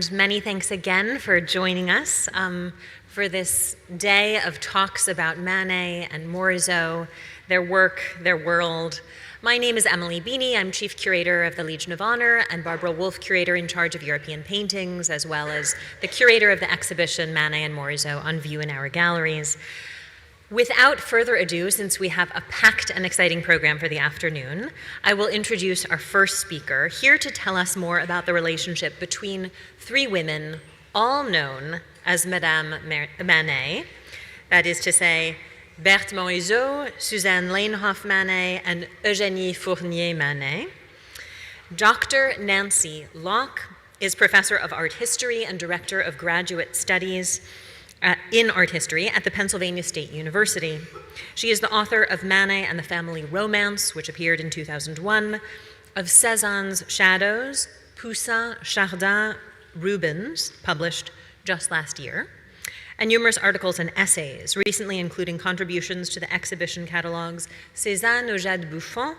and many thanks again for joining us for this day of talks about Manet and Morisot, their work, their world. My name is Emily Beeny. I'm Chief Curator of the Legion of Honor, and Barbara Wolfe, Curator in charge of European paintings, as well as the curator of the exhibition Manet and Morisot on view in our galleries. Without further ado, since we have a packed and exciting program for the afternoon, I will introduce our first speaker, here to tell us more about the relationship between three women, all known as Madame Manet, that is to say, Berthe Morisot, Suzanne Leinhoff Manet, and Eugénie Fournier Manet. Dr. Nancy Locke is Professor of Art History and Director of Graduate Studies in art history at the Pennsylvania State University. She is the author of Manet and the Family Romance, which appeared in 2001, of Cézanne's Shadows, Poussin, Chardin, Rubens, published just last year, and numerous articles and essays, recently including contributions to the exhibition catalogues Cézanne au Jade Buffon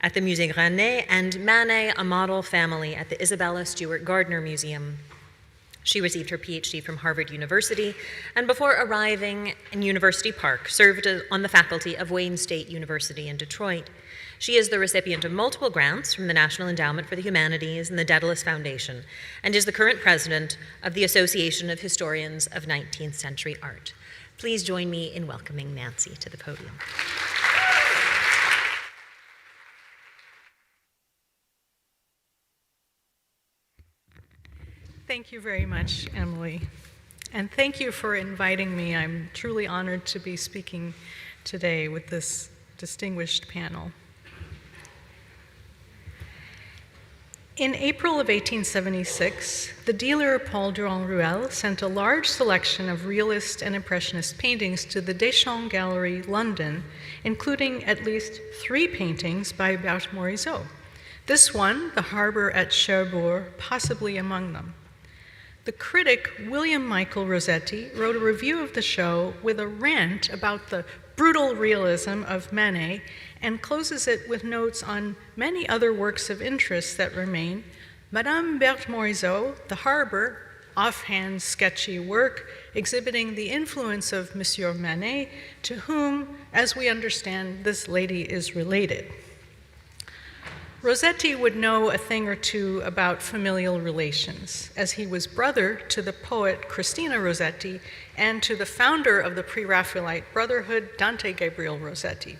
at the Musée Granet and Manet, a Model Family at the Isabella Stewart Gardner Museum. She received her PhD from Harvard University, and before arriving in University Park, served on the faculty of Wayne State University in Detroit. She is the recipient of multiple grants from the National Endowment for the Humanities and the Daedalus Foundation, and is the current president of the Association of Historians of 19th Century Art. Please join me in welcoming Nancy to the podium. Thank you very much, Emily. And thank you for inviting me. I'm truly honored to be speaking today with this distinguished panel. In April of 1876, the dealer Paul Durand-Ruel sent a large selection of realist and impressionist paintings to the Deschamps Gallery, London, including at least 3 paintings by Berthe Morisot. This one, The Harbor at Cherbourg, possibly among them. The critic William Michael Rossetti wrote a review of the show with a rant about the brutal realism of Manet and closes it with notes on many other works of interest that remain: Madame Berthe Morisot, The Harbor, offhand sketchy work exhibiting the influence of Monsieur Manet, to whom, as we understand, this lady is related. Rossetti would know a thing or two about familial relations, as he was brother to the poet Christina Rossetti and to the founder of the Pre-Raphaelite Brotherhood, Dante Gabriel Rossetti.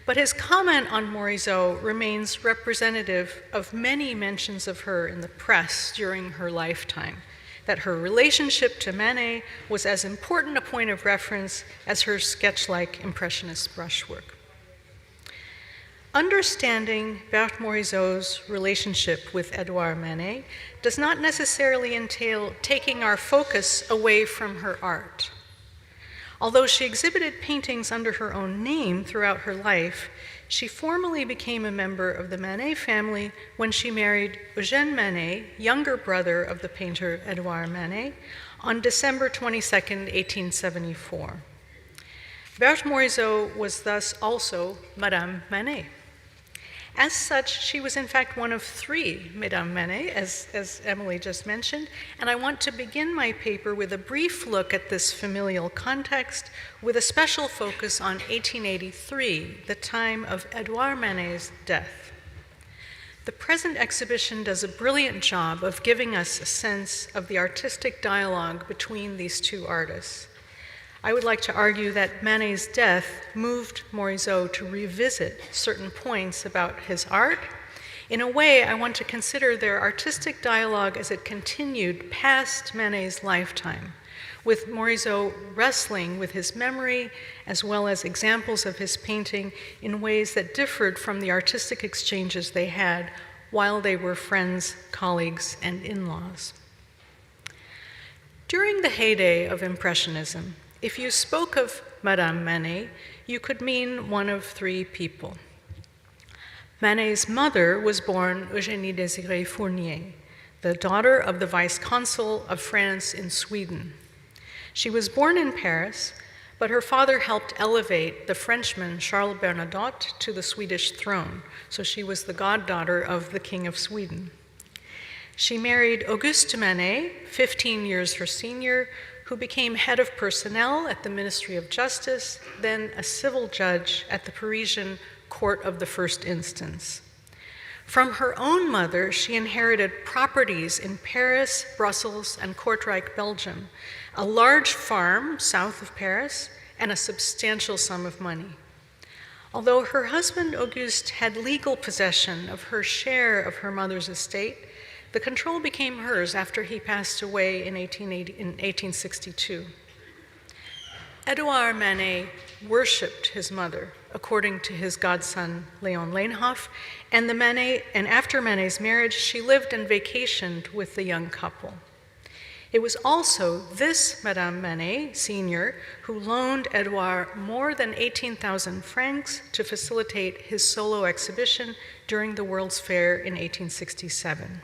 But his comment on Morisot remains representative of many mentions of her in the press during her lifetime, that her relationship to Manet was as important a point of reference as her sketch-like impressionist brushwork. Understanding Berthe Morisot's relationship with Édouard Manet does not necessarily entail taking our focus away from her art. Although she exhibited paintings under her own name throughout her life, she formally became a member of the Manet family when she married Eugène Manet, younger brother of the painter Édouard Manet, on December 22, 1874. Berthe Morisot was thus also Madame Manet. As such, she was in fact one of 3 Madame Manet, as Emily just mentioned, and I want to begin my paper with a brief look at this familial context, with a special focus on 1883, the time of Édouard Manet's death. The present exhibition does a brilliant job of giving us a sense of the artistic dialogue between these 2 artists. I would like to argue that Manet's death moved Morisot to revisit certain points about his art. In a way, I want to consider their artistic dialogue as it continued past Manet's lifetime, with Morisot wrestling with his memory, as well as examples of his painting in ways that differed from the artistic exchanges they had while they were friends, colleagues, and in-laws. During the heyday of Impressionism, if you spoke of Madame Manet, you could mean one of 3 people. Manet's mother was born Eugénie Désirée Fournier, the daughter of the vice-consul of France in Sweden. She was born in Paris, but her father helped elevate the Frenchman Charles Bernadotte to the Swedish throne, so she was the goddaughter of the King of Sweden. She married Auguste Manet, 15 years her senior, who became head of personnel at the Ministry of Justice, then a civil judge at the Parisian Court of the First Instance. From her own mother, she inherited properties in Paris, Brussels, and Kortrijk, Belgium, a large farm south of Paris, and a substantial sum of money. Although her husband Auguste had legal possession of her share of her mother's estate, the control became hers after he passed away in 1862. Édouard Manet worshipped his mother, according to his godson Léon Leenhoff, and after Manet's marriage, she lived and vacationed with the young couple. It was also this Madame Manet, Senior, who loaned Édouard more than 18,000 francs to facilitate his solo exhibition during the World's Fair in 1867.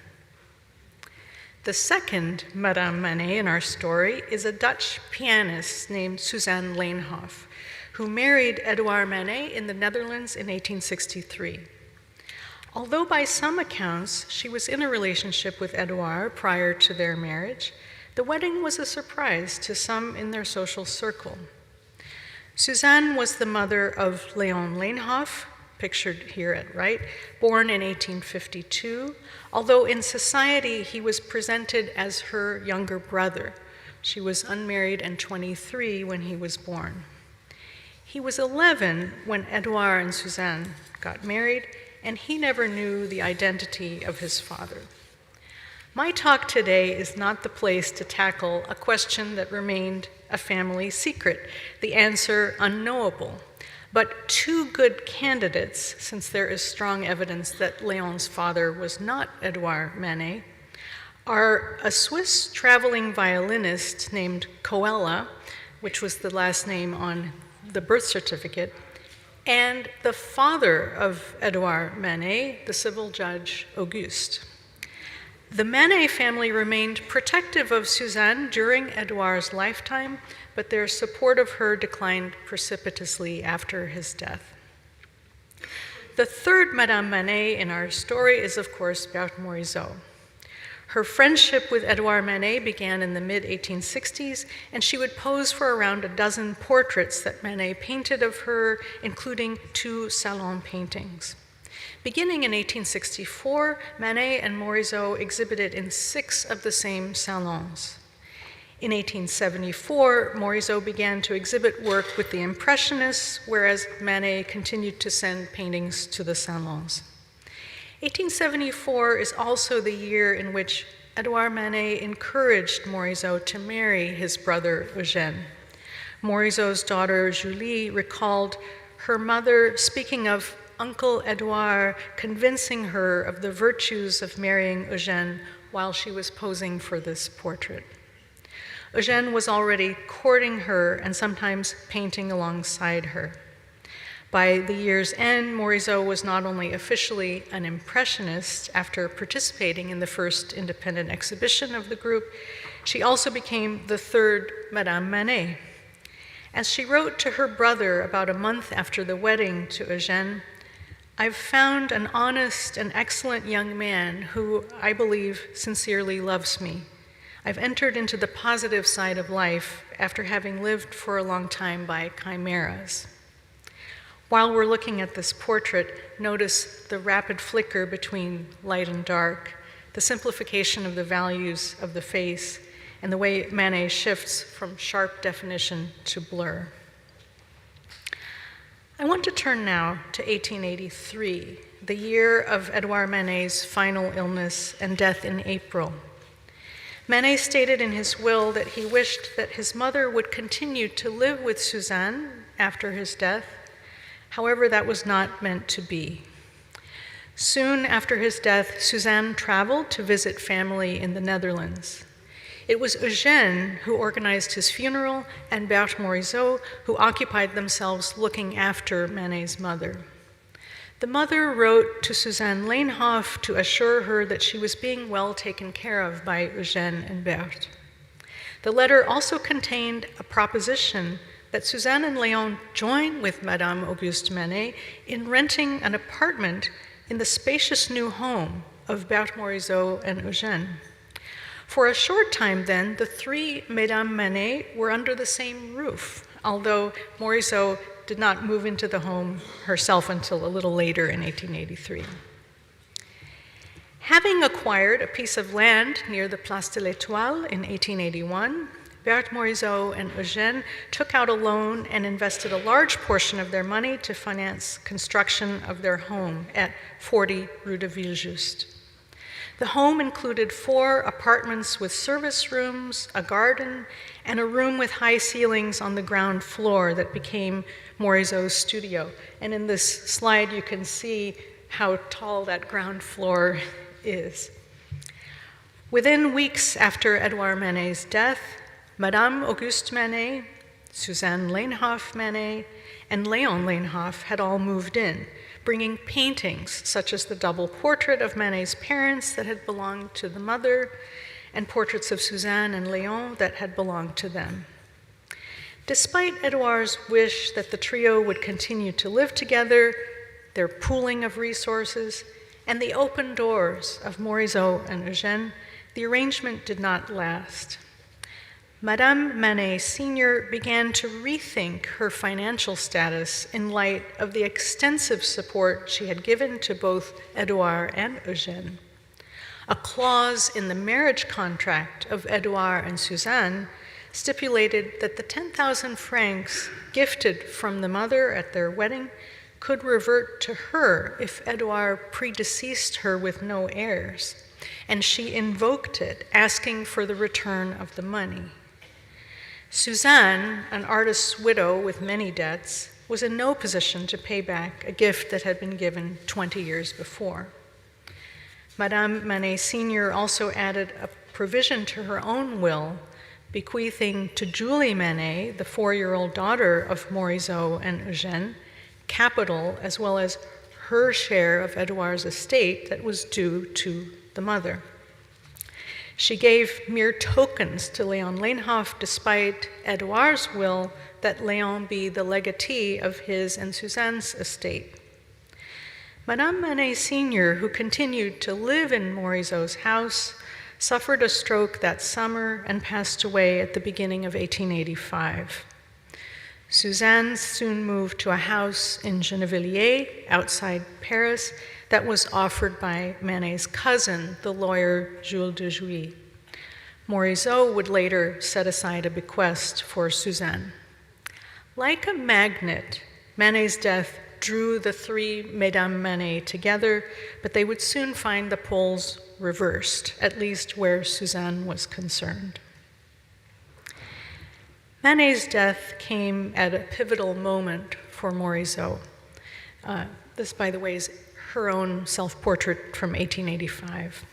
The second Madame Manet in our story is a Dutch pianist named Suzanne Leenhoff, who married Édouard Manet in the Netherlands in 1863. Although by some accounts she was in a relationship with Édouard prior to their marriage, the wedding was a surprise to some in their social circle. Suzanne was the mother of Léon Leenhoff, pictured here at right, born in 1852, although in society he was presented as her younger brother. She was unmarried and 23 when he was born. He was 11 when Édouard and Suzanne got married, and he never knew the identity of his father. My talk today is not the place to tackle a question that remained a family secret, the answer unknowable. But two good candidates, since there is strong evidence that Léon's father was not Édouard Manet, are a Swiss traveling violinist named Coella, which was the last name on the birth certificate, and the father of Édouard Manet, the civil judge Auguste. The Manet family remained protective of Suzanne during Édouard's lifetime, but their support of her declined precipitously after his death. The third Madame Manet in our story is, of course, Berthe Morisot. Her friendship with Édouard Manet began in the mid-1860s, and she would pose for around a dozen portraits that Manet painted of her, including 2 salon paintings. Beginning in 1864, Manet and Morisot exhibited in 6 of the same salons. In 1874, Morisot began to exhibit work with the Impressionists, whereas Manet continued to send paintings to the salons. 1874 is also the year in which Édouard Manet encouraged Morisot to marry his brother Eugène. Morisot's daughter Julie recalled her mother speaking of Uncle Édouard convincing her of the virtues of marrying Eugène while she was posing for this portrait. Eugène was already courting her and sometimes painting alongside her. By the year's end, Morisot was not only officially an Impressionist after participating in the first independent exhibition of the group, she also became the third Madame Manet. As she wrote to her brother about a month after the wedding to Eugène, "I've found an honest and excellent young man who, I believe, sincerely loves me. I've entered into the positive side of life after having lived for a long time by chimeras." While we're looking at this portrait, notice the rapid flicker between light and dark, the simplification of the values of the face, and the way Manet shifts from sharp definition to blur. I want to turn now to 1883, the year of Édouard Manet's final illness and death in April. Manet stated in his will that he wished that his mother would continue to live with Suzanne after his death. However, that was not meant to be. Soon after his death, Suzanne traveled to visit family in the Netherlands. It was Eugène who organized his funeral and Berthe Morisot who occupied themselves looking after Manet's mother. The mother wrote to Suzanne Leenhoff to assure her that she was being well taken care of by Eugène and Berthe. The letter also contained a proposition that Suzanne and Léon join with Madame Auguste Manet in renting an apartment in the spacious new home of Berthe Morisot and Eugène. For a short time then, the three Mesdames Manet were under the same roof, although Morisot did not move into the home herself until a little later in 1883. Having acquired a piece of land near the Place de l'Étoile in 1881, Berthe Morisot and Eugène took out a loan and invested a large portion of their money to finance construction of their home at 40 Rue de Villejuste. The home included 4 apartments with service rooms, a garden, and a room with high ceilings on the ground floor that became Morisot's studio. And in this slide, you can see how tall that ground floor is. Within weeks after Édouard Manet's death, Madame Auguste Manet, Suzanne Laenhoff Manet, and Léon Laenhoff had all moved in, bringing paintings such as the double portrait of Manet's parents that had belonged to the mother, and portraits of Suzanne and Léon that had belonged to them. Despite Édouard's wish that the trio would continue to live together, their pooling of resources, and the open doors of Morisot and Eugène, the arrangement did not last. Madame Manet Sr. began to rethink her financial status in light of the extensive support she had given to both Édouard and Eugène. A clause in the marriage contract of Édouard and Suzanne stipulated that the 10,000 francs gifted from the mother at their wedding could revert to her if Édouard predeceased her with no heirs, and she invoked it, asking for the return of the money. Suzanne, an artist's widow with many debts, was in no position to pay back a gift that had been given 20 years before. Madame Manet Sr. also added a provision to her own will, bequeathing to Julie Manet, the 4-year-old daughter of Morisot and Eugène, capital as well as her share of Édouard's estate that was due to the mother. She gave mere tokens to Léon Laenhoff despite Édouard's will that Léon be the legatee of his and Suzanne's estate. Madame Manet Sr., who continued to live in Morisot's house, suffered a stroke that summer and passed away at the beginning of 1885. Suzanne soon moved to a house in Gennevilliers, outside Paris, that was offered by Manet's cousin, the lawyer Jules de Jouy. Morisot would later set aside a bequest for Suzanne. Like a magnet, Manet's death drew the three Mesdames Manet together, but they would soon find the poles reversed, at least where Suzanne was concerned. Manet's death came at a pivotal moment for Morisot. This, by the way, is her own self-portrait from 1885.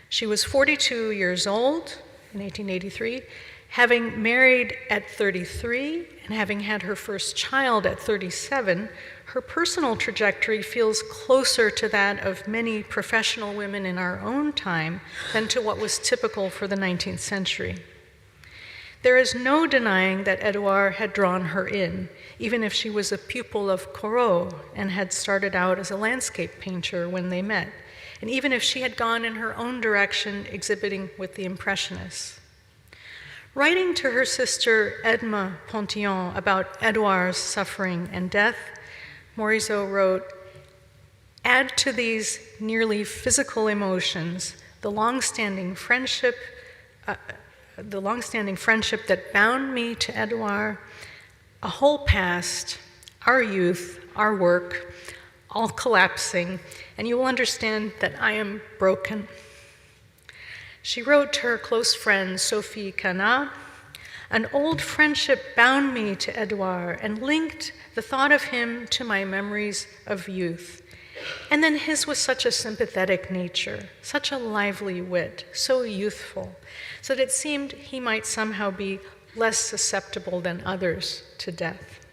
She was 42 years old in 1883, having married at 33 and having had her first child at 37. Her personal trajectory feels closer to that of many professional women in our own time than to what was typical for the 19th century. There is no denying that Édouard had drawn her in, even if she was a pupil of Corot and had started out as a landscape painter when they met, and even if she had gone in her own direction exhibiting with the Impressionists. Writing to her sister Edme Pontillon about Édouard's suffering and death, Morisot wrote, "Add to these nearly physical emotions the long-standing friendship that bound me to Édouard, a whole past, our youth, our work, all collapsing, and you will understand that I am broken." She wrote to her close friend Sophie Canat, "An old friendship bound me to Édouard and linked the thought of him to my memories of youth. And then his was such a sympathetic nature, such a lively wit, so youthful, so that it seemed he might somehow be less susceptible than others to death."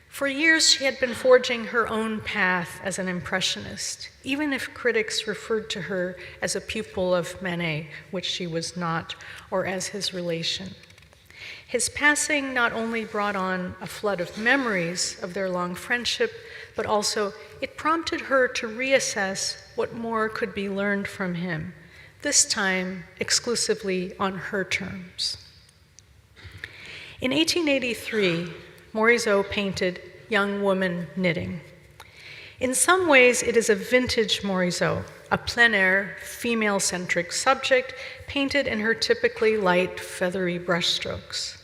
For years, she had been forging her own path as an Impressionist, even if critics referred to her as a pupil of Manet, which she was not, or as his relation. His passing not only brought on a flood of memories of their long friendship, but also it prompted her to reassess what more could be learned from him, this time exclusively on her terms. In 1883, Morisot painted Young Woman Knitting. In some ways, it is a vintage Morisot, a plein air, female-centric subject painted in her typically light, feathery brushstrokes.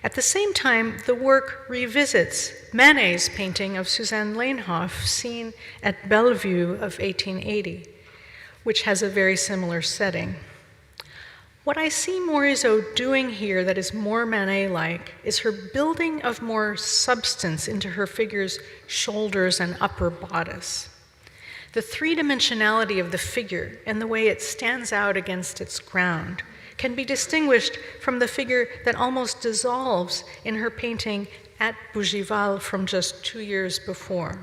At the same time, the work revisits Manet's painting of Suzanne Leinhoff, seen at Bellevue of 1880, which has a very similar setting. What I see Morisot doing here that is more Manet-like is her building of more substance into her figure's shoulders and upper bodice. The three-dimensionality of the figure and the way it stands out against its ground can be distinguished from the figure that almost dissolves in her painting at Bougival from just 2 years before.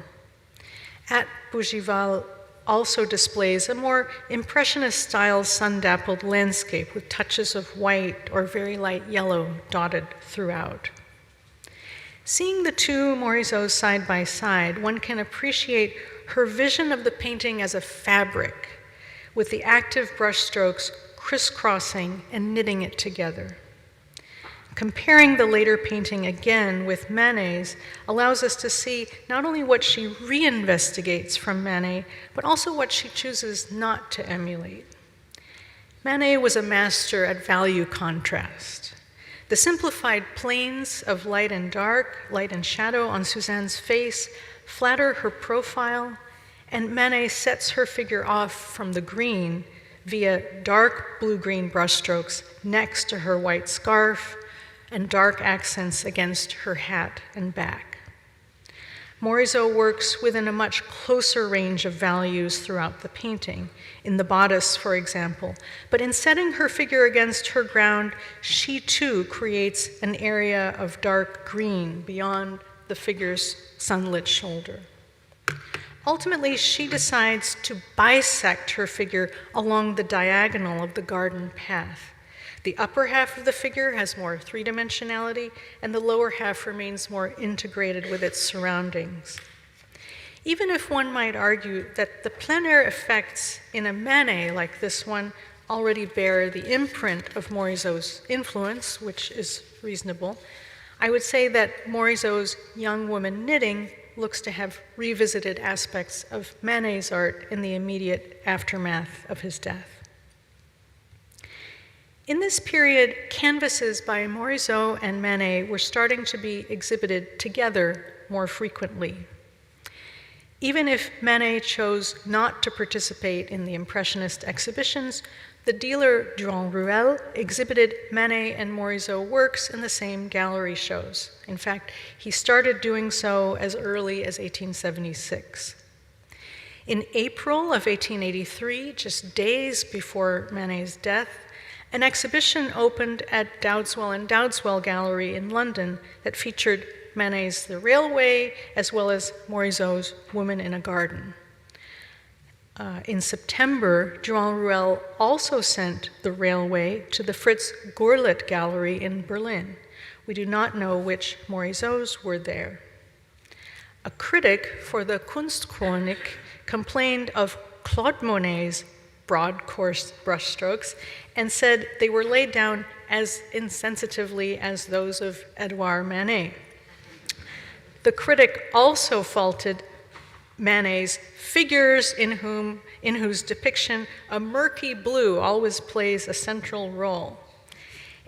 At Bougival also displays a more Impressionist-style sun-dappled landscape with touches of white or very light yellow dotted throughout. Seeing the two Morisots side by side, one can appreciate her vision of the painting as a fabric, with the active brushstrokes crisscrossing and knitting it together. Comparing the later painting again with Manet's allows us to see not only what she reinvestigates from Manet, but also what she chooses not to emulate. Manet was a master at value contrast. The simplified planes of light and dark, light and shadow on Suzanne's face flatter her profile, and Manet sets her figure off from the green via dark blue-green brushstrokes next to her white scarf and dark accents against her hat and back. Morisot works within a much closer range of values throughout the painting, in the bodice, for example, but in setting her figure against her ground, she too creates an area of dark green beyond the figure's sunlit shoulder. Ultimately, she decides to bisect her figure along the diagonal of the garden path. The upper half of the figure has more three-dimensionality, and the lower half remains more integrated with its surroundings. Even if one might argue that the plein air effects in a Manet like this one already bear the imprint of Morisot's influence, which is reasonable, I would say that Morisot's Young Woman Knitting looks to have revisited aspects of Manet's art in the immediate aftermath of his death. In this period, canvases by Morisot and Manet were starting to be exhibited together more frequently. Even if Manet chose not to participate in the Impressionist exhibitions, the dealer Jean Rouelle exhibited Manet and Morisot works in the same gallery shows. In fact, he started doing so as early as 1876. In April of 1883, just days before Manet's death, an exhibition opened at Dowdeswell and Dowdeswell Gallery in London that featured Manet's The Railway as well as Morisot's Woman in a Garden. In September, Jean Rouelle also sent The Railway to the Fritz Gurlitt Gallery in Berlin. We do not know which Morisots were there. A critic for the Kunstchronik complained of Claude Monet's broad, coarse brushstrokes and said they were laid down as insensitively as those of Édouard Manet. The critic also faulted Manet's figures in whose depiction a murky blue always plays a central role.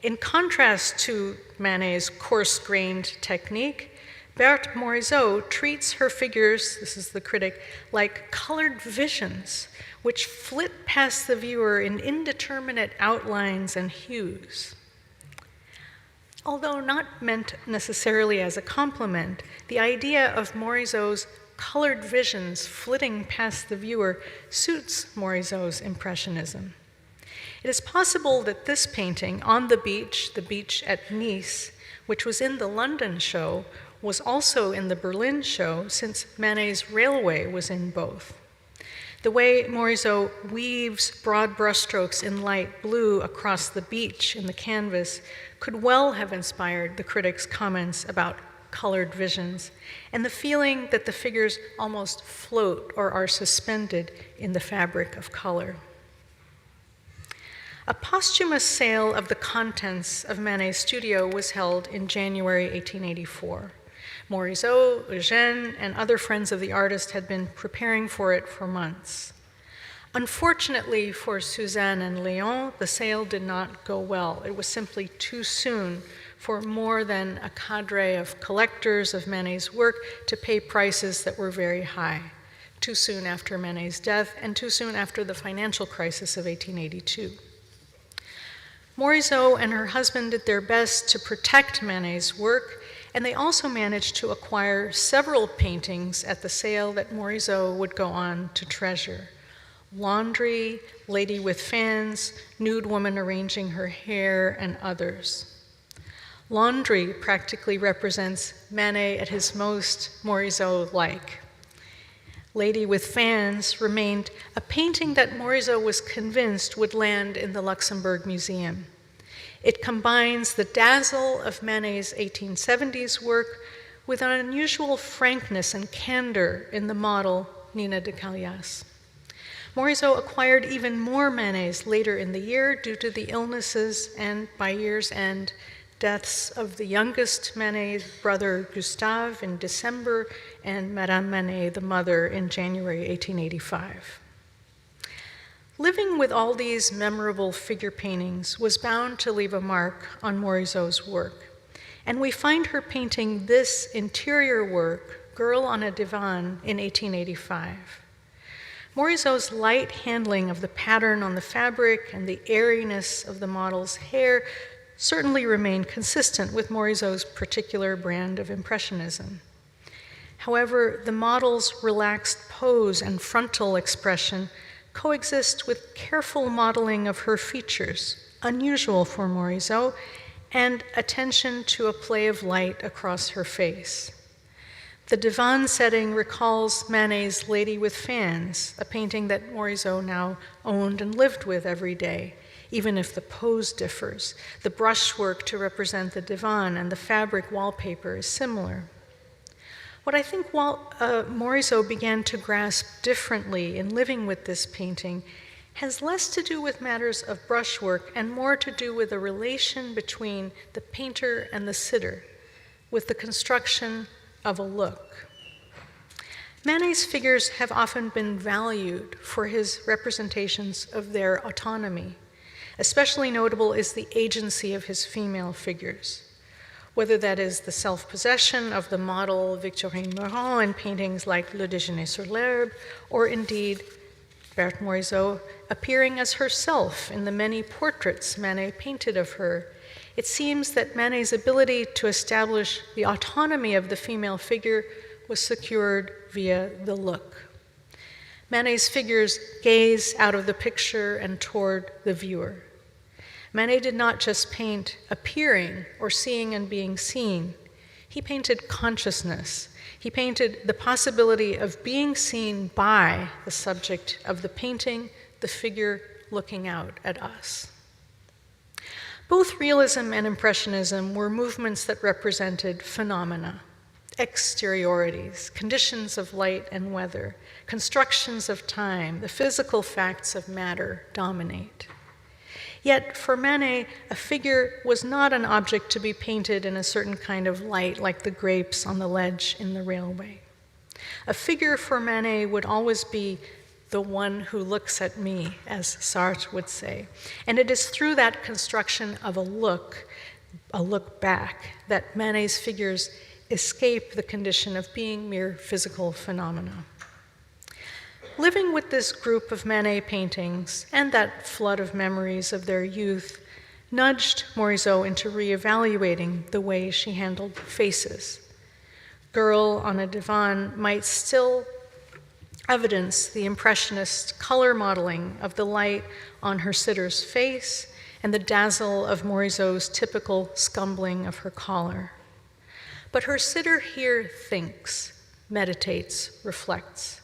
In contrast to Manet's coarse-grained technique, Berthe Morisot treats her figures, this is the critic, like colored visions, which flit past the viewer in indeterminate outlines and hues. Although not meant necessarily as a compliment, the idea of Morisot's colored visions flitting past the viewer suits Morisot's Impressionism. It is possible that this painting, On the beach at Nice, which was in the London show, was also in the Berlin show, since Manet's Railway was in both. The way Morisot weaves broad brushstrokes in light blue across the beach in the canvas could well have inspired the critic's comments about colored visions, and the feeling that the figures almost float or are suspended in the fabric of color. A posthumous sale of the contents of Manet's studio was held in January 1884. Morisot, Eugène, and other friends of the artist had been preparing for it for months. Unfortunately for Suzanne and Léon, the sale did not go well. It was simply too soon for more than a cadre of collectors of Manet's work to pay prices that were very high, too soon after Manet's death and too soon after the financial crisis of 1882. Morisot and her husband did their best to protect Manet's work, and they also managed to acquire several paintings at the sale that Morisot would go on to treasure. Laundry, Lady with Fans, Nude Woman Arranging Her Hair, and others. Laundry practically represents Manet at his most Morisot-like. Lady with Fans remained a painting that Morisot was convinced would land in the Luxembourg Museum. It combines the dazzle of Manet's 1870s work with an unusual frankness and candor in the model, Nina de Callias. Morisot acquired even more Manets later in the year due to the illnesses and, by year's end, deaths of the youngest Manet's brother Gustave in December and Madame Manet, the mother, in January 1885. Living with all these memorable figure paintings was bound to leave a mark on Morisot's work, and we find her painting this interior work, Girl on a Divan, in 1885. Morisot's light handling of the pattern on the fabric and the airiness of the model's hair certainly remain consistent with Morisot's particular brand of Impressionism. However, the model's relaxed pose and frontal expression coexist with careful modeling of her features, unusual for Morisot, and attention to a play of light across her face. The divan setting recalls Manet's Lady with Fans, a painting that Morisot now owned and lived with every day, even if the pose differs. The brushwork to represent the divan and the fabric wallpaper is similar. What I think Morisot began to grasp differently in living with this painting has less to do with matters of brushwork and more to do with the relation between the painter and the sitter, with the construction of a look. Manet's figures have often been valued for his representations of their autonomy. Especially notable is the agency of his female figures, whether that is the self-possession of the model Victorine Meurent in paintings like Le Déjeuner sur l'herbe, or indeed Berthe Morisot appearing as herself in the many portraits Manet painted of her. It seems that Manet's ability to establish the autonomy of the female figure was secured via the look. Manet's figures gaze out of the picture and toward the viewer. Manet did not just paint appearing or seeing and being seen. He painted consciousness. He painted the possibility of being seen by the subject of the painting, the figure looking out at us. Both realism and impressionism were movements that represented phenomena, exteriorities, conditions of light and weather, constructions of time, the physical facts of matter dominate. Yet for Manet, a figure was not an object to be painted in a certain kind of light, like the grapes on the ledge in the railway. A figure for Manet would always be the one who looks at me, as Sartre would say. And it is through that construction of a look back, that Manet's figures escape the condition of being mere physical phenomena. Living with this group of Manet paintings and that flood of memories of their youth nudged Morisot into reevaluating the way she handled faces. Girl on a Divan might still evidence the Impressionist color modeling of the light on her sitter's face and the dazzle of Morisot's typical scumbling of her collar. But her sitter here thinks, meditates, reflects.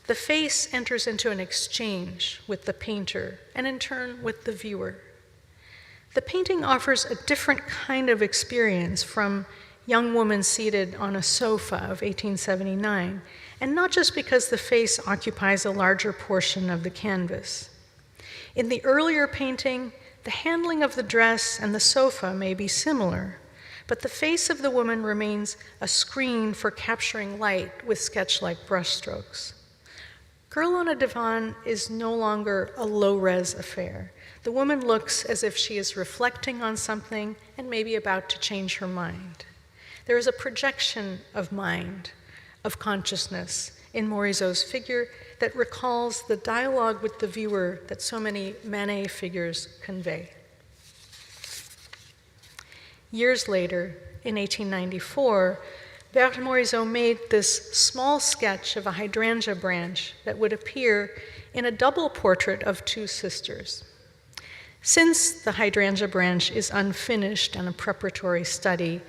The face enters into an exchange with the painter and in turn with the viewer. The painting offers a different kind of experience from young woman seated on a sofa of 1879, and not just because the face occupies a larger portion of the canvas. In the earlier painting, the handling of the dress and the sofa may be similar, but the face of the woman remains a screen for capturing light with sketch-like brushstrokes. Girl on a Divan is no longer a low-res affair. The woman looks as if she is reflecting on something and maybe about to change her mind. There is a projection of mind, of consciousness, in Morisot's figure that recalls the dialogue with the viewer that so many Manet figures convey. Years later, in 1894, Berthe Morisot made this small sketch of a hydrangea branch that would appear in a double portrait of two sisters. Since the hydrangea branch is unfinished and a preparatory study,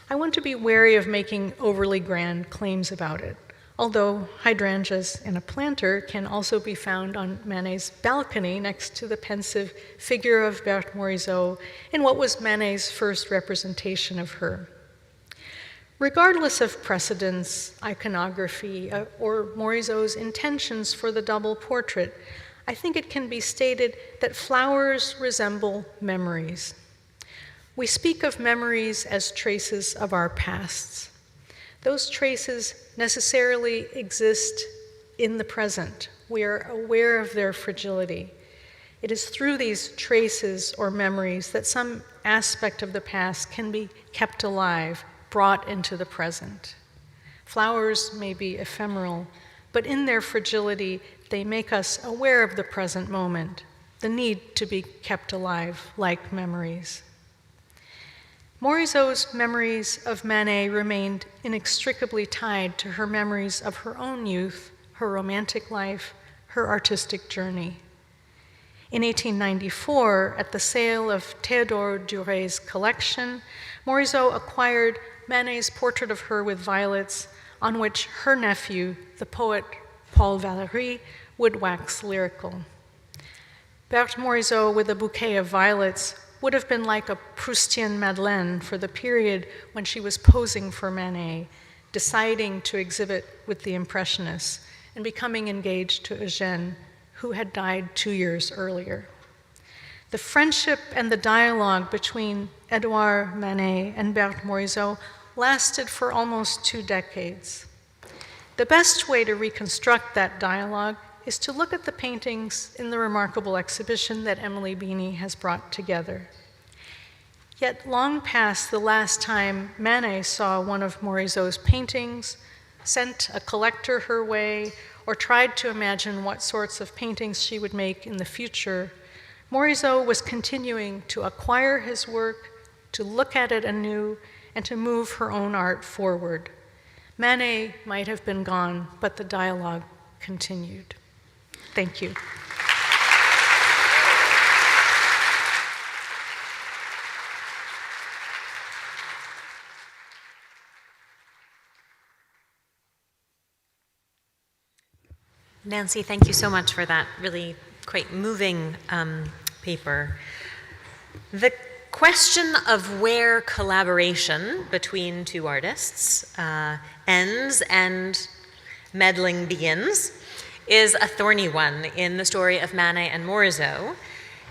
I want to be wary of making overly grand claims about it, although hydrangeas in a planter can also be found on Manet's balcony next to the pensive figure of Berthe Morisot in what was Manet's first representation of her. Regardless of precedence, iconography, or Morisot's intentions for the double portrait, I think it can be stated that flowers resemble memories. We speak of memories as traces of our pasts. Those traces necessarily exist in the present. We are aware of their fragility. It is through these traces or memories that some aspect of the past can be kept alive, brought into the present. Flowers may be ephemeral, but in their fragility, they make us aware of the present moment, the need to be kept alive like memories. Morisot's memories of Manet remained inextricably tied to her memories of her own youth, her romantic life, her artistic journey. In 1894, at the sale of Théodore Duret's collection, Morisot acquired Manet's portrait of her with violets, on which her nephew, the poet Paul Valéry, would wax lyrical. Berthe Morisot with a bouquet of violets would have been like a Proustian Madeleine for the period when she was posing for Manet, deciding to exhibit with the Impressionists, and becoming engaged to Eugène, who had died 2 years earlier. The friendship and the dialogue between Édouard Manet and Berthe Morisot lasted for almost 2 decades. The best way to reconstruct that dialogue is to look at the paintings in the remarkable exhibition that Emily Beeny has brought together. Yet long past the last time Manet saw one of Morisot's paintings, sent a collector her way, or tried to imagine what sorts of paintings she would make in the future, Morisot was continuing to acquire his work, to look at it anew, and to move her own art forward. Manet might have been gone, but the dialogue continued. Thank you. Nancy, thank you so much for that really quite moving paper. The question of where collaboration between two artists ends and meddling begins is a thorny one in the story of Manet and Morisot.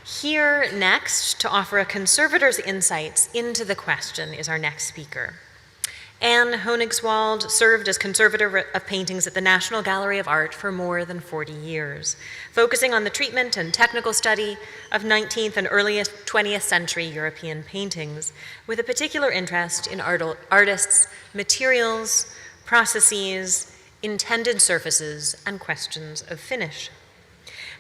Here next, to offer a conservator's insights into the question, is our next speaker. Anne Honigswald served as conservator of paintings at the National Gallery of Art for more than 40 years, focusing on the treatment and technical study of 19th and early 20th century European paintings, with a particular interest in artists' materials, processes, intended surfaces, and questions of finish.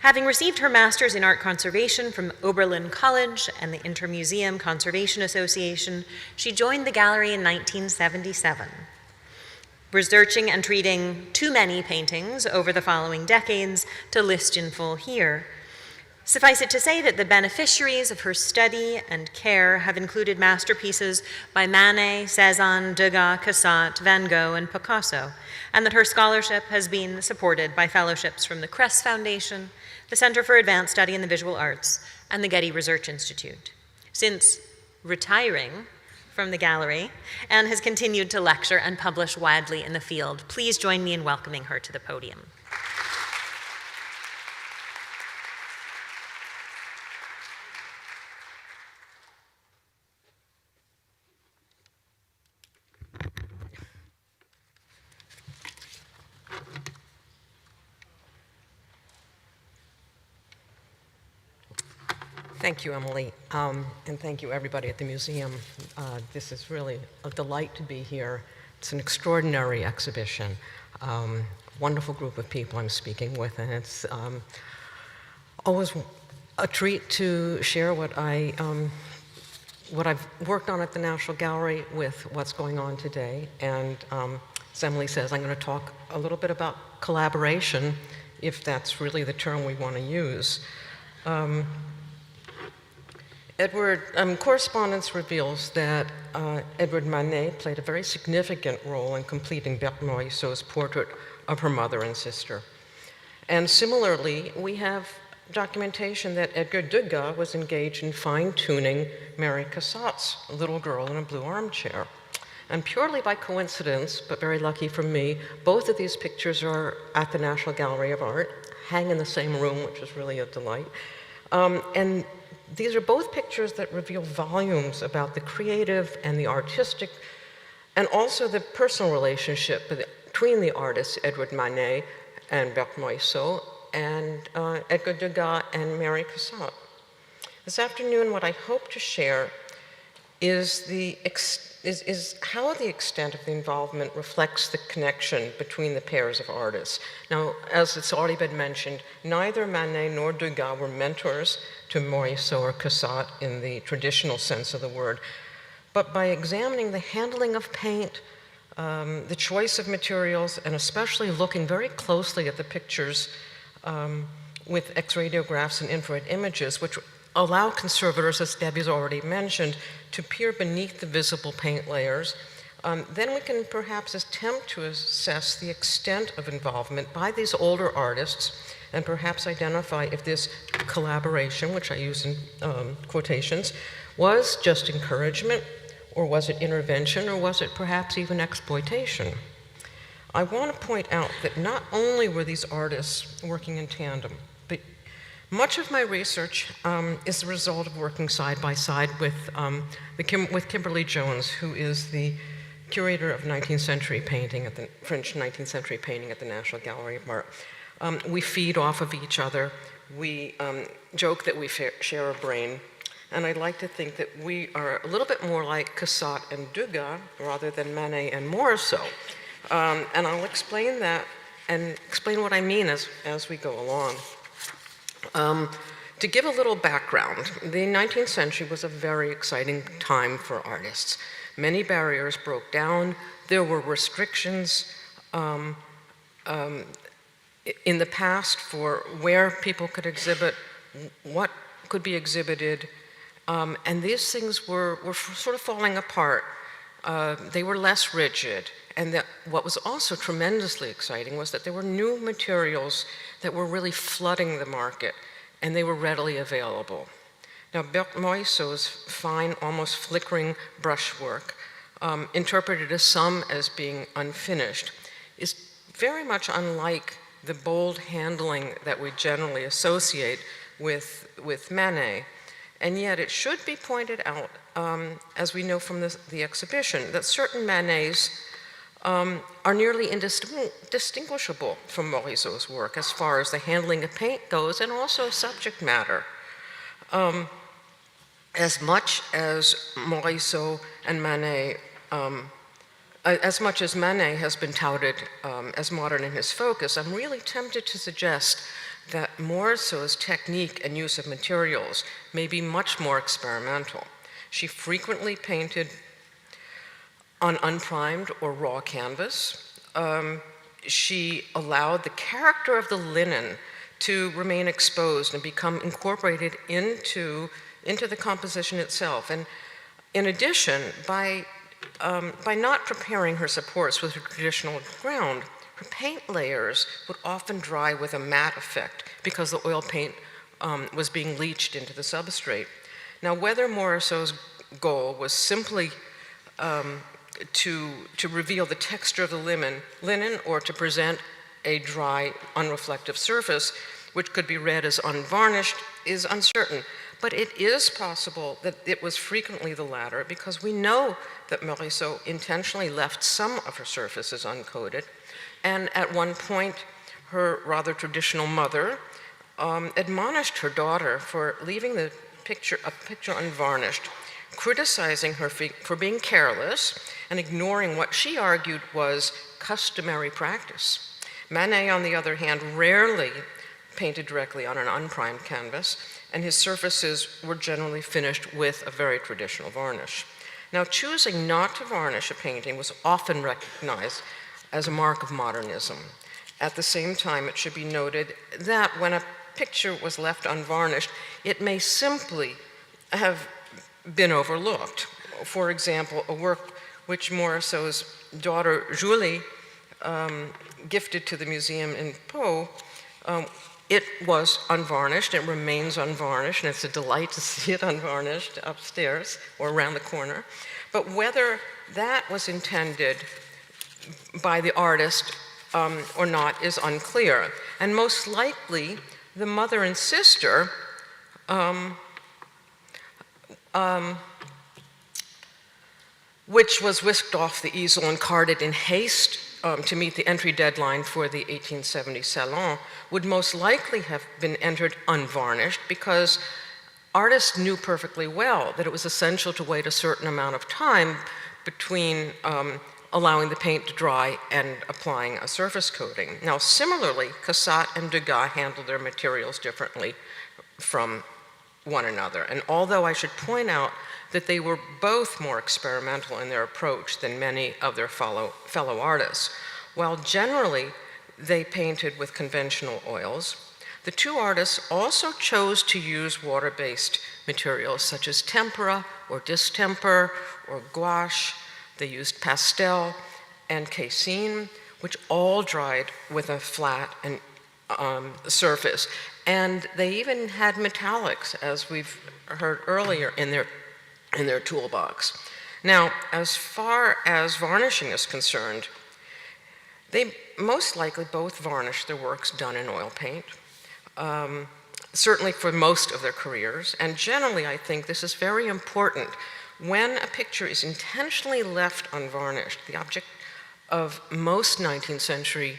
Having received her master's in art conservation from Oberlin College and the Intermuseum Conservation Association, she joined the gallery in 1977. Researching and treating too many paintings over the following decades to list in full here, suffice it to say that the beneficiaries of her study and care have included masterpieces by Manet, Cézanne, Degas, Cassatt, Van Gogh, and Picasso, and that her scholarship has been supported by fellowships from the Kress Foundation, the Center for Advanced Study in the Visual Arts, and the Getty Research Institute. Since retiring from the gallery and has continued to lecture and publish widely in the field. Please join me in welcoming her to the podium. Thank you, Emily, and thank you, everybody at the museum. This is really a delight to be here. It's an extraordinary exhibition. Wonderful group of people I'm speaking with, and it's always a treat to share what I've worked on at the National Gallery with what's going on today. And as Emily says, I'm going to talk a little bit about collaboration, if that's really the term we want to use. Correspondence reveals that Edouard Manet played a very significant role in completing Berthe Morisot's portrait of her mother and sister. And similarly, we have documentation that Edgar Degas was engaged in fine-tuning Mary Cassatt's Little Girl in a Blue Armchair. And purely by coincidence, but very lucky for me, both of these pictures are at the National Gallery of Art, hang in the same room, which is really a delight. And these are both pictures that reveal volumes about the creative and the artistic, and also the personal relationship between the artists Edouard Manet and Berthe Morisot, and Edgar Degas and Mary Cassatt. This afternoon, what I hope to share is how the extent of the involvement reflects the connection between the pairs of artists. Now, as it's already been mentioned, neither Manet nor Degas were mentors to Morisot or Cassatt in the traditional sense of the word, but by examining the handling of paint, the choice of materials, and especially looking very closely at the pictures with X-radiographs and infrared images, which allow conservators, as Debbie's already mentioned, to peer beneath the visible paint layers, then we can perhaps attempt to assess the extent of involvement by these older artists and perhaps identify if this collaboration, which I use in quotations, was just encouragement, or was it intervention, or was it perhaps even exploitation? I want to point out that not only were these artists working in tandem, but much of my research is the result of working side by side with Kimberly Jones, who is the curator of 19th century painting at the French 19th century painting at the National Gallery of Art. We feed off of each other. We joke that we share a brain. And I'd like to think that we are a little bit more like Cassatt and Degas rather than Manet and Morisot. And I'll explain that and explain what I mean as we go along. To give a little background, the 19th century was a very exciting time for artists. Many barriers broke down. There were restrictions in the past for where people could exhibit, what could be exhibited, and these things were sort of falling apart. They were less rigid, and what was also tremendously exciting was that there were new materials that were really flooding the market, and they were readily available. Now, Berthe Morisot's fine, almost flickering brushwork, interpreted as some as being unfinished, is very much unlike the bold handling that we generally associate with Manet. And yet it should be pointed out, as we know from the exhibition, that certain Manets are nearly indistinguishable from Morisot's work as far as the handling of paint goes, and also subject matter. As much as Morisot and Manet, as much as Manet has been touted as modern in his focus, I'm really tempted to suggest that Morisot's technique and use of materials may be much more experimental. She frequently painted on unprimed or raw canvas. She allowed the character of the linen to remain exposed and become incorporated into the composition itself. And in addition, by not preparing her supports with her traditional ground, her paint layers would often dry with a matte effect because the oil paint was being leached into the substrate. Now, whether Morisot's goal was simply to reveal the texture of the linen or to present a dry, unreflective surface, which could be read as unvarnished, is uncertain. But it is possible that it was frequently the latter, because we know that Morisot intentionally left some of her surfaces uncoated, and at one point, her rather traditional mother admonished her daughter for leaving a picture unvarnished, criticizing her for being careless and ignoring what she argued was customary practice. Manet, on the other hand, rarely painted directly on an unprimed canvas, and his surfaces were generally finished with a very traditional varnish. Now, choosing not to varnish a painting was often recognized as a mark of modernism. At the same time, it should be noted that when a picture was left unvarnished, it may simply have been overlooked. For example, a work which Morisot's daughter Julie gifted to the museum in Pau, it was unvarnished, it remains unvarnished, and it's a delight to see it unvarnished upstairs or around the corner. But whether that was intended by the artist or not is unclear. And most likely, the mother and sister which was whisked off the easel and carted in haste to meet the entry deadline for the 1870 Salon, would most likely have been entered unvarnished, because artists knew perfectly well that it was essential to wait a certain amount of time between allowing the paint to dry and applying a surface coating. Now, similarly, Cassatt and Degas handled their materials differently from one another. And although I should point out that they were both more experimental in their approach than many of their fellow artists, while generally they painted with conventional oils, the two artists also chose to use water-based materials such as tempera or distemper or gouache. They used pastel and cassine, which all dried with a flat and surface. And they even had metallics, as we've heard earlier, in their toolbox. Now, as far as varnishing is concerned, they most likely both varnished their works done in oil paint, certainly for most of their careers. And generally, I think this is very important. When a picture is intentionally left unvarnished, the object of most 19th century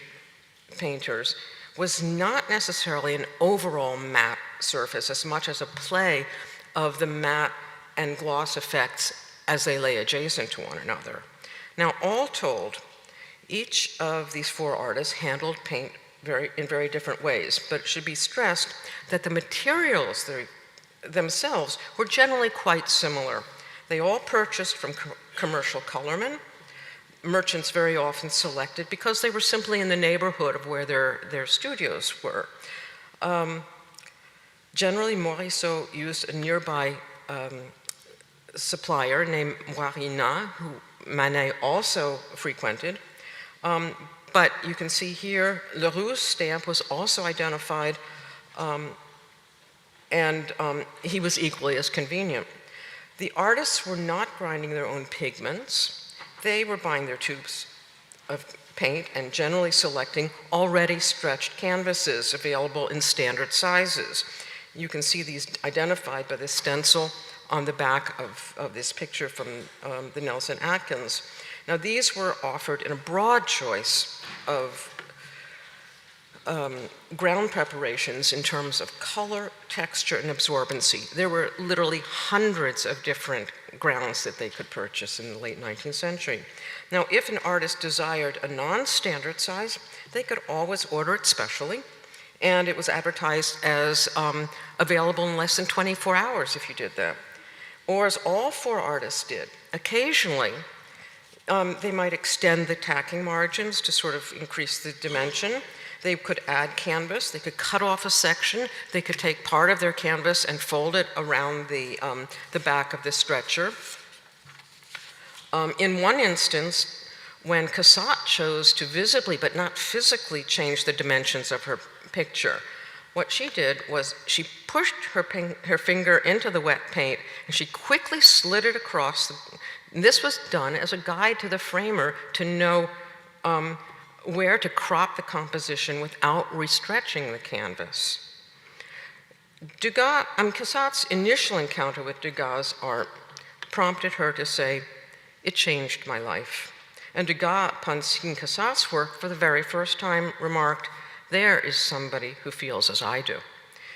painters was not necessarily an overall matte surface as much as a play of the matte and gloss effects as they lay adjacent to one another. Now, all told, each of these four artists handled paint in very different ways, but it should be stressed that the materials themselves were generally quite similar. They all purchased from commercial colormen. Merchants very often selected because they were simply in the neighborhood of where their studios were. Generally, Morisot used a nearby supplier named Moirina, who Manet also frequented. But you can see here, Leroux's stamp was also identified, and he was equally as convenient. The artists were not grinding their own pigments. They were buying their tubes of paint and generally selecting already stretched canvases available in standard sizes. You can see these identified by the stencil on the back of this picture from the Nelson Atkins. Now, these were offered in a broad choice of ground preparations in terms of color, texture, and absorbency. There were literally hundreds of different grounds that they could purchase in the late 19th century. Now, if an artist desired a non-standard size, they could always order it specially, and it was advertised as available in less than 24 hours if you did that. Or as all four artists did, occasionally they might extend the tacking margins to sort of increase the dimension. They could add canvas, they could cut off a section, they could take part of their canvas and fold it around the back of the stretcher. In one instance, when Cassatt chose to visibly but not physically change the dimensions of her picture, what she did was she pushed her finger into the wet paint and she quickly slid it across. This was done as a guide to the framer to know where to crop the composition without restretching the canvas. Cassat's initial encounter with Degas' art prompted her to say, "It changed my life." And Degas, upon seeing Cassat's work for the very first time, remarked, "There is somebody who feels as I do."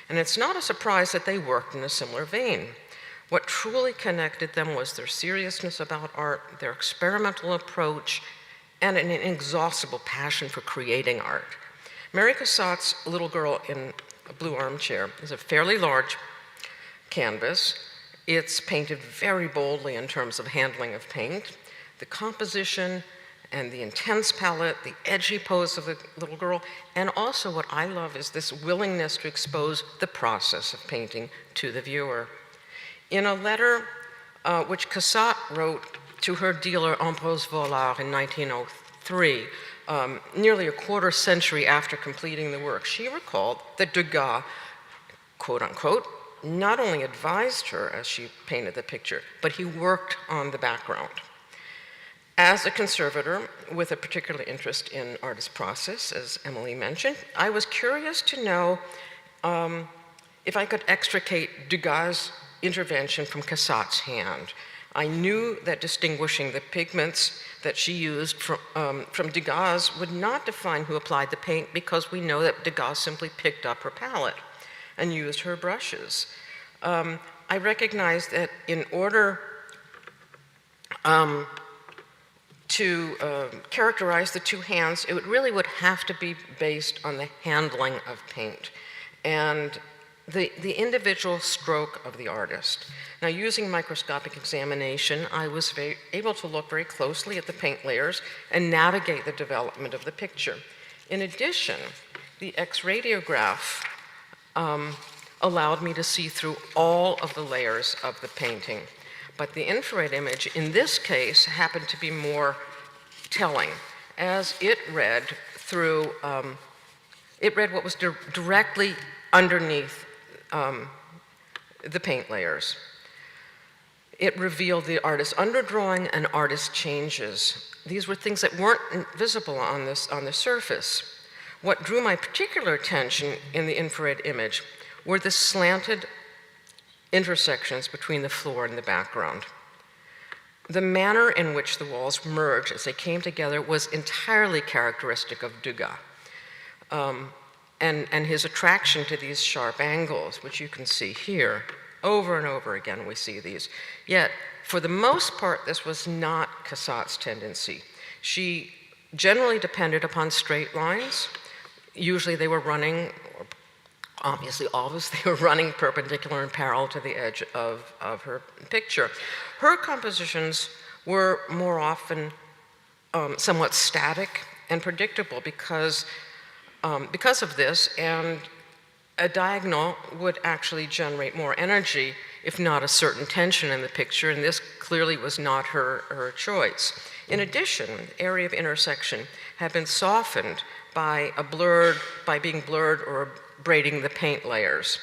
And it's not a surprise that they worked in a similar vein. What truly connected them was their seriousness about art, their experimental approach, and an inexhaustible passion for creating art. Mary Cassat's Little Girl in a Blue Armchair is a fairly large canvas. It's painted very boldly in terms of handling of paint. The composition and the intense palette, the edgy pose of the little girl, and also what I love is this willingness to expose the process of painting to the viewer. In a letter which Cassat wrote to her dealer Ambroise Vollard in 1903, nearly a quarter century after completing the work, she recalled that Degas, quote unquote, not only advised her as she painted the picture, but he worked on the background. As a conservator with a particular interest in artist process, as Emily mentioned, I was curious to know if I could extricate Degas' intervention from Cassat's hand. I knew that distinguishing the pigments that she used from Degas would not define who applied the paint, because we know that Degas simply picked up her palette and used her brushes. I recognized that in order to characterize the two hands, it really would have to be based on the handling of paint and the individual stroke of the artist. Now, using microscopic examination, I was able to look very closely at the paint layers and navigate the development of the picture. In addition, the X-radiograph allowed me to see through all of the layers of the painting. But the infrared image, in this case, happened to be more telling, as it read through, it read what was directly underneath the paint layers. It revealed the artist's underdrawing and artist changes. These were things that weren't visible on the surface. What drew my particular attention in the infrared image were the slanted intersections between the floor and the background. The manner in which the walls merged as they came together was entirely characteristic of Degas, and his attraction to these sharp angles, which you can see here. Over and over again we see these. Yet, for the most part, this was not Cassat's tendency. She generally depended upon straight lines. Usually they were running, or obviously always they were running perpendicular and parallel to the edge of her picture. Her compositions were more often somewhat static and predictable because of this, and a diagonal would actually generate more energy, if not a certain tension in the picture, and this clearly was not her choice. In addition, the area of intersection had been softened by being blurred or braiding the paint layers.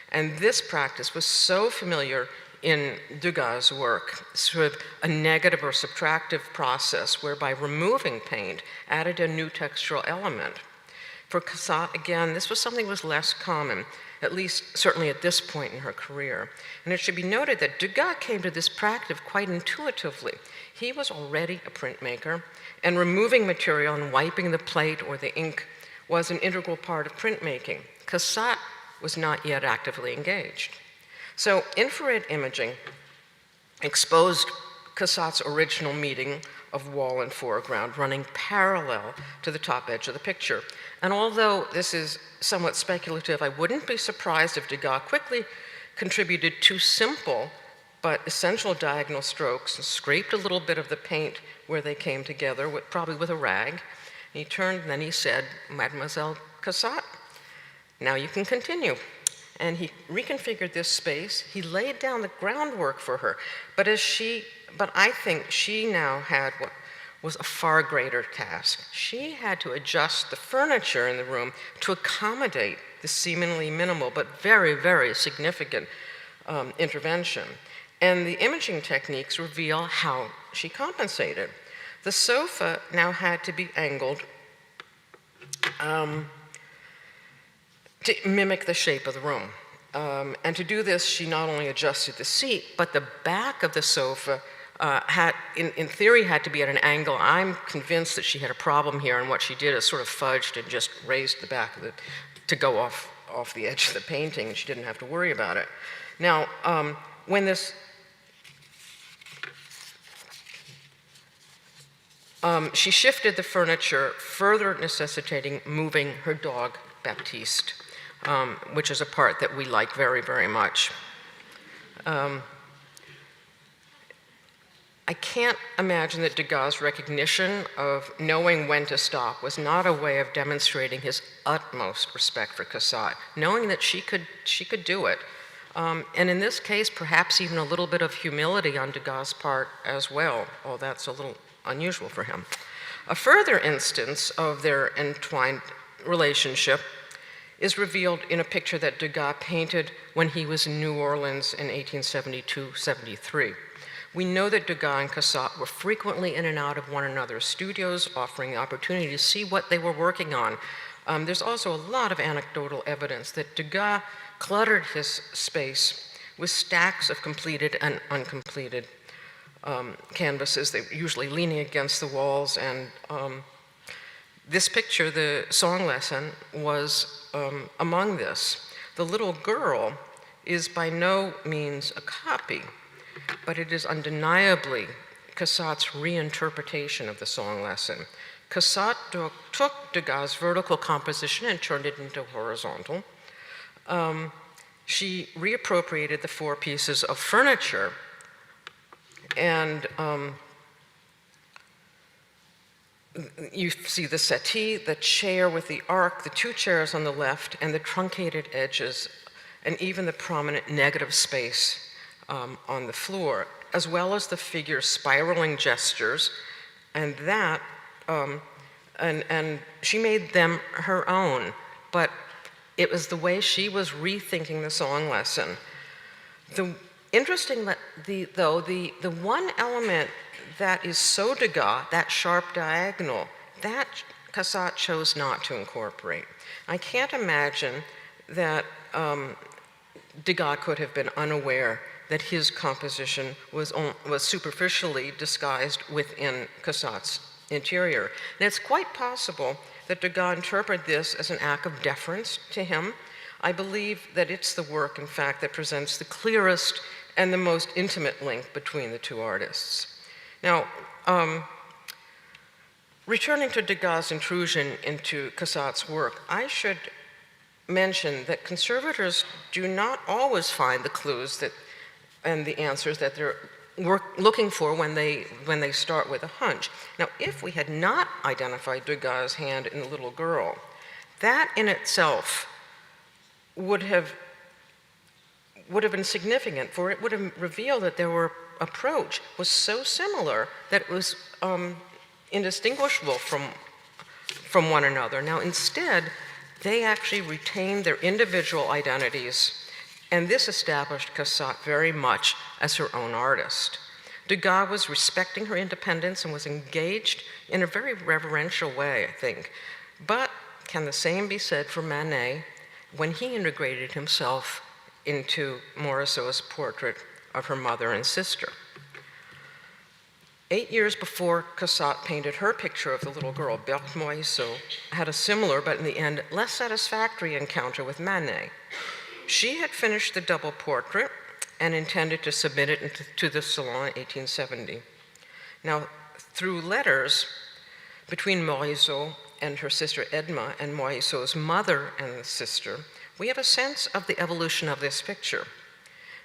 And this practice was so familiar in Degas' work, sort of a negative or subtractive process whereby removing paint added a new textural element. For Cassat, again, this was something that was less common, at least certainly at this point in her career. And it should be noted that Degas came to this practice quite intuitively. He was already a printmaker, and removing material and wiping the plate or the ink was an integral part of printmaking. Cassat was not yet actively engaged. So infrared imaging exposed Cassat's original meeting of wall and foreground running parallel to the top edge of the picture. And although this is somewhat speculative, I wouldn't be surprised if Degas quickly contributed two simple but essential diagonal strokes and scraped a little bit of the paint where they came together, probably with a rag. And he turned and then he said, "Mademoiselle Cassat, now you can continue." And he reconfigured this space. He laid down the groundwork for her. But I think she now had was a far greater task. She had to adjust the furniture in the room to accommodate the seemingly minimal but very, very significant intervention. And the imaging techniques reveal how she compensated. The sofa now had to be angled to mimic the shape of the room. And to do this, she not only adjusted the seat, but the back of the sofa in theory, had to be at an angle. I'm convinced that she had a problem here, and what she did is sort of fudged and just raised the back of it to go off the edge of the painting, and she didn't have to worry about it. Now, when this she shifted the furniture, further necessitating moving her dog, Baptiste, which is a part that we like very, very much. I can't imagine that Degas' recognition of knowing when to stop was not a way of demonstrating his utmost respect for Cassatt, knowing that she could do it. And in this case, perhaps even a little bit of humility on Degas' part as well, although that's a little unusual for him. A further instance of their entwined relationship is revealed in a picture that Degas painted when he was in New Orleans in 1872-73. We know that Degas and Cassatt were frequently in and out of one another's studios, offering the opportunity to see what they were working on. There's also a lot of anecdotal evidence that Degas cluttered his space with stacks of completed and uncompleted canvases. They were usually leaning against the walls, and this picture, the song lesson, was among this. The little girl is by no means a copy, but it is undeniably Cassatt's reinterpretation of the song lesson. Cassatt took Degas' vertical composition and turned it into horizontal. She reappropriated the 4 pieces of furniture, and you see the settee, the chair with the arc, the 2 chairs on the left, and the truncated edges, and even the prominent negative space on the floor, as well as the figure's spiraling gestures, and that, and she made them her own, but it was the way she was rethinking the song lesson. The one element that is so Degas, that sharp diagonal, that Cassatt chose not to incorporate. I can't imagine that Degas could have been unaware that his composition was superficially disguised within Cassatt's interior. And it's quite possible that Degas interpreted this as an act of deference to him. I believe that it's the work, in fact, that presents the clearest and the most intimate link between the 2 artists. Now, returning to Degas' intrusion into Cassatt's work, I should mention that conservators do not always find the clues and the answers that they're looking for when they start with a hunch. Now, if we had not identified Degas' hand in the little girl, that in itself would have been significant, for it would have revealed that their approach was so similar that it was indistinguishable from one another. Now, instead, they actually retained their individual identities, and this established Cassatt very much as her own artist. Degas was respecting her independence and was engaged in a very reverential way, I think. But can the same be said for Manet when he integrated himself into Morisot's portrait of her mother and sister? 8 years before Cassatt painted her picture of the little girl, Berthe Morisot had a similar, but in the end, less satisfactory encounter with Manet. She had finished the double portrait and intended to submit it to the Salon in 1870. Now, through letters between Morisot and her sister Edma and Morisot's mother and sister, we have a sense of the evolution of this picture.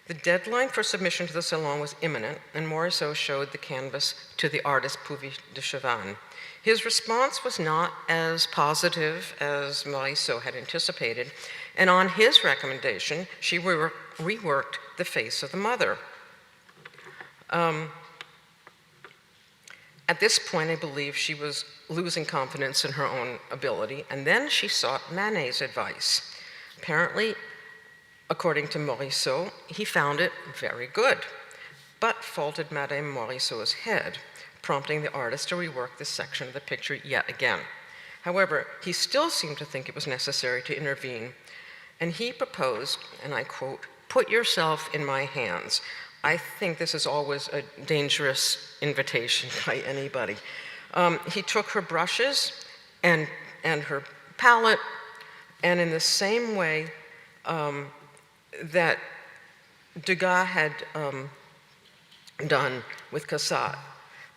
The deadline for submission to the Salon was imminent, and Morisot showed the canvas to the artist Puvis de Chavannes. His response was not as positive as Morisot had anticipated, and on his recommendation, she reworked the face of the mother. At this point, I believe she was losing confidence in her own ability, and then she sought Manet's advice. Apparently, according to Morisot, he found it very good, but faulted Manet Morisot's head, prompting the artist to rework this section of the picture yet again. However, he still seemed to think it was necessary to intervene, and he proposed, and I quote, "Put yourself in my hands." I think this is always a dangerous invitation by anybody. He took her brushes and her palette, and in the same way that Degas had done with Cassatt.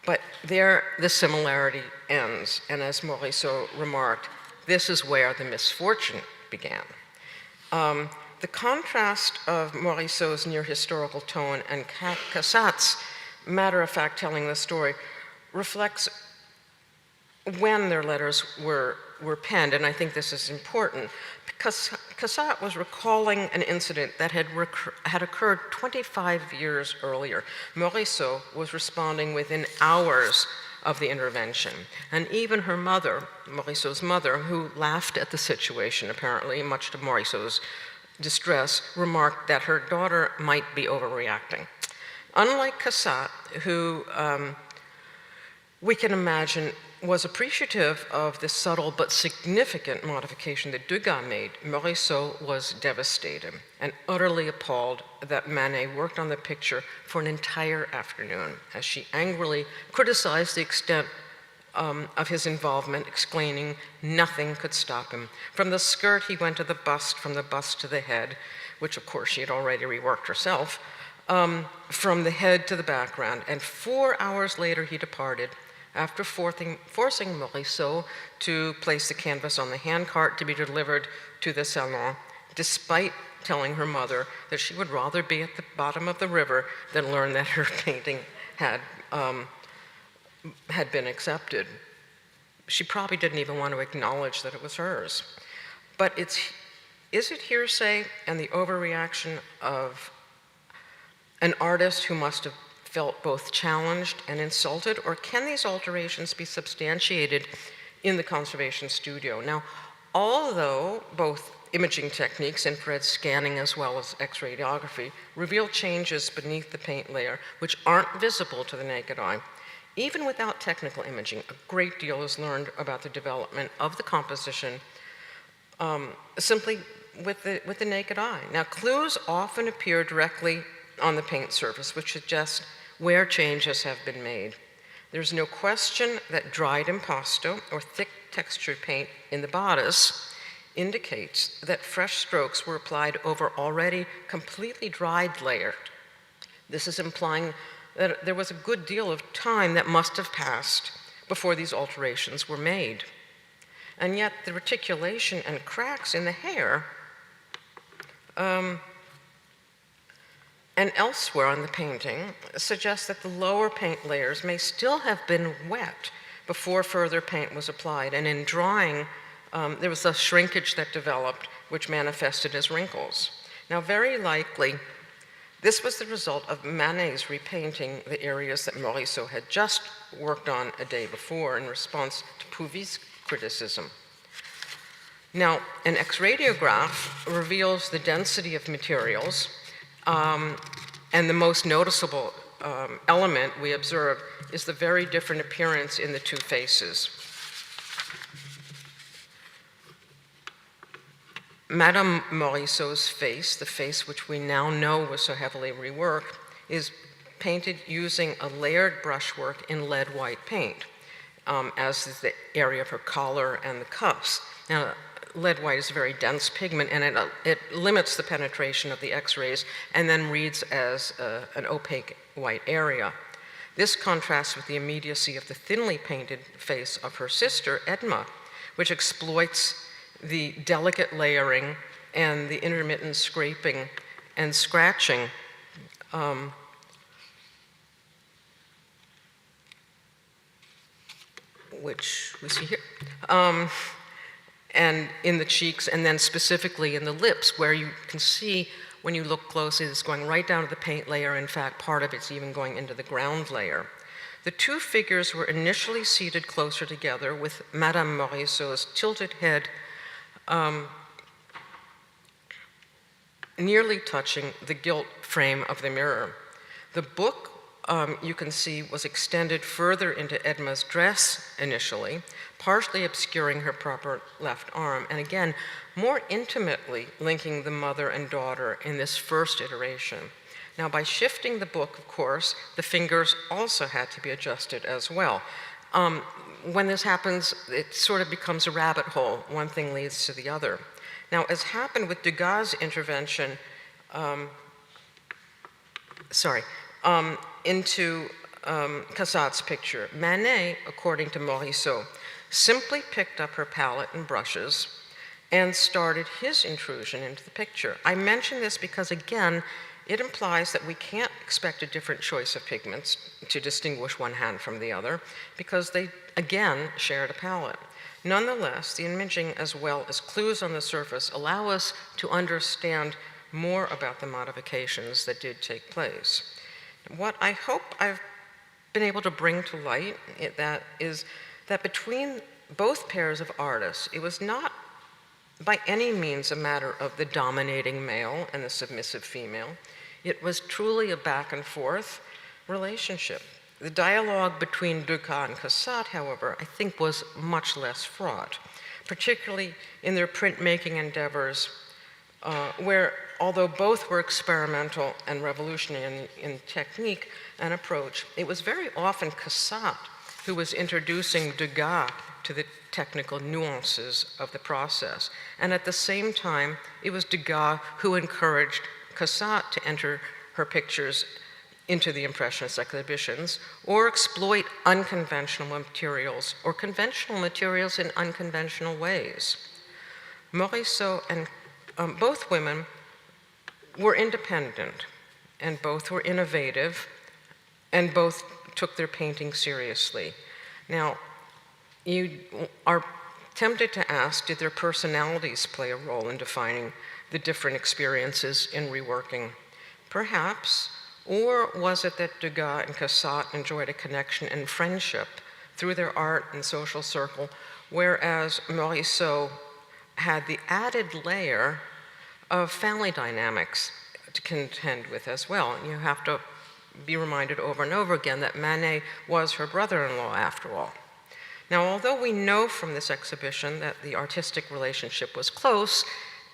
But there the similarity ends, and as Morisot remarked, this is where the misfortune began. The contrast of Morisot's near-historical tone and Cassatt's matter-of-fact telling the story reflects when their letters were penned, and I think this is important, because Cassatt was recalling an incident that had occurred 25 years earlier. Morisot was responding within hours of the intervention, and even her mother, Morisot's mother, who laughed at the situation apparently, much to Morisot's distress, remarked that her daughter might be overreacting. Unlike Cassatt, who we can imagine was appreciative of the subtle but significant modification that Degas made, Morisot was devastated and utterly appalled that Manet worked on the picture for an entire afternoon, as she angrily criticized the extent of his involvement, explaining nothing could stop him. From the skirt, he went to the bust, from the bust to the head, which of course she had already reworked herself, from the head to the background. And 4 hours later, he departed, after forcing Morisot to place the canvas on the handcart to be delivered to the salon, despite telling her mother that she would rather be at the bottom of the river than learn that her painting had been accepted. She probably didn't even want to acknowledge that it was hers. But is it hearsay and the overreaction of an artist who must have felt both challenged and insulted, or can these alterations be substantiated in the conservation studio? Now, although both imaging techniques, infrared scanning as well as X-radiography, reveal changes beneath the paint layer which aren't visible to the naked eye, even without technical imaging, a great deal is learned about the development of the composition simply with the naked eye. Now, clues often appear directly on the paint surface, which suggests where changes have been made. There's no question that dried impasto, or thick textured paint in the bodice, indicates that fresh strokes were applied over already completely dried layer. This is implying that there was a good deal of time that must have passed before these alterations were made. And yet the reticulation and cracks in the hair and elsewhere on the painting suggest that the lower paint layers may still have been wet before further paint was applied. And in drying, there was a shrinkage that developed, which manifested as wrinkles. Now, very likely, this was the result of Manet's repainting the areas that Morisot had just worked on a day before in response to Puvis' criticism. Now, an X-radiograph reveals the density of materials, and the most noticeable element we observe is the very different appearance in the two faces. Madame Morisot's face, the face which we now know was so heavily reworked, is painted using a layered brushwork in lead white paint, as is the area of her collar and the cuffs. Now, lead white is a very dense pigment, and it limits the penetration of the X-rays and then reads as an opaque white area. This contrasts with the immediacy of the thinly painted face of her sister, Edma, which exploits the delicate layering and the intermittent scraping and scratching which we see here. And in the cheeks, and then specifically in the lips, where you can see, when you look closely, it's going right down to the paint layer. In fact, part of it's even going into the ground layer. The two figures were initially seated closer together, with Madame Morisot's tilted head nearly touching the gilt frame of the mirror. The book, you can see, was extended further into Edma's dress initially, partially obscuring her proper left arm, and again, more intimately linking the mother and daughter in this first iteration. Now, by shifting the book, of course, the fingers also had to be adjusted as well. When this happens, it sort of becomes a rabbit hole. One thing leads to the other. Now, as happened with Degas' intervention into Cassat's picture, Manet, according to Morisot, simply picked up her palette and brushes and started his intrusion into the picture. I mention this because, again, it implies that we can't expect a different choice of pigments to distinguish one hand from the other, because they, again, shared a palette. Nonetheless, the imaging as well as clues on the surface allow us to understand more about the modifications that did take place. What I hope I've been able to bring to light is that between both pairs of artists, it was not by any means a matter of the dominating male and the submissive female. It was truly a back and forth relationship. The dialogue between Degas and Cassat, however, I think was much less fraught, particularly in their printmaking endeavors, where although both were experimental and revolutionary in technique and approach, it was very often Cassat who was introducing Degas to the technical nuances of the process. And at the same time, it was Degas who encouraged Cassat to enter her pictures into the Impressionist exhibitions, or exploit unconventional materials or conventional materials in unconventional ways. Morisot and both women were independent, and both were innovative, and both took their painting seriously. Now, you are tempted to ask, did their personalities play a role in defining the different experiences in reworking? Perhaps, or was it that Degas and Cassat enjoyed a connection and friendship through their art and social circle, whereas Morisot had the added layer of family dynamics to contend with as well? You have to be reminded over and over again that Manet was her brother-in-law, after all. Now, although we know from this exhibition that the artistic relationship was close,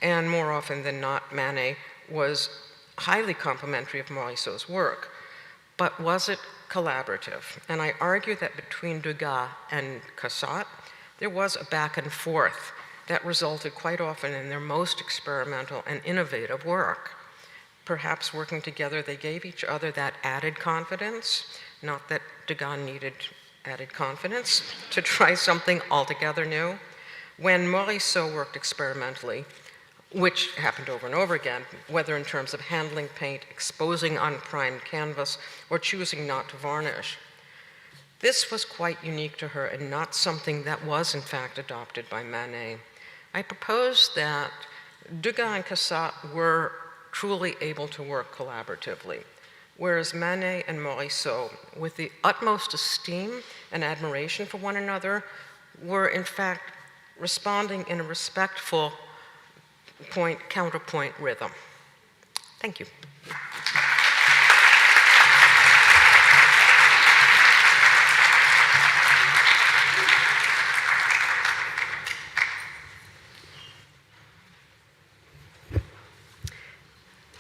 and more often than not, Manet was highly complimentary of Morisot's work, but was it collaborative? And I argue that between Degas and Cassat, there was a back and forth that resulted quite often in their most experimental and innovative work. Perhaps working together, they gave each other that added confidence, not that Degas needed added confidence to try something altogether new. When Morisot worked experimentally, which happened over and over again, whether in terms of handling paint, exposing unprimed canvas, or choosing not to varnish, this was quite unique to her and not something that was in fact adopted by Manet. I propose that Degas and Cassat were truly able to work collaboratively, whereas Manet and Morisot, with the utmost esteem and admiration for one another, were in fact responding in a respectful point-counterpoint rhythm. Thank you.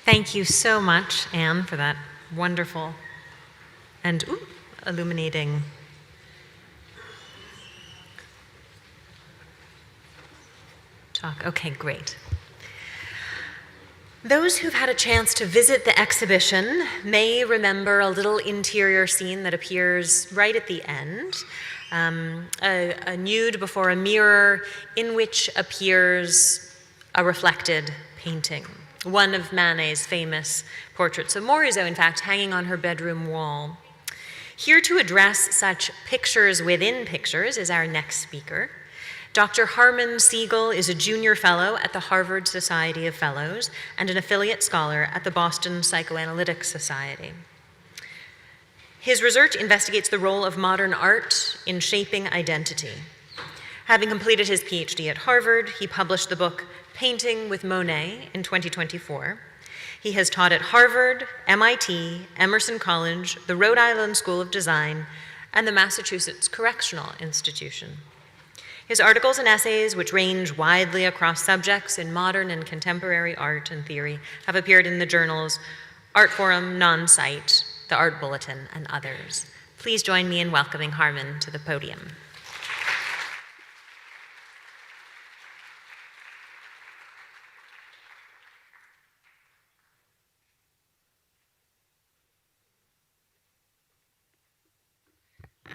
Thank you so much, Anne, for that wonderful and illuminating talk. Okay, great. Those who've had a chance to visit the exhibition may remember a little interior scene that appears right at the end, a nude before a mirror in which appears a reflected painting. One of Manet's famous portraits of Morisot, in fact, hanging on her bedroom wall. Here to address such pictures within pictures is our next speaker. Dr. Harmon Siegel is a junior fellow at the Harvard Society of Fellows and an affiliate scholar at the Boston Psychoanalytic Society. His research investigates the role of modern art in shaping identity. Having completed his PhD at Harvard, he published the book Painting with Monet in 2024. He has taught at Harvard, MIT, Emerson College, the Rhode Island School of Design, and the Massachusetts Correctional Institution. His articles and essays, which range widely across subjects in modern and contemporary art and theory, have appeared in the journals Art Forum, Non-Site, The Art Bulletin, and others. Please join me in welcoming Harman to the podium.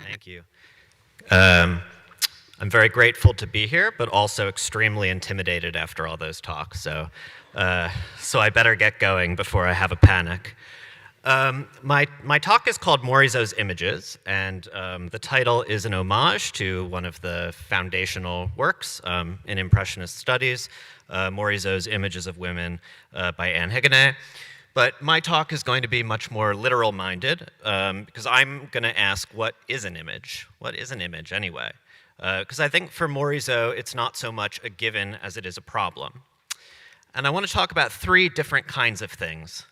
Thank you. I'm very grateful to be here, but also extremely intimidated after all those talks. So I better get going before I have a panic. My talk is called Morisot's Images, and the title is an homage to one of the foundational works in Impressionist studies, Morisot's Images of Women by Anne Higonnet. But my talk is going to be much more literal-minded, because I'm going to ask, what is an image? What is an image, anyway? Because I think for Morisot, it's not so much a given as it is a problem. And I want to talk about three different kinds of things: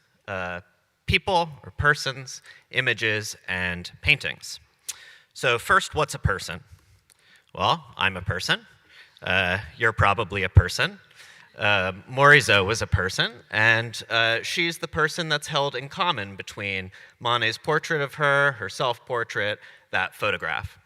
people, or persons, images, and paintings. So first, what's a person? Well, I'm a person. You're probably a person. Morisot was a person, and she's the person that's held in common between Manet's portrait of her, her self-portrait, that photograph.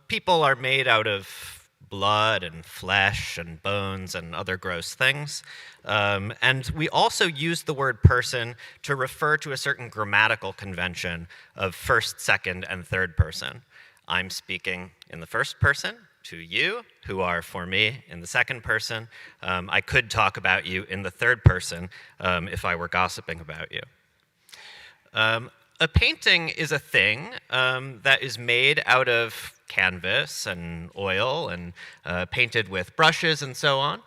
People are made out of blood and flesh and bones and other gross things. And we also use the word person to refer to a certain grammatical convention of first, second, and third person. I'm speaking in the first person to you, who are for me in the second person. I could talk about you in the third person if I were gossiping about you. A painting is a thing that is made out of canvas and oil and painted with brushes and so on.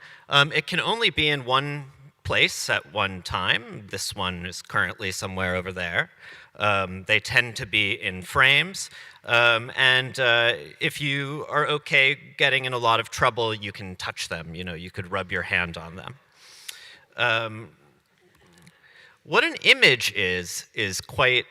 It can only be in one place at one time. This one is currently somewhere over there. They tend to be in frames. And if you are okay getting in a lot of trouble, you can touch them. You know, you could rub your hand on them. What an image is quite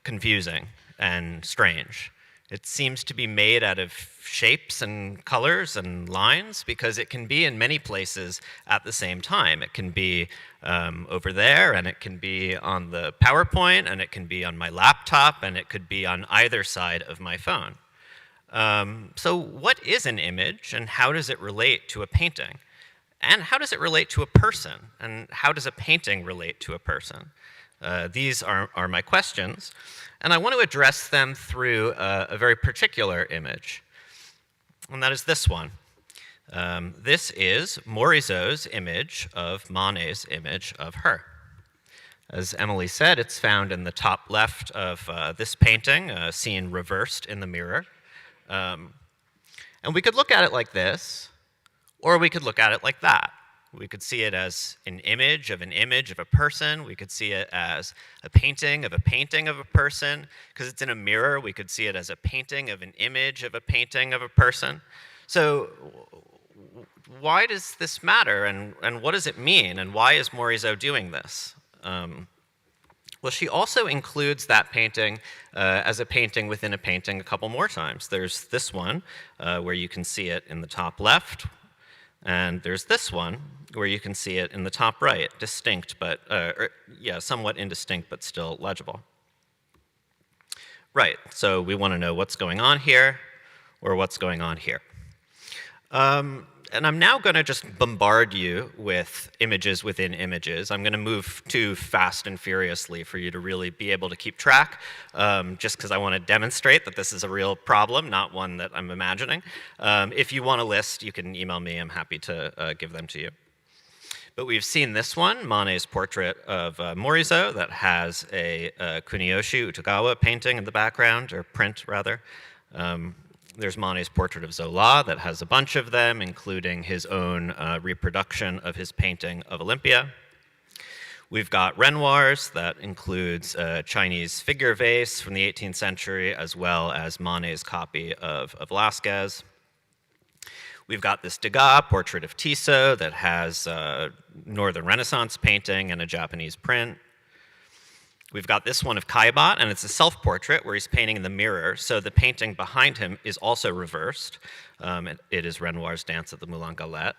confusing and strange. It seems to be made out of shapes and colors and lines because it can be in many places at the same time. It can be over there, and it can be on the PowerPoint, and it can be on my laptop, and it could be on either side of my phone. So what is an image, and how does it relate to a painting? And how does it relate to a person? And how does a painting relate to a person? These are my questions, and I want to address them through a very particular image, and that is this one. This is Morisot's image of Manet's image of her. As Emily said, it's found in the top left of this painting, seen reversed in the mirror. And we could look at it like this, or we could look at it like that. We could see it as an image of a person. We could see it as a painting of a person. Because it's in a mirror, we could see it as a painting of an image of a painting of a person. So why does this matter, and what does it mean, and why is Morisot doing this? Well, she also includes that painting as a painting within a painting a couple more times. There's this one where you can see it in the top left, and there's this one where you can see it in the top right, distinct, but somewhat indistinct, but still legible. Right, so we want to know what's going on here, or what's going on here. And I'm now going to just bombard you with images within images. I'm going to move too fast and furiously for you to really be able to keep track, just because I want to demonstrate that this is a real problem, not one that I'm imagining. If you want a list, you can email me. I'm happy to give them to you. But we've seen this one, Manet's portrait of Morisot, that has a Kuniyoshi Utagawa painting in the background, or print, rather. There's Manet's portrait of Zola that has a bunch of them, including his own reproduction of his painting of Olympia. We've got Renoirs, that includes a Chinese figure vase from the 18th century, as well as Monet's copy of Velázquez. We've got this Degas portrait of Tissot that has Northern Renaissance painting and a Japanese print. We've got this one of Caillebotte, and it's a self-portrait where he's painting in the mirror, so the painting behind him is also reversed. It is Renoir's Dance at the Moulin Galette.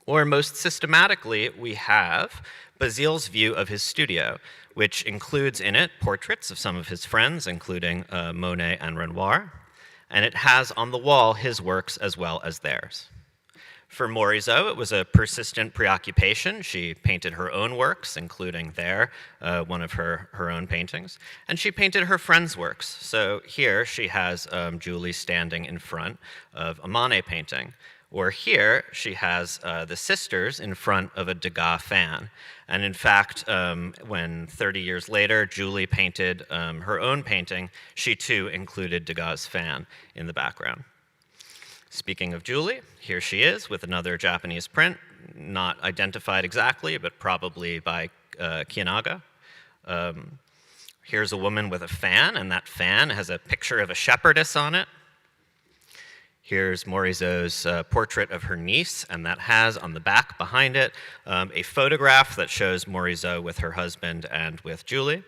Or most systematically, we have Basile's view of his studio, which includes in it portraits of some of his friends, including Monet and Renoir, and it has on the wall his works as well as theirs. For Morisot, it was a persistent preoccupation. She painted her own works, including one of her own paintings, and she painted her friends' works. So here she has Julie standing in front of a Manet painting, or here she has the sisters in front of a Degas fan. And in fact, when 30 years later Julie painted her own painting, she too included Degas' fan in the background. Speaking of Julie, here she is with another Japanese print, not identified exactly, but probably by Kiyonaga. Here's a woman with a fan, and that fan has a picture of a shepherdess on it. Here's Morisot's portrait of her niece, and that has on the back behind it a photograph that shows Morisot with her husband and with Julie.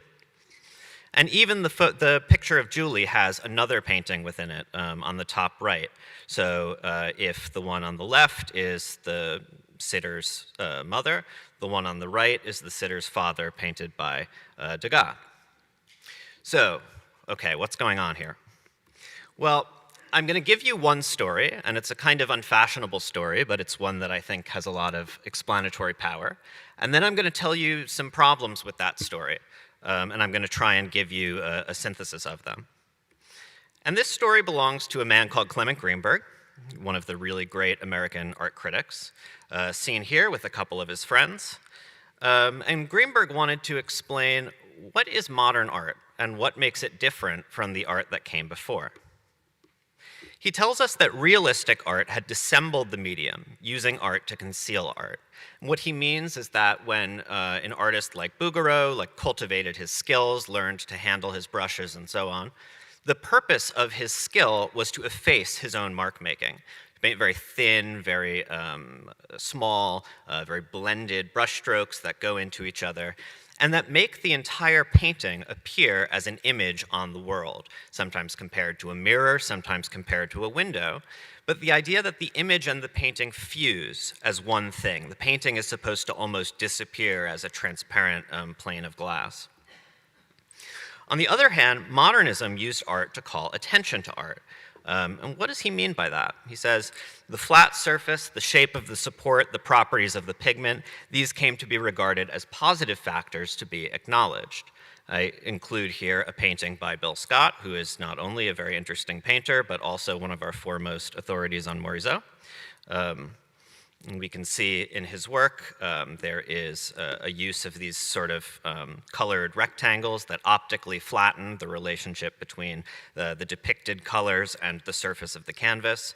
And even the picture of Julie has another painting within it on the top right. So if the one on the left is the sitter's mother, the one on the right is the sitter's father, painted by Degas. So, okay, what's going on here? Well, I'm going to give you one story, and it's a kind of unfashionable story, but it's one that I think has a lot of explanatory power. And then I'm going to tell you some problems with that story, and I'm going to try and give you a synthesis of them. And this story belongs to a man called Clement Greenberg, one of the really great American art critics, seen here with a couple of his friends. And Greenberg wanted to explain what is modern art and what makes it different from the art that came before. He tells us that realistic art had dissembled the medium, using art to conceal art. And what he means is that when an artist like Bouguereau cultivated his skills, learned to handle his brushes and so on, the purpose of his skill was to efface his own mark-making. To paint very thin, very small, very blended brushstrokes that go into each other, and that make the entire painting appear as an image on the world, sometimes compared to a mirror, sometimes compared to a window. But the idea that the image and the painting fuse as one thing. The painting is supposed to almost disappear as a transparent plane of glass. On the other hand, modernism used art to call attention to art. And what does he mean by that? He says, the flat surface, the shape of the support, the properties of the pigment, these came to be regarded as positive factors to be acknowledged. I include here a painting by Bill Scott, who is not only a very interesting painter, but also one of our foremost authorities on Morisot. And we can see in his work there is a use of these sort of colored rectangles that optically flatten the relationship between the depicted colors and the surface of the canvas.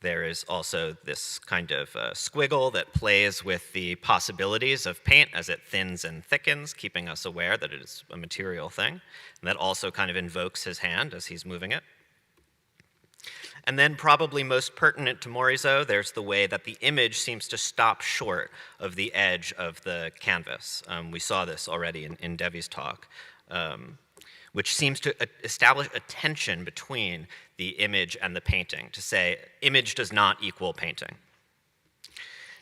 There is also this kind of squiggle that plays with the possibilities of paint as it thins and thickens, keeping us aware that it is a material thing. And that also kind of invokes his hand as he's moving it. And then probably most pertinent to Morisot, there's the way that the image seems to stop short of the edge of the canvas. We saw this already in Devi's talk, which seems to establish a tension between the image and the painting, to say image does not equal painting.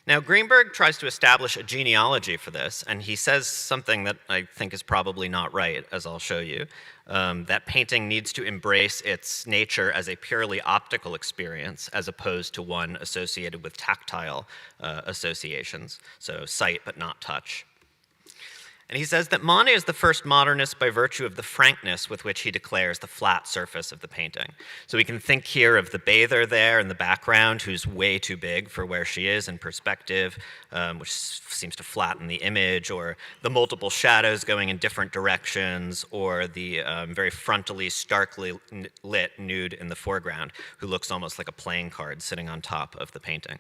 Now, Greenberg tries to establish a genealogy for this, and he says something that I think is probably not right, as I'll show you, that painting needs to embrace its nature as a purely optical experience, as opposed to one associated with tactile associations, so sight but not touch. And he says that Manet is the first modernist by virtue of the frankness with which he declares the flat surface of the painting. So we can think here of the bather there in the background, who's way too big for where she is in perspective, which seems to flatten the image, or the multiple shadows going in different directions, or the very frontally, starkly lit nude in the foreground, who looks almost like a playing card sitting on top of the painting.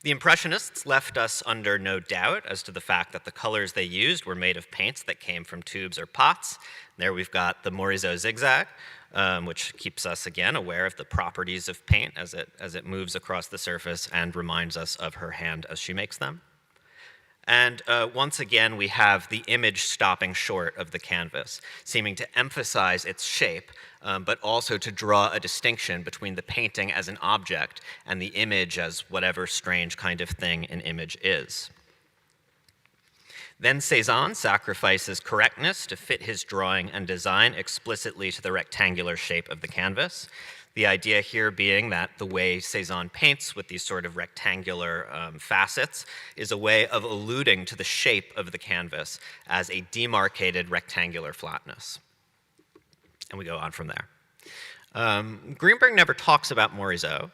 The Impressionists left us under no doubt as to the fact that the colors they used were made of paints that came from tubes or pots. There we've got the Morisot zigzag, which keeps us again aware of the properties of paint as it moves across the surface and reminds us of her hand as she makes them. And once again, we have the image stopping short of the canvas, seeming to emphasize its shape, but also to draw a distinction between the painting as an object and the image as whatever strange kind of thing an image is. Then Cézanne sacrifices correctness to fit his drawing and design explicitly to the rectangular shape of the canvas. The idea here being that the way Cézanne paints with these sort of rectangular facets is a way of alluding to the shape of the canvas as a demarcated rectangular flatness. And we go on from there. Greenberg never talks about Morisot,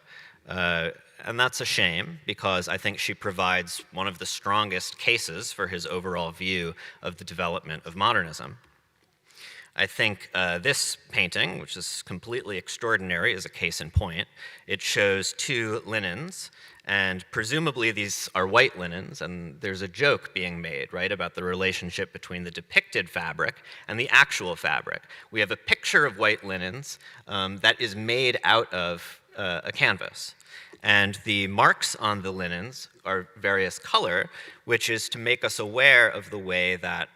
and that's a shame because I think she provides one of the strongest cases for his overall view of the development of modernism. I think this painting, which is completely extraordinary, is a case in point. It shows two linens, and presumably these are white linens, and there's a joke being made, right, about the relationship between the depicted fabric and the actual fabric. We have a picture of white linens that is made out of a canvas. And the marks on the linens are various color, which is to make us aware of the way that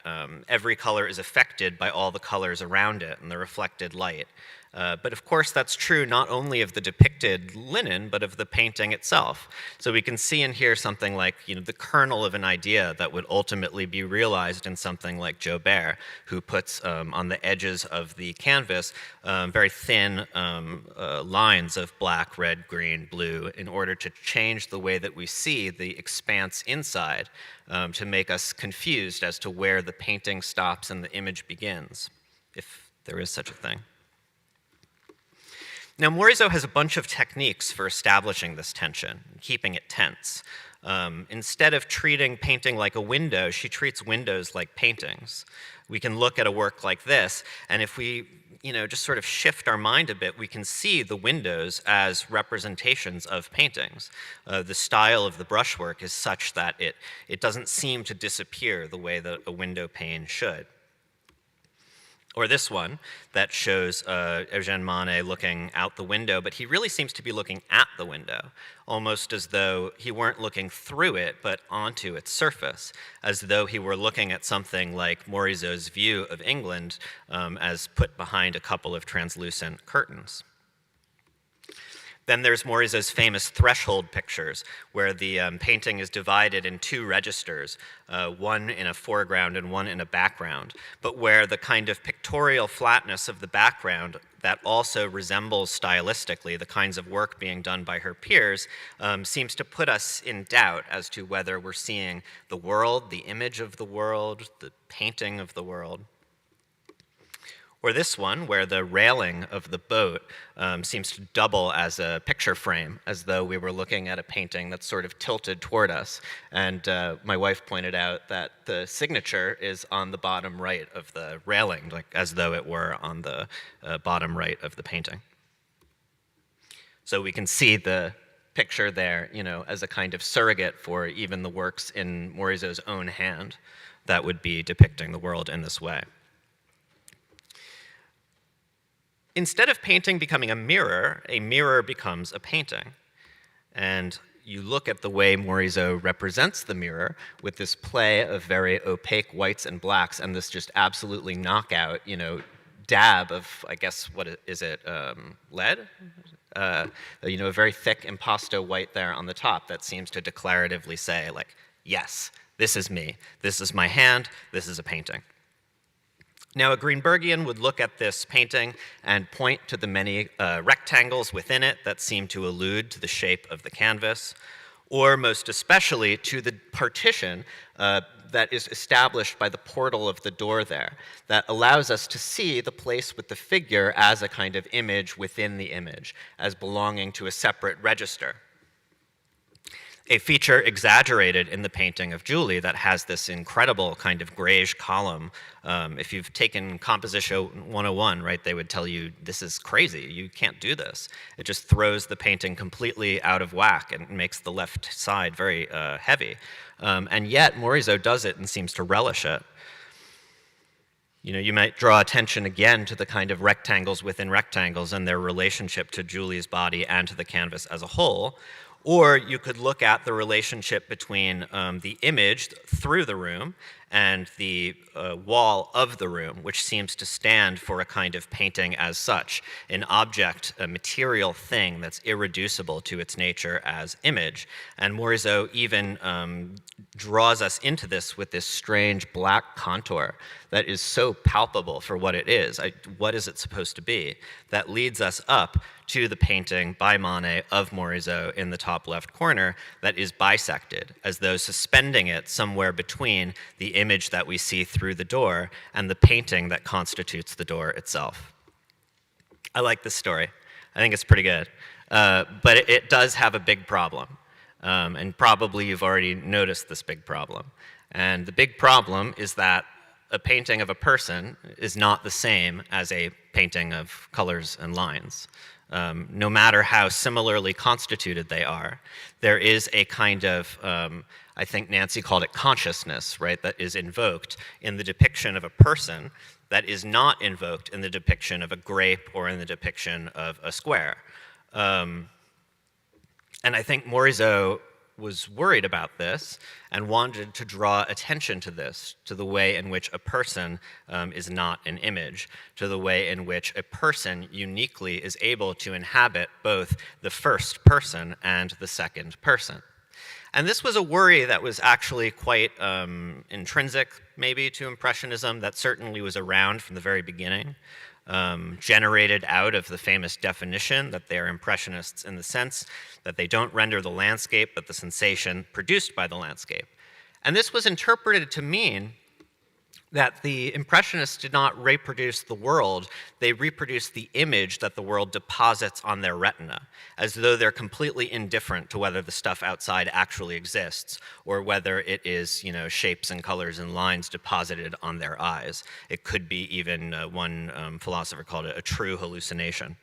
every color is affected by all the colors around it and the reflected light. But of course, that's true not only of the depicted linen, but of the painting itself. So we can see in here something like, the kernel of an idea that would ultimately be realized in something like Joubert, who puts on the edges of the canvas very thin lines of black, red, green, blue, in order to change the way that we see the expanse inside, to make us confused as to where the painting stops and the image begins, if there is such a thing. Now, Morisot has a bunch of techniques for establishing this tension, keeping it tense. Instead of treating painting like a window, she treats windows like paintings. We can look at a work like this, and if we just sort of shift our mind a bit, we can see the windows as representations of paintings. The style of the brushwork is such that it doesn't seem to disappear the way that a window pane should. Or this one that shows Eugène Manet looking out the window, but he really seems to be looking at the window, almost as though he weren't looking through it, but onto its surface, as though he were looking at something like Morisot's view of England as put behind a couple of translucent curtains. Then there's Morisot's famous threshold pictures, where the painting is divided in two registers, one in a foreground and one in a background, but where the kind of pictorial flatness of the background that also resembles stylistically the kinds of work being done by her peers seems to put us in doubt as to whether we're seeing the world, the image of the world, the painting of the world. Or this one, where the railing of the boat seems to double as a picture frame, as though we were looking at a painting that's sort of tilted toward us. And my wife pointed out that the signature is on the bottom right of the railing, like as though it were on the bottom right of the painting. So we can see the picture there, as a kind of surrogate for even the works in Morisot's own hand that would be depicting the world in this way. Instead of painting becoming a mirror becomes a painting. And you look at the way Morisot represents the mirror with this play of very opaque whites and blacks and this just absolutely knockout, dab of, I guess, what is it, lead? A very thick impasto white there on the top that seems to declaratively say, like, yes, this is me. This is my hand. This is a painting. Now, a Greenbergian would look at this painting and point to the many rectangles within it that seem to allude to the shape of the canvas, or most especially to the partition that is established by the portal of the door there, that allows us to see the place with the figure as a kind of image within the image, as belonging to a separate register. a feature exaggerated in the painting of Julie that has this incredible kind of grayish column. If you've taken Composition 101, right, they would tell you, this is crazy, you can't do this. It just throws the painting completely out of whack and makes the left side very heavy. And yet, Morisot does it and seems to relish it. You know, you might draw attention again to the kind of rectangles within rectangles and their relationship to Julie's body and to the canvas as a whole. Or you could look at the relationship between the image through the room and the wall of the room, which seems to stand for a kind of painting as such, an object, a material thing that's irreducible to its nature as image. And Morisot even draws us into this with this strange black contour that is so palpable for what it is. What is it supposed to be? That leads us up to the painting by Manet of Morisot in the top left corner that is bisected, as though suspending it somewhere between the image that we see through the door and the painting that constitutes the door itself. I like this story. I think it's pretty good. But it does have a big problem. And probably you've already noticed this big problem. And the big problem is that a painting of a person is not the same as a painting of colors and lines. No matter how similarly constituted they are, there is a kind of, I think Nancy called it consciousness, right, that is invoked in the depiction of a person that is not invoked in the depiction of a grape or in the depiction of a square. And I think Morisot was worried about this and wanted to draw attention to this, to the way in which a person is not an image, to the way in which a person uniquely is able to inhabit both the first person and the second person. And this was a worry that was actually quite intrinsic, maybe, to Impressionism, that certainly was around from the very beginning. Generated out of the famous definition that they are Impressionists in the sense that they don't render the landscape, but the sensation produced by the landscape. And this was interpreted to mean that the Impressionists did not reproduce the world, they reproduced the image that the world deposits on their retina, as though they're completely indifferent to whether the stuff outside actually exists, or whether it is, you know, shapes and colors and lines deposited on their eyes. It could be even, one philosopher called it a true hallucination.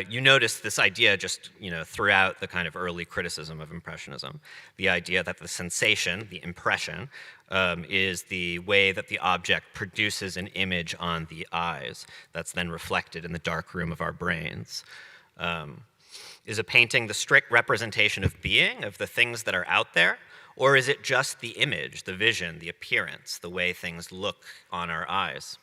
You notice this idea just, you know, throughout the kind of early criticism of Impressionism, the idea that the sensation, the impression, is the way that the object produces an image on the eyes that's then reflected in the dark room of our brains. Is a painting the strict representation of being, of the things that are out there, or is it just the image, the vision, the appearance, the way things look on our eyes?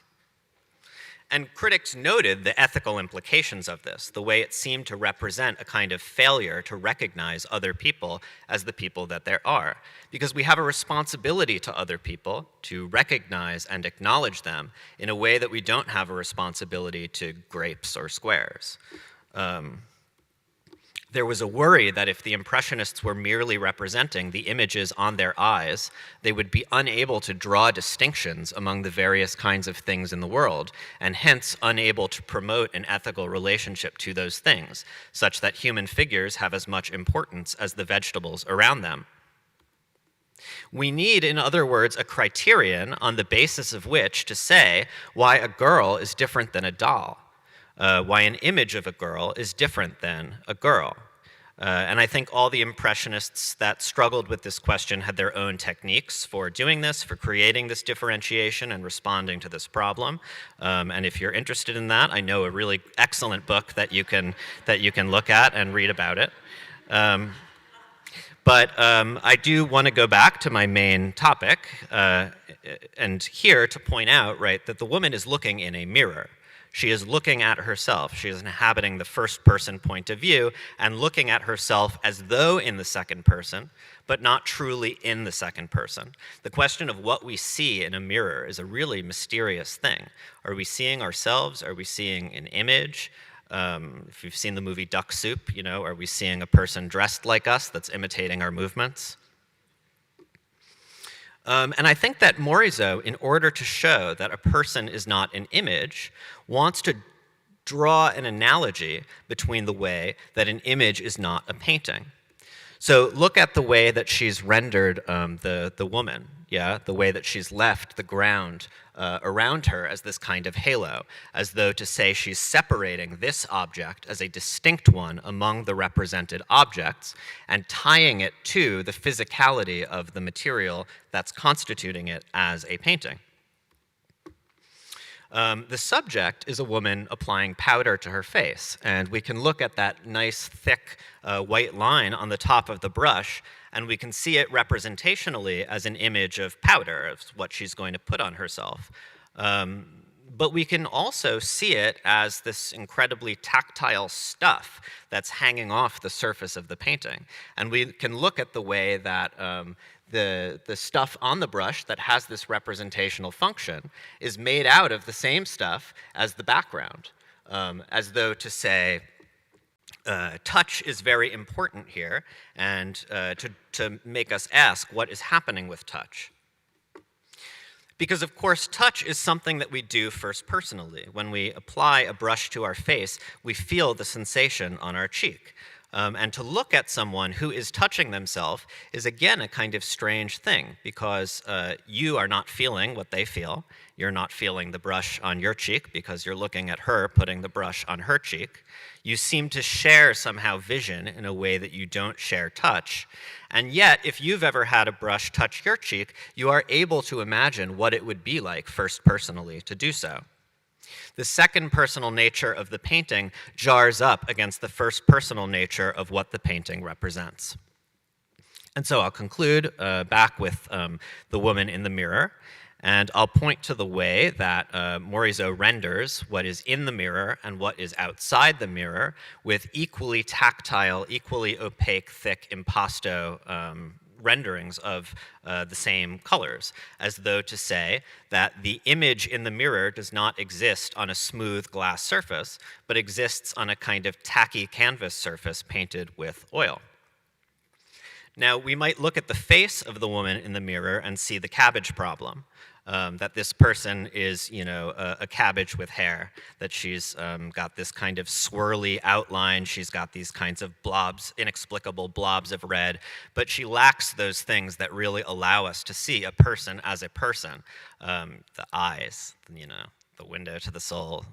And critics noted the ethical implications of this, the way it seemed to represent a kind of failure to recognize other people as the people that there are. Because we have a responsibility to other people to recognize and acknowledge them in a way that we don't have a responsibility to grapes or squares. There was a worry that if the Impressionists were merely representing the images on their eyes, they would be unable to draw distinctions among the various kinds of things in the world, and hence unable to promote an ethical relationship to those things, such that human figures have as much importance as the vegetables around them. We need, in other words, a criterion on the basis of which to say why a girl is different than a doll. Why an image of a girl is different than a girl. And I think all the Impressionists that struggled with this question had their own techniques for doing this, for creating this differentiation and responding to this problem. And if you're interested in that, I know a really excellent book that you can look at and read about it. But I do want to go back to my main topic, and here to point out, right, that the woman is looking in a mirror. She is looking at herself. She is inhabiting the first-person point of view and looking at herself as though in the second person, but not truly in the second person. The question of what we see in a mirror is a really mysterious thing. Are we seeing ourselves? Are we seeing an image? If you've seen the movie Duck Soup, you know, are we seeing a person dressed like us that's imitating our movements? And I think that Morisot, in order to show that a person is not an image, wants to draw an analogy between the way that an image is not a painting. So look at the way that she's rendered the woman, yeah? The way that she's left the ground around her as this kind of halo, as though to say she's separating this object as a distinct one among the represented objects and tying it to the physicality of the material that's constituting it as a painting. The subject is a woman applying powder to her face, and we can look at that nice, thick, white line on the top of the brush, and we can see it representationally as an image of powder, of what she's going to put on herself. But we can also see it as this incredibly tactile stuff that's hanging off the surface of the painting. And we can look at the way that the stuff on the brush that has this representational function is made out of the same stuff as the background, as though to say, touch is very important here, and to make us ask what is happening with touch. Because, of course, touch is something that we do first personally. When we apply a brush to our face, we feel the sensation on our cheek. And to look at someone who is touching themselves is, again, a kind of strange thing, because you are not feeling what they feel. You're not feeling the brush on your cheek because you're looking at her putting the brush on her cheek. You seem to share somehow vision in a way that you don't share touch. And yet, if you've ever had a brush touch your cheek, you are able to imagine what it would be like first personally to do so. The second personal nature of the painting jars up against the first personal nature of what the painting represents. And so I'll conclude back with the woman in the mirror, and I'll point to the way that Morisot renders what is in the mirror and what is outside the mirror with equally tactile, equally opaque, thick impasto renderings of the same colors, as though to say that the image in the mirror does not exist on a smooth glass surface, but exists on a kind of tacky canvas surface painted with oil. Now, we might look at the face of the woman in the mirror and see the cabbage problem. That this person is, a cabbage with hair, that she's got this kind of swirly outline, she's got these kinds of blobs, inexplicable blobs of red, but she lacks those things that really allow us to see a person as a person. The eyes, the window to the soul,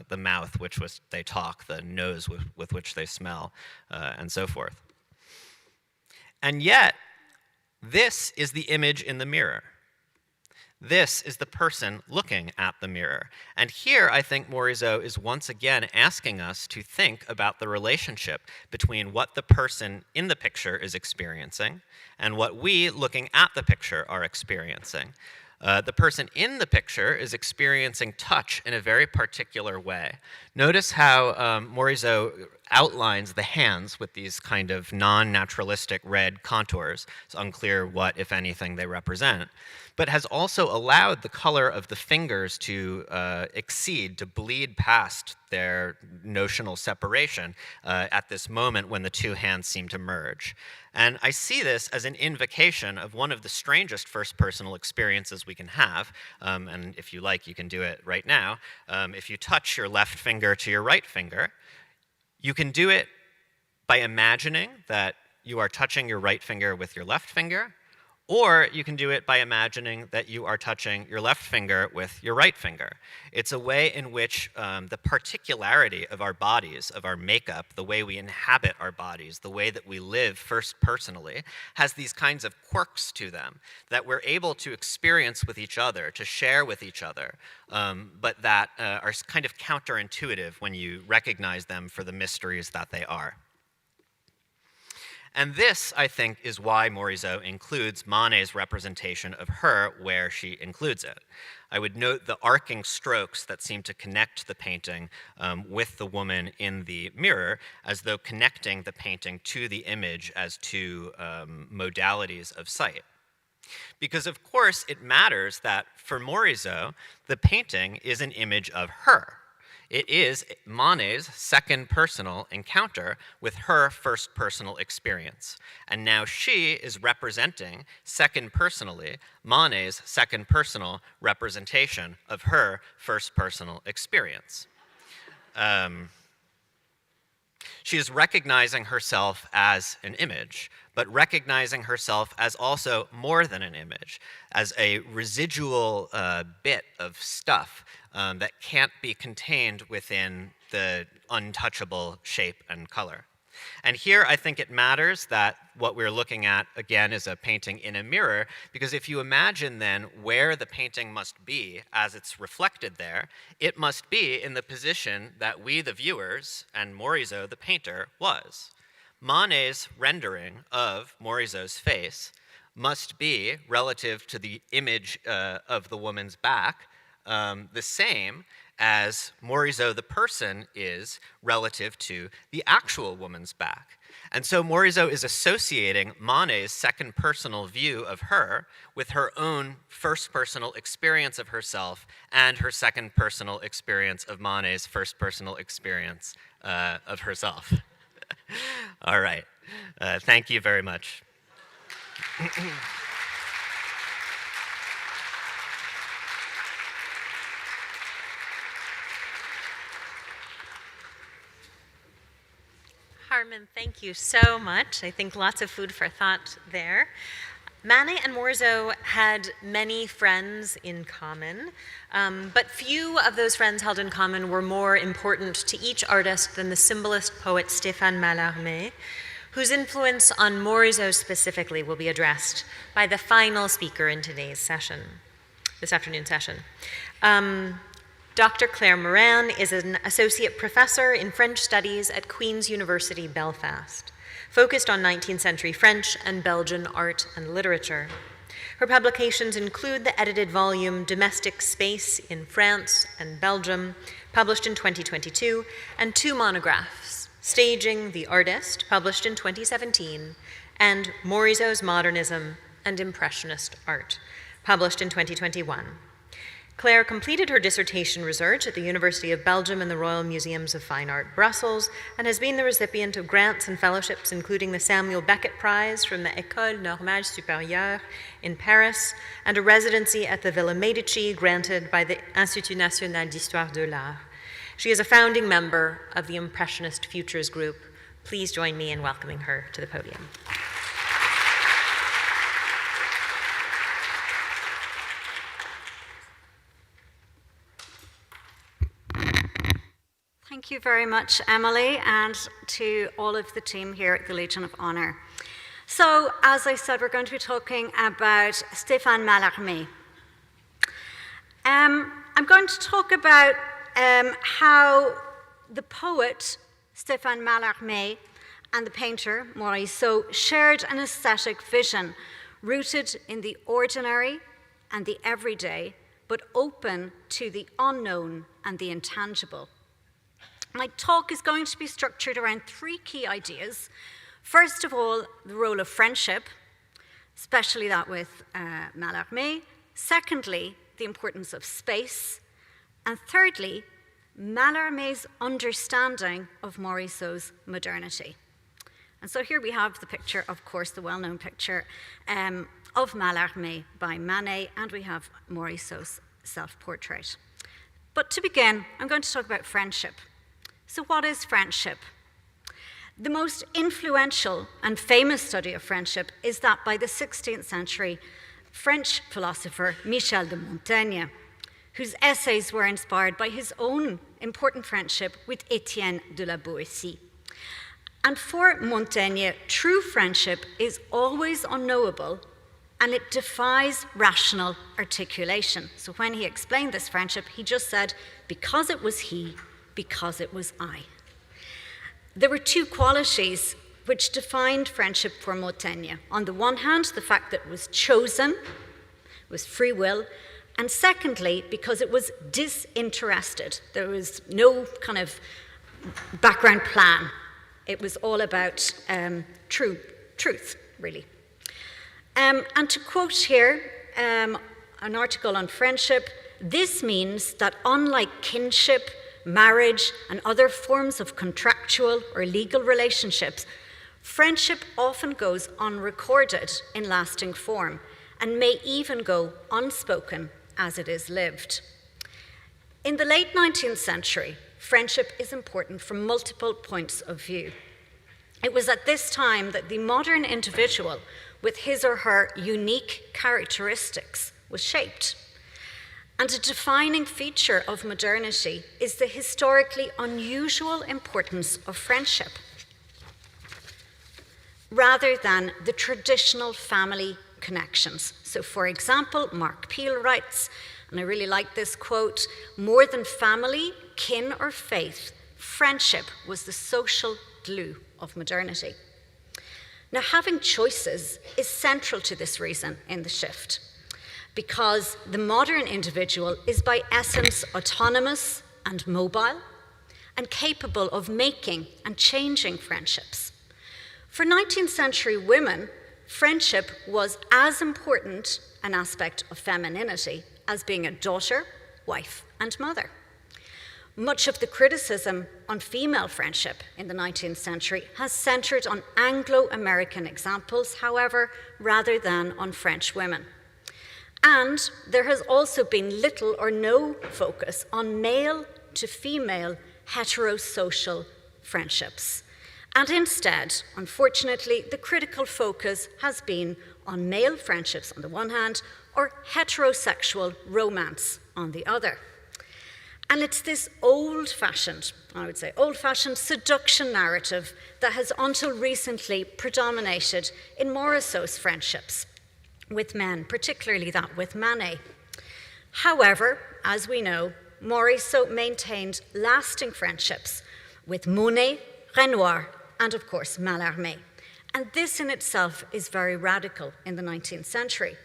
the mouth which they talk, the nose with which they smell, and so forth. And yet, this is the image in the mirror. This is the person looking at the mirror. And here, I think Morisot is once again asking us to think about the relationship between what the person in the picture is experiencing and what we, looking at the picture, are experiencing. The person in the picture is experiencing touch in a very particular way. Notice how Morisot outlines the hands with these kind of non-naturalistic red contours. It's unclear what, if anything, they represent, but has also allowed the color of the fingers to exceed, to bleed past their notional separation at this moment when the two hands seem to merge. And I see this as an invocation of one of the strangest first-personal experiences we can have, and if you like, you can do it right now. If you touch your left finger to your right finger, you can do it by imagining that you are touching your right finger with your left finger, or you can do it by imagining that you are touching your left finger with your right finger. It's a way in which the particularity of our bodies, of our makeup, the way we inhabit our bodies, the way that we live first personally, has these kinds of quirks to them that we're able to experience with each other, to share with each other, but that are kind of counterintuitive when you recognize them for the mysteries that they are. And this, I think, is why Morisot includes Manet's representation of her where she includes it. I would note the arcing strokes that seem to connect the painting with the woman in the mirror, as though connecting the painting to the image as two modalities of sight. Because, of course, it matters that for Morisot, the painting is an image of her. It is Manet's second personal encounter with her first personal experience. And now she is representing, second personally, Manet's second personal representation of her first personal experience. She is recognizing herself as an image, but recognizing herself as also more than an image, as a residual bit of stuff that can't be contained within the untouchable shape and color. And here I think it matters that what we're looking at, again, is a painting in a mirror, because if you imagine then where the painting must be as it's reflected there, it must be in the position that we, the viewers, and Morisot, the painter, was. Manet's rendering of Morisot's face must be, relative to the image of the woman's back, the same as Morisot the person is relative to the actual woman's back. And so Morisot is associating Manet's second personal view of her with her own first personal experience of herself and her second personal experience of Manet's first personal experience of herself. All right. Thank you very much. Harman, thank you so much. I think lots of food for thought there. Manet and Morisot had many friends in common, but few of those friends held in common were more important to each artist than the symbolist poet Stéphane Mallarmé, whose influence on Morisot specifically will be addressed by the final speaker in today's session, this afternoon's session. Dr. Claire Moran is an associate professor in French studies at Queen's University, Belfast, focused on 19th century French and Belgian art and literature. Her publications include the edited volume Domestic Space in France and Belgium, published in 2022, and two monographs, Staging the Artist, published in 2017, and Morisot's Modernism and Impressionist Art, published in 2021. Claire completed her dissertation research at the University of Belgium and the Royal Museums of Fine Art, Brussels, and has been the recipient of grants and fellowships, including the Samuel Beckett Prize from the École Normale Supérieure in Paris, and a residency at the Villa Medici granted by the Institut National d'Histoire de l'Art. She is a founding member of the Impressionist Futures Group. Please join me in welcoming her to the podium. Thank you very much, Emily, and to all of the team here at the Legion of Honor. So, as I said, we're going to be talking about Stéphane Mallarmé. I'm going to talk about how the poet Stéphane Mallarmé and the painter Morisot shared an aesthetic vision rooted in the ordinary and the everyday, but open to the unknown and the intangible. My talk is going to be structured around three key ideas. First of all, the role of friendship, especially that with Mallarmé. Secondly, the importance of space. And thirdly, Mallarmé's understanding of Morisot's modernity. And so here we have the picture, of course, the well-known picture of Mallarmé by Manet, and we have Morisot's self-portrait. But to begin, I'm going to talk about friendship. So what is friendship? The most influential and famous study of friendship is that by the 16th century French philosopher Michel de Montaigne, whose essays were inspired by his own important friendship with Étienne de la Boétie. And for Montaigne, true friendship is always unknowable and it defies rational articulation. So when he explained this friendship, he just said, because it was he, because it was I. There were two qualities which defined friendship for Montaigne. On the one hand, the fact that it was chosen, was free will, and secondly, because it was disinterested. There was no kind of background plan. It was all about truth, really. And to quote here an article on friendship, this means that unlike kinship, marriage, and other forms of contractual or legal relationships, friendship often goes unrecorded in lasting form and may even go unspoken as it is lived. In the late 19th century, friendship is important from multiple points of view. It was at this time that the modern individual, with his or her unique characteristics, was shaped. And a defining feature of modernity is the historically unusual importance of friendship, rather than the traditional family connections. So, for example, Mark Peel writes, and I really like this quote, "More than family, kin, or faith, friendship was the social glue of modernity." Now, having choices is central to this reason in the shift, because the modern individual is by essence autonomous and mobile and capable of making and changing friendships. For 19th century women, friendship was as important an aspect of femininity as being a daughter, wife, and mother. Much of the criticism on female friendship in the 19th century has centered on Anglo-American examples, however, rather than on French women. And there has also been little or no focus on male to female heterosocial friendships. And instead, unfortunately, the critical focus has been on male friendships on the one hand, or heterosexual romance on the other. And it's this old-fashioned, I would say, old-fashioned seduction narrative that has until recently predominated in Morisot's friendships with men, particularly that with Manet. However, as we know, Morisot maintained lasting friendships with Monet, Renoir, and of course Mallarmé. And this in itself is very radical in the 19th century.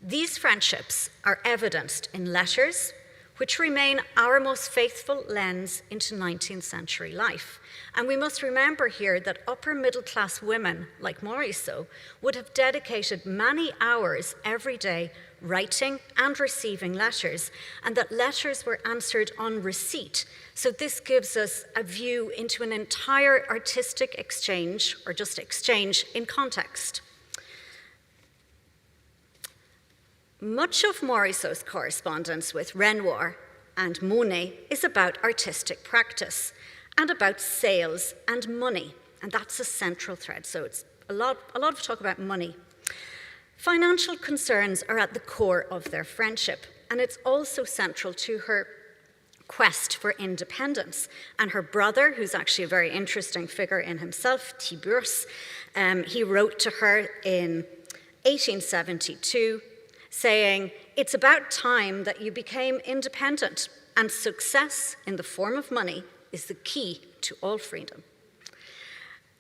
These friendships are evidenced in letters, which remain our most faithful lens into 19th century life. And we must remember here that upper middle class women like Morisot would have dedicated many hours every day writing and receiving letters, and that letters were answered on receipt. So this gives us a view into an entire artistic exchange, or just exchange in context. Much of Morisot's correspondence with Renoir and Monet is about artistic practice and about sales and money, and that's a central thread. So it's a lot of talk about money. Financial concerns are at the core of their friendship, and it's also central to her quest for independence. And her brother, who's actually a very interesting figure in himself, Tiburce, he wrote to her in 1872, saying, "It's about time that you became independent, and success in the form of money is the key to all freedom."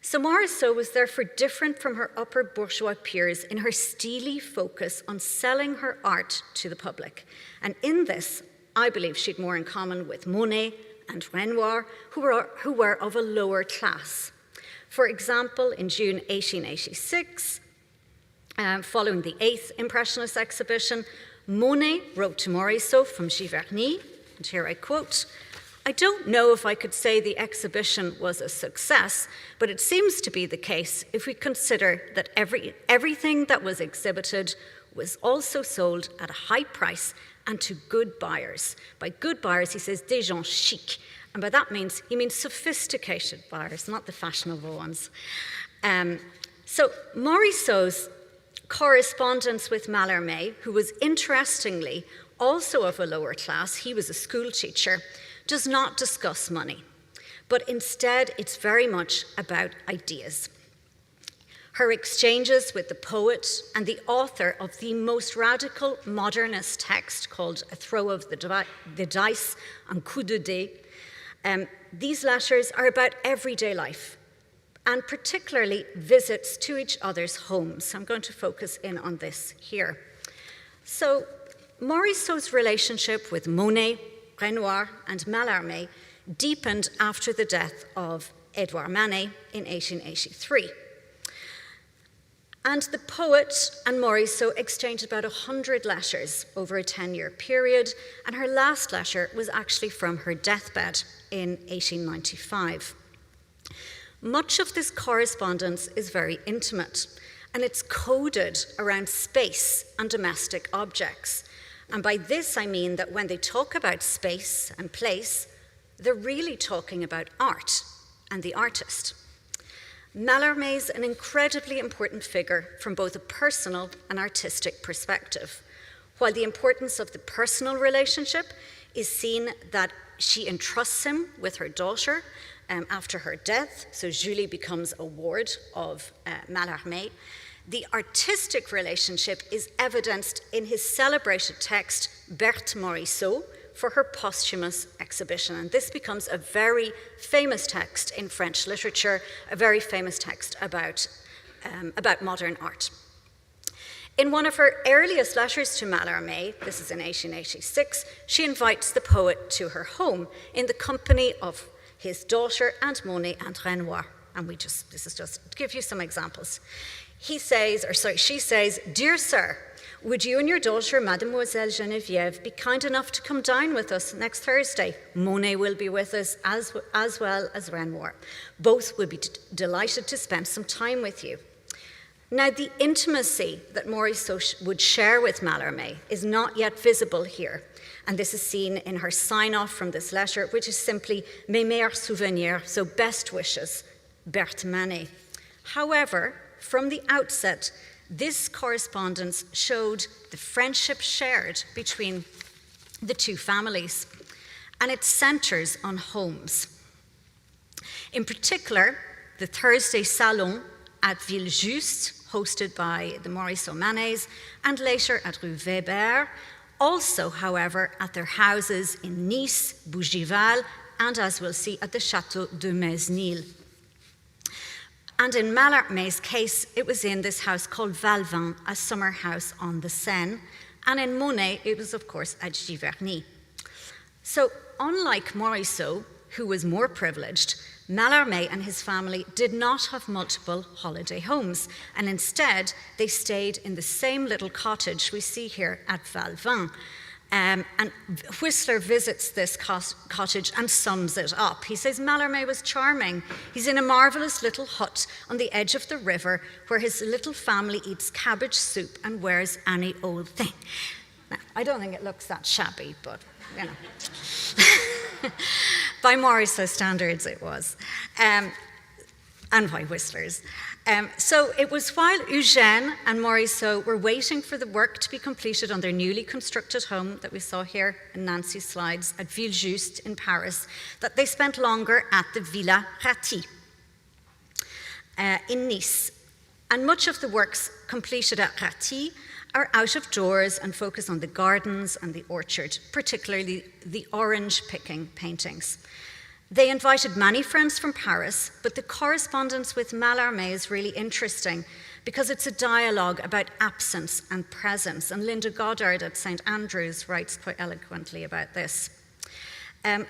So Morisot was therefore different from her upper bourgeois peers in her steely focus on selling her art to the public. And in this, I believe she'd more in common with Monet and Renoir, who were of a lower class. For example, in June 1886, following the 8th Impressionist exhibition, Monet wrote to Morisot from Giverny, and here I quote, "I don't know if I could say the exhibition was a success, but it seems to be the case if we consider that everything that was exhibited was also sold at a high price and to good buyers." By good buyers, he says des gens chic, and by that he means sophisticated buyers, not the fashionable ones. So Morisot's correspondence with Mallarmé, who was interestingly also of a lower class, he was a school teacher, does not discuss money, but instead it's very much about ideas. Her exchanges with the poet and the author of the most radical modernist text called A Throw of the Dice, Un coup de dés, these letters are about everyday life, and particularly visits to each other's homes. I'm going to focus in on this here. So Morisot's relationship with Monet, Renoir, and Mallarmé deepened after the death of Édouard Manet in 1883. And the poet and Morisot exchanged about 100 letters over a 10-year period, and her last letter was actually from her deathbed in 1895. Much of this correspondence is very intimate, and it's coded around space and domestic objects. And by this I mean that when they talk about space and place, they're really talking about art and the artist. Mallarmé's an incredibly important figure from both a personal and artistic perspective. While the importance of the personal relationship is seen that she entrusts him with her daughter after her death, so Julie becomes a ward of Mallarmé. The artistic relationship is evidenced in his celebrated text, Berthe Morisot, for her posthumous exhibition. And this becomes a very famous text in French literature, a very famous text about modern art. In one of her earliest letters to Mallarmé, this is in 1886, she invites the poet to her home in the company of his daughter and Monet and Renoir. And this is just to give you some examples. She says, "Dear sir, would you and your daughter, Mademoiselle Geneviève, be kind enough to come dine with us next Thursday? Monet will be with us as well as Renoir. Both would be delighted to spend some time with you." Now, the intimacy that Morisot would share with Mallarmé is not yet visible here, and this is seen in her sign-off from this letter, which is simply "Mes meilleurs souvenirs," so best wishes, Berthe Manet. However, from the outset, this correspondence showed the friendship shared between the two families, and it centers on homes. In particular, the Thursday Salon at Villejuste, hosted by the Morisot Manets, and later at Rue Weber, also, however, at their houses in Nice, Bougival, and as we'll see, at the Château de Mesnil. And in Mallarmé's case, it was in this house called Valvin, a summer house on the Seine, and in Monet, it was, of course, at Giverny. So, unlike Morisot, who was more privileged, Mallarmé and his family did not have multiple holiday homes, and instead they stayed in the same little cottage we see here at Valvin. And Whistler visits this cottage and sums it up. He says Mallarmé was charming. He's in a marvelous little hut on the edge of the river where his little family eats cabbage soup and wears any old thing. Now, I don't think it looks that shabby, but, you know. By Morisot standards, it was. And by Whistler's. So it was while Eugène and Morisot were waiting for the work to be completed on their newly constructed home that we saw here in Nancy's slides at Villejuste in Paris that they spent longer at the Villa Ratti in Nice. And much of the works completed at Ratti are out of doors and focus on the gardens and the orchard, particularly the orange picking paintings. They invited many friends from Paris, but the correspondence with Mallarmé is really interesting because it's a dialogue about absence and presence, and Linda Goddard at St. Andrews writes quite eloquently about this.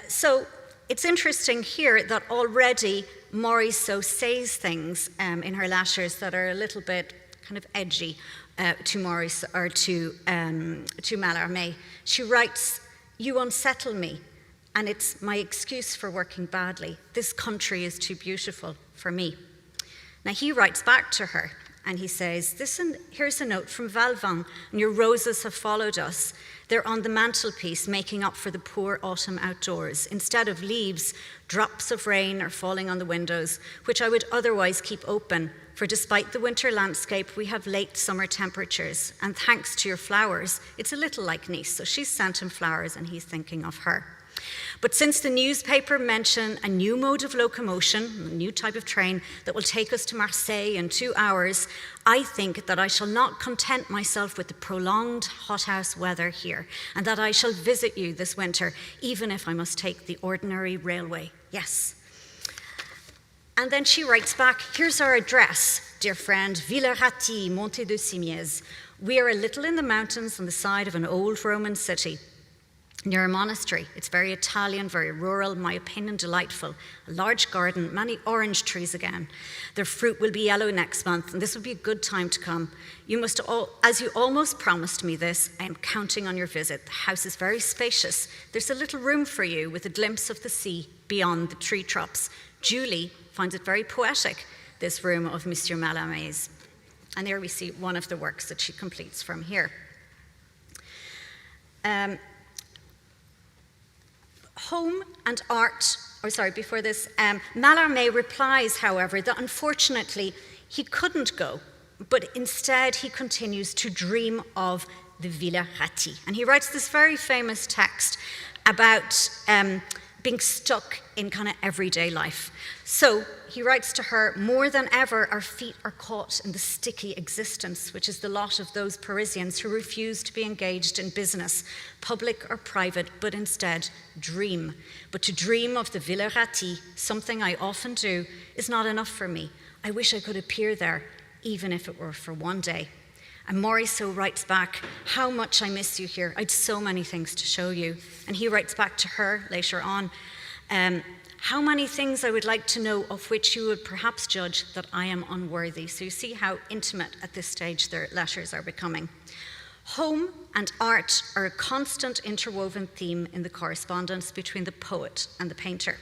So it's interesting here that already Morisot says things in her letters that are a little bit kind of edgy to Morisot or to Mallarmé. She writes, "You unsettle me, and it's my excuse for working badly. This country is too beautiful for me." Now he writes back to her and he says, "Here's a note from Valvin, and your roses have followed us. They're on the mantelpiece making up for the poor autumn outdoors. Instead of leaves, drops of rain are falling on the windows, which I would otherwise keep open, for despite the winter landscape, we have late summer temperatures, and thanks to your flowers, it's a little like Nice." So she's sent him flowers and he's thinking of her. "But since the newspaper mention a new mode of locomotion, a new type of train that will take us to Marseille in 2 hours, I think that I shall not content myself with the prolonged hothouse weather here, and that I shall visit you this winter, even if I must take the ordinary railway. Yes." And then she writes back, "Here's our address, dear friend, Villa Ratti, Monte de Cimiez. We are a little in the mountains on the side of an old Roman city, near a monastery. It's very Italian, very rural, in my opinion, delightful. A large garden, many orange trees again. Their fruit will be yellow next month, and this would be a good time to come. As you almost promised me this, I am counting on your visit. The house is very spacious. There's a little room for you with a glimpse of the sea beyond the tree tops. Julie finds it very poetic, this room of Monsieur Mallarmé's." And there we see one of the works that she completes from here. Home and art, before this, Mallarmé replies, however, that unfortunately he couldn't go, but instead he continues to dream of the Villa Ratti. And he writes this very famous text about being stuck in kind of everyday life. So he writes to her, more than ever, our feet are caught in the sticky existence, which is the lot of those Parisians who refuse to be engaged in business, public or private, but instead dream. But to dream of the Villa Ratti, something I often do, is not enough for me. I wish I could appear there, even if it were for one day. And Morisot writes back, how much I miss you here. I'd so many things to show you. And he writes back to her later on, how many things I would like to know of which you would perhaps judge that I am unworthy. So you see how intimate at this stage their letters are becoming. Home and art are a constant interwoven theme in the correspondence between the poet and the painter.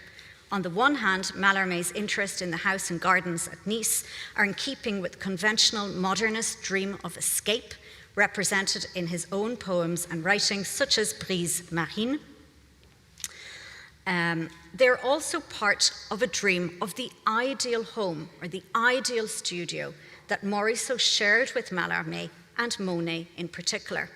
On the one hand, Mallarmé's interest in the house and gardens at Nice are in keeping with the conventional modernist dream of escape, represented in his own poems and writings, such as Brise Marine. They're also part of a dream of the ideal home, or the ideal studio, that Morisot shared with Mallarmé and Monet in particular.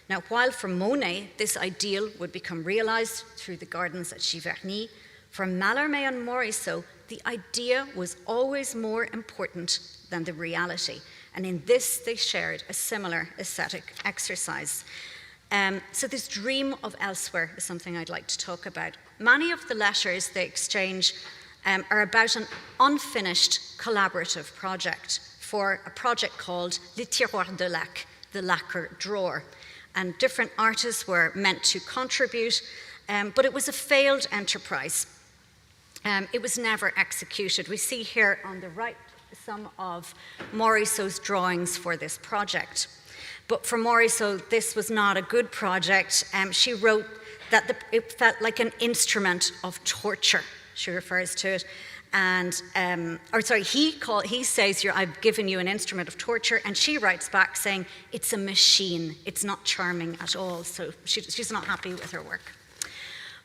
Now, while for Monet, this ideal would become realized through the gardens at Giverny, for Mallarmé and Morisot, the idea was always more important than the reality. And in this, they shared a similar aesthetic exercise. So this dream of elsewhere is something I'd like to talk about. Many of the letters they exchange are about an unfinished collaborative project for a project called Le Tiroir de Lac, the lacquer drawer. And different artists were meant to contribute, but it was a failed enterprise. It was never executed. We see here on the right some of Morisot's drawings for this project. But for Morisot, this was not a good project. She wrote that it felt like an instrument of torture, she refers to it. And, he says, I've given you an instrument of torture, and she writes back saying, it's a machine, it's not charming at all. So she's not happy with her work.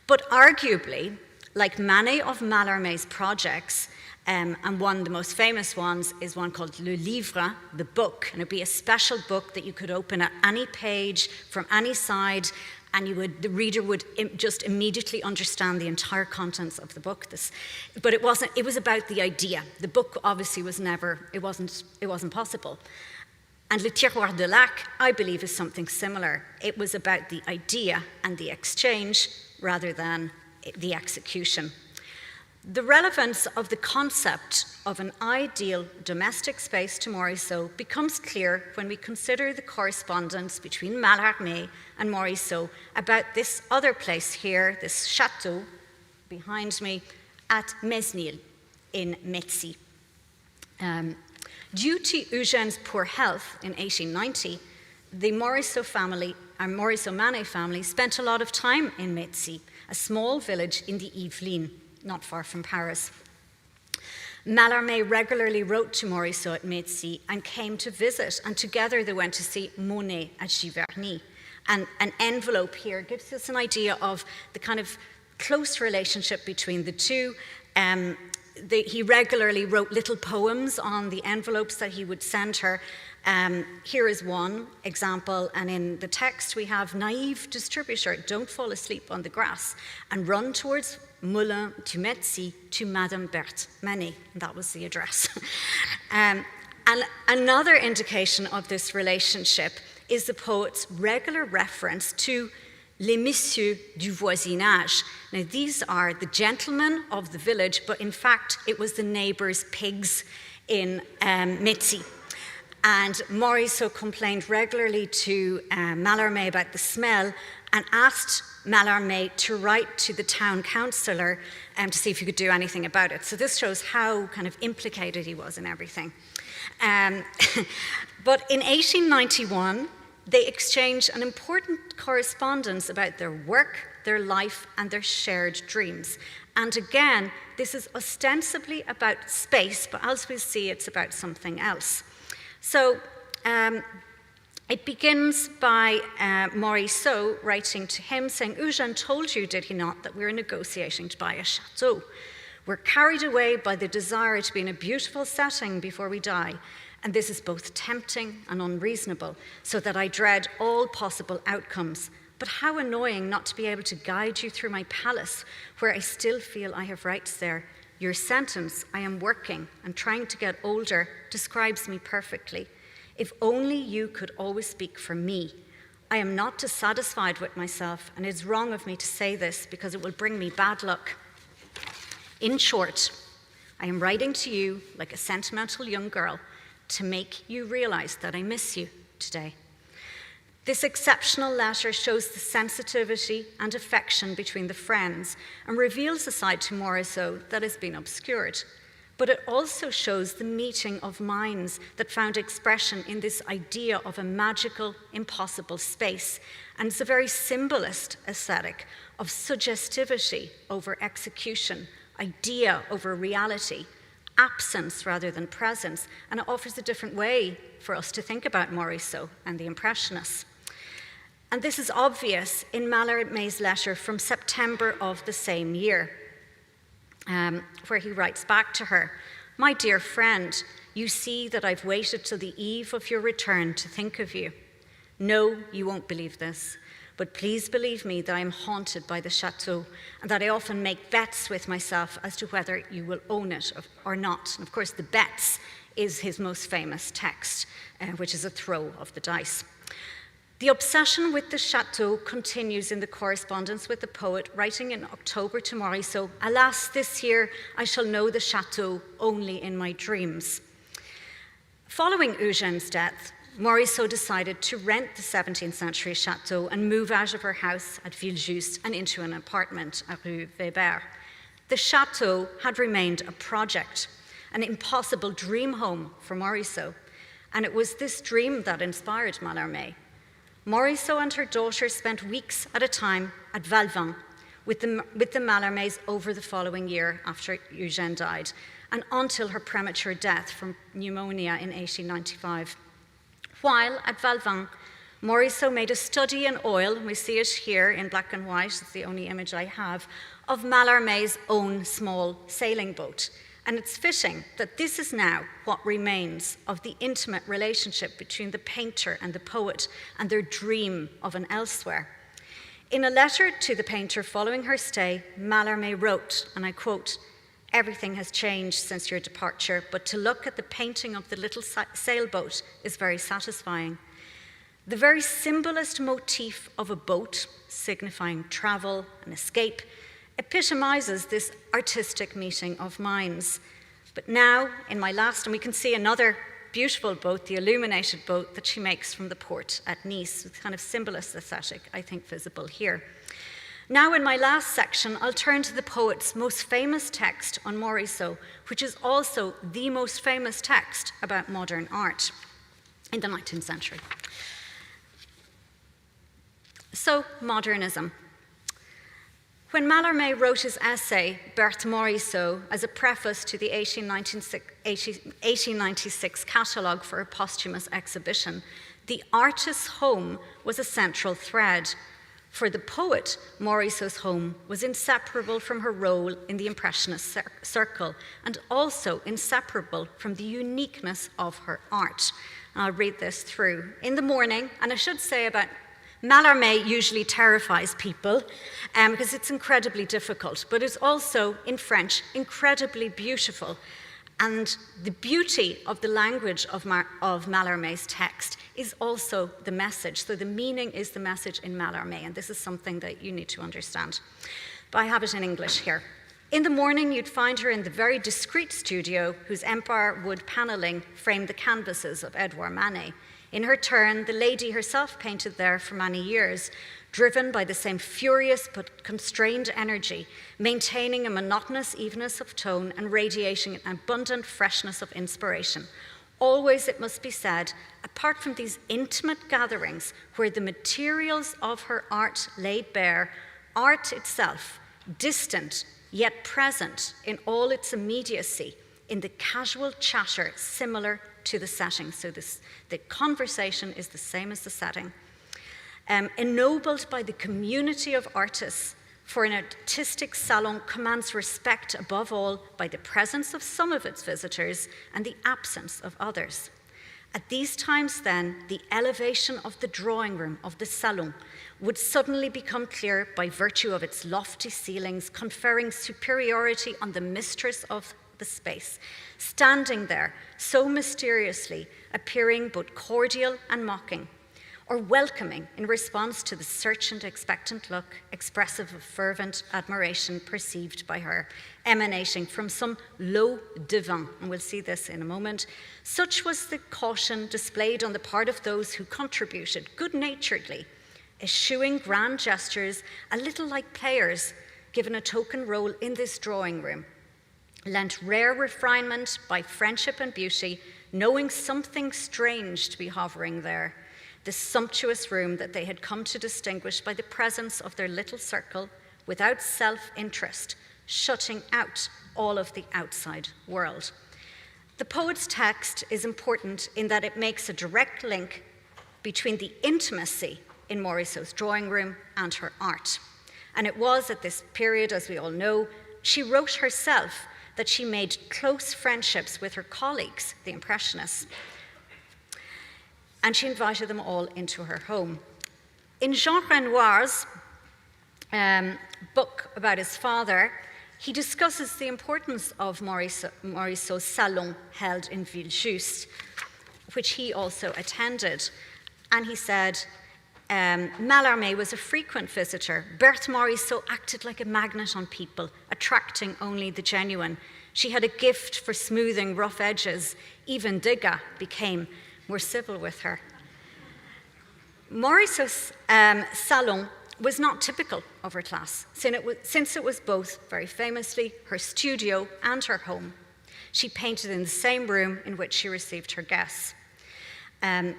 But arguably, like many of Mallarmé's projects, and one of the most famous ones is one called Le Livre, the book, and it'd be a special book that you could open at any page from any side, and the reader would just immediately understand the entire contents of the book. But it was about the idea. The book obviously it wasn't possible. And Le Tiroir de Lac, I believe, is something similar. It was about the idea and the exchange rather than the execution. The relevance of the concept of an ideal domestic space to Morisot becomes clear when we consider the correspondence between Mallarmé and Morisot about this other place here, this chateau behind me at Mesnil in Metzi. Due to Eugène's poor health in 1890, the Morisot-Manet family spent a lot of time in Metzi, a small village in the Yvelines, not far from Paris. Mallarmé regularly wrote to Morisot at Metzi and came to visit, and together they went to see Monet at Giverny. And an envelope here gives us an idea of the kind of close relationship between the two. He regularly wrote little poems on the envelopes that he would send her. Here is one example, and in the text we have, naive distributor, don't fall asleep on the grass, and run towards Moulin du Metzi to Madame Berthe, Manet. That was the address. And another indication of this relationship is the poet's regular reference to les messieurs du voisinage. Now, these are the gentlemen of the village, but in fact, it was the neighbors' pigs in Metzi. And Morisot complained regularly to Mallarmé about the smell and asked Mallarmé to write to the town councillor to see if he could do anything about it. So this shows how kind of implicated he was in everything. But in 1891, they exchanged an important correspondence about their work, their life, and their shared dreams. And again, this is ostensibly about space, but as we'll see, it's about something else. So It begins by Morisot writing to him saying, Eugène told you, did he not, that we were negotiating to buy a chateau. We're carried away by the desire to be in a beautiful setting before we die, and this is both tempting and unreasonable, so that I dread all possible outcomes. But how annoying not to be able to guide you through my palace, where I still feel I have rights there. Your sentence, I am working and trying to get older, describes me perfectly. If only you could always speak for me. I am not dissatisfied with myself, and it is wrong of me to say this because it will bring me bad luck. In short, I am writing to you like a sentimental young girl to make you realize that I miss you today. This exceptional letter shows the sensitivity and affection between the friends and reveals a side to Morisot that has been obscured. But it also shows the meeting of minds that found expression in this idea of a magical, impossible space. And it's a very symbolist aesthetic of suggestivity over execution, idea over reality, absence rather than presence. And it offers a different way for us to think about Morisot and the Impressionists. And this is obvious in Mallarmé's letter from September of the same year, where he writes back to her, My dear friend, you see that I've waited till the eve of your return to think of you. No, you won't believe this, but please believe me that I am haunted by the chateau and that I often make bets with myself as to whether you will own it or not. And of course, the bets is his most famous text, which is a throw of the dice. The obsession with the chateau continues in the correspondence with the poet, writing in October to Morisot, Alas, this year I shall know the chateau only in my dreams. Following Eugène's death, Morisot decided to rent the 17th century chateau and move out of her house at Villejuste and into an apartment at Rue Weber. The chateau had remained a project, an impossible dream home for Morisot, and it was this dream that inspired Mallarmé. Morisot and her daughter spent weeks at a time at Valvin with the Mallarmés over the following year after Eugène died, and until her premature death from pneumonia in 1895. While at Valvin, Morisot made a study in oil, we see it here in black and white, it's the only image I have, of Mallarmé's own small sailing boat. And it's fitting that this is now what remains of the intimate relationship between the painter and the poet and their dream of an elsewhere. In a letter to the painter following her stay, Mallarmé wrote, and I quote, Everything has changed since your departure, but to look at the painting of the little sailboat is very satisfying. The very symbolist motif of a boat, signifying travel and escape, epitomizes this artistic meeting of minds. But now, in my last, and we can see another beautiful boat, the illuminated boat that she makes from the port at Nice, with kind of symbolist aesthetic, I think, visible here. Now, in my last section, I'll turn to the poet's most famous text on Morisot, which is also the most famous text about modern art in the 19th century. So, modernism. When Mallarmé wrote his essay, Berthe Morisot, as a preface to the 1896 catalogue for a posthumous exhibition, the artist's home was a central thread. For the poet, Morisot's home was inseparable from her role in the Impressionist circle and also inseparable from the uniqueness of her art. And I'll read this through. In the morning, and I should say about Mallarmé usually terrifies people because it's incredibly difficult, but it's also, in French, incredibly beautiful. And the beauty of the language of Mallarmé's text is also the message. So the meaning is the message in Mallarmé, and this is something that you need to understand. But I have it in English here. In the morning, you'd find her in the very discreet studio whose empire wood paneling framed the canvases of Édouard Manet. In her turn, the lady herself painted there for many years, driven by the same furious but constrained energy, maintaining a monotonous evenness of tone and radiating an abundant freshness of inspiration. Always, it must be said, apart from these intimate gatherings where the materials of her art laid bare, art itself, distant yet present in all its immediacy, in the casual chatter similar to the setting. So the conversation is the same as the setting. Ennobled by the community of artists, for an artistic salon commands respect above all by the presence of some of its visitors and the absence of others. At these times, then, the elevation of the drawing room, of the salon, would suddenly become clear by virtue of its lofty ceilings, conferring superiority on the mistress of the space, standing there so mysteriously, appearing both cordial and mocking, or welcoming in response to the searching, expectant look, expressive of fervent admiration perceived by her, emanating from some low divan, and we'll see this in a moment. Such was the caution displayed on the part of those who contributed good-naturedly, eschewing grand gestures, a little like players given a token role in this drawing room, lent rare refinement by friendship and beauty, knowing something strange to be hovering there, the sumptuous room that they had come to distinguish by the presence of their little circle, without self-interest, shutting out all of the outside world. The poet's text is important in that it makes a direct link between the intimacy in Morisot's drawing room and her art. And it was at this period, as we all know, she wrote herself that she made close friendships with her colleagues, the Impressionists, and she invited them all into her home. In Jean Renoir's book about his father, he discusses the importance of Morisot's salon held in Villejuste, which he also attended. And he said, Mallarmé was a frequent visitor. Berthe Morisot acted like a magnet on people, attracting only the genuine. She had a gift for smoothing rough edges. Even Degas became more civil with her. Morisot's salon was not typical of her class, since it was both, very famously, her studio and her home. She painted in the same room in which she received her guests. And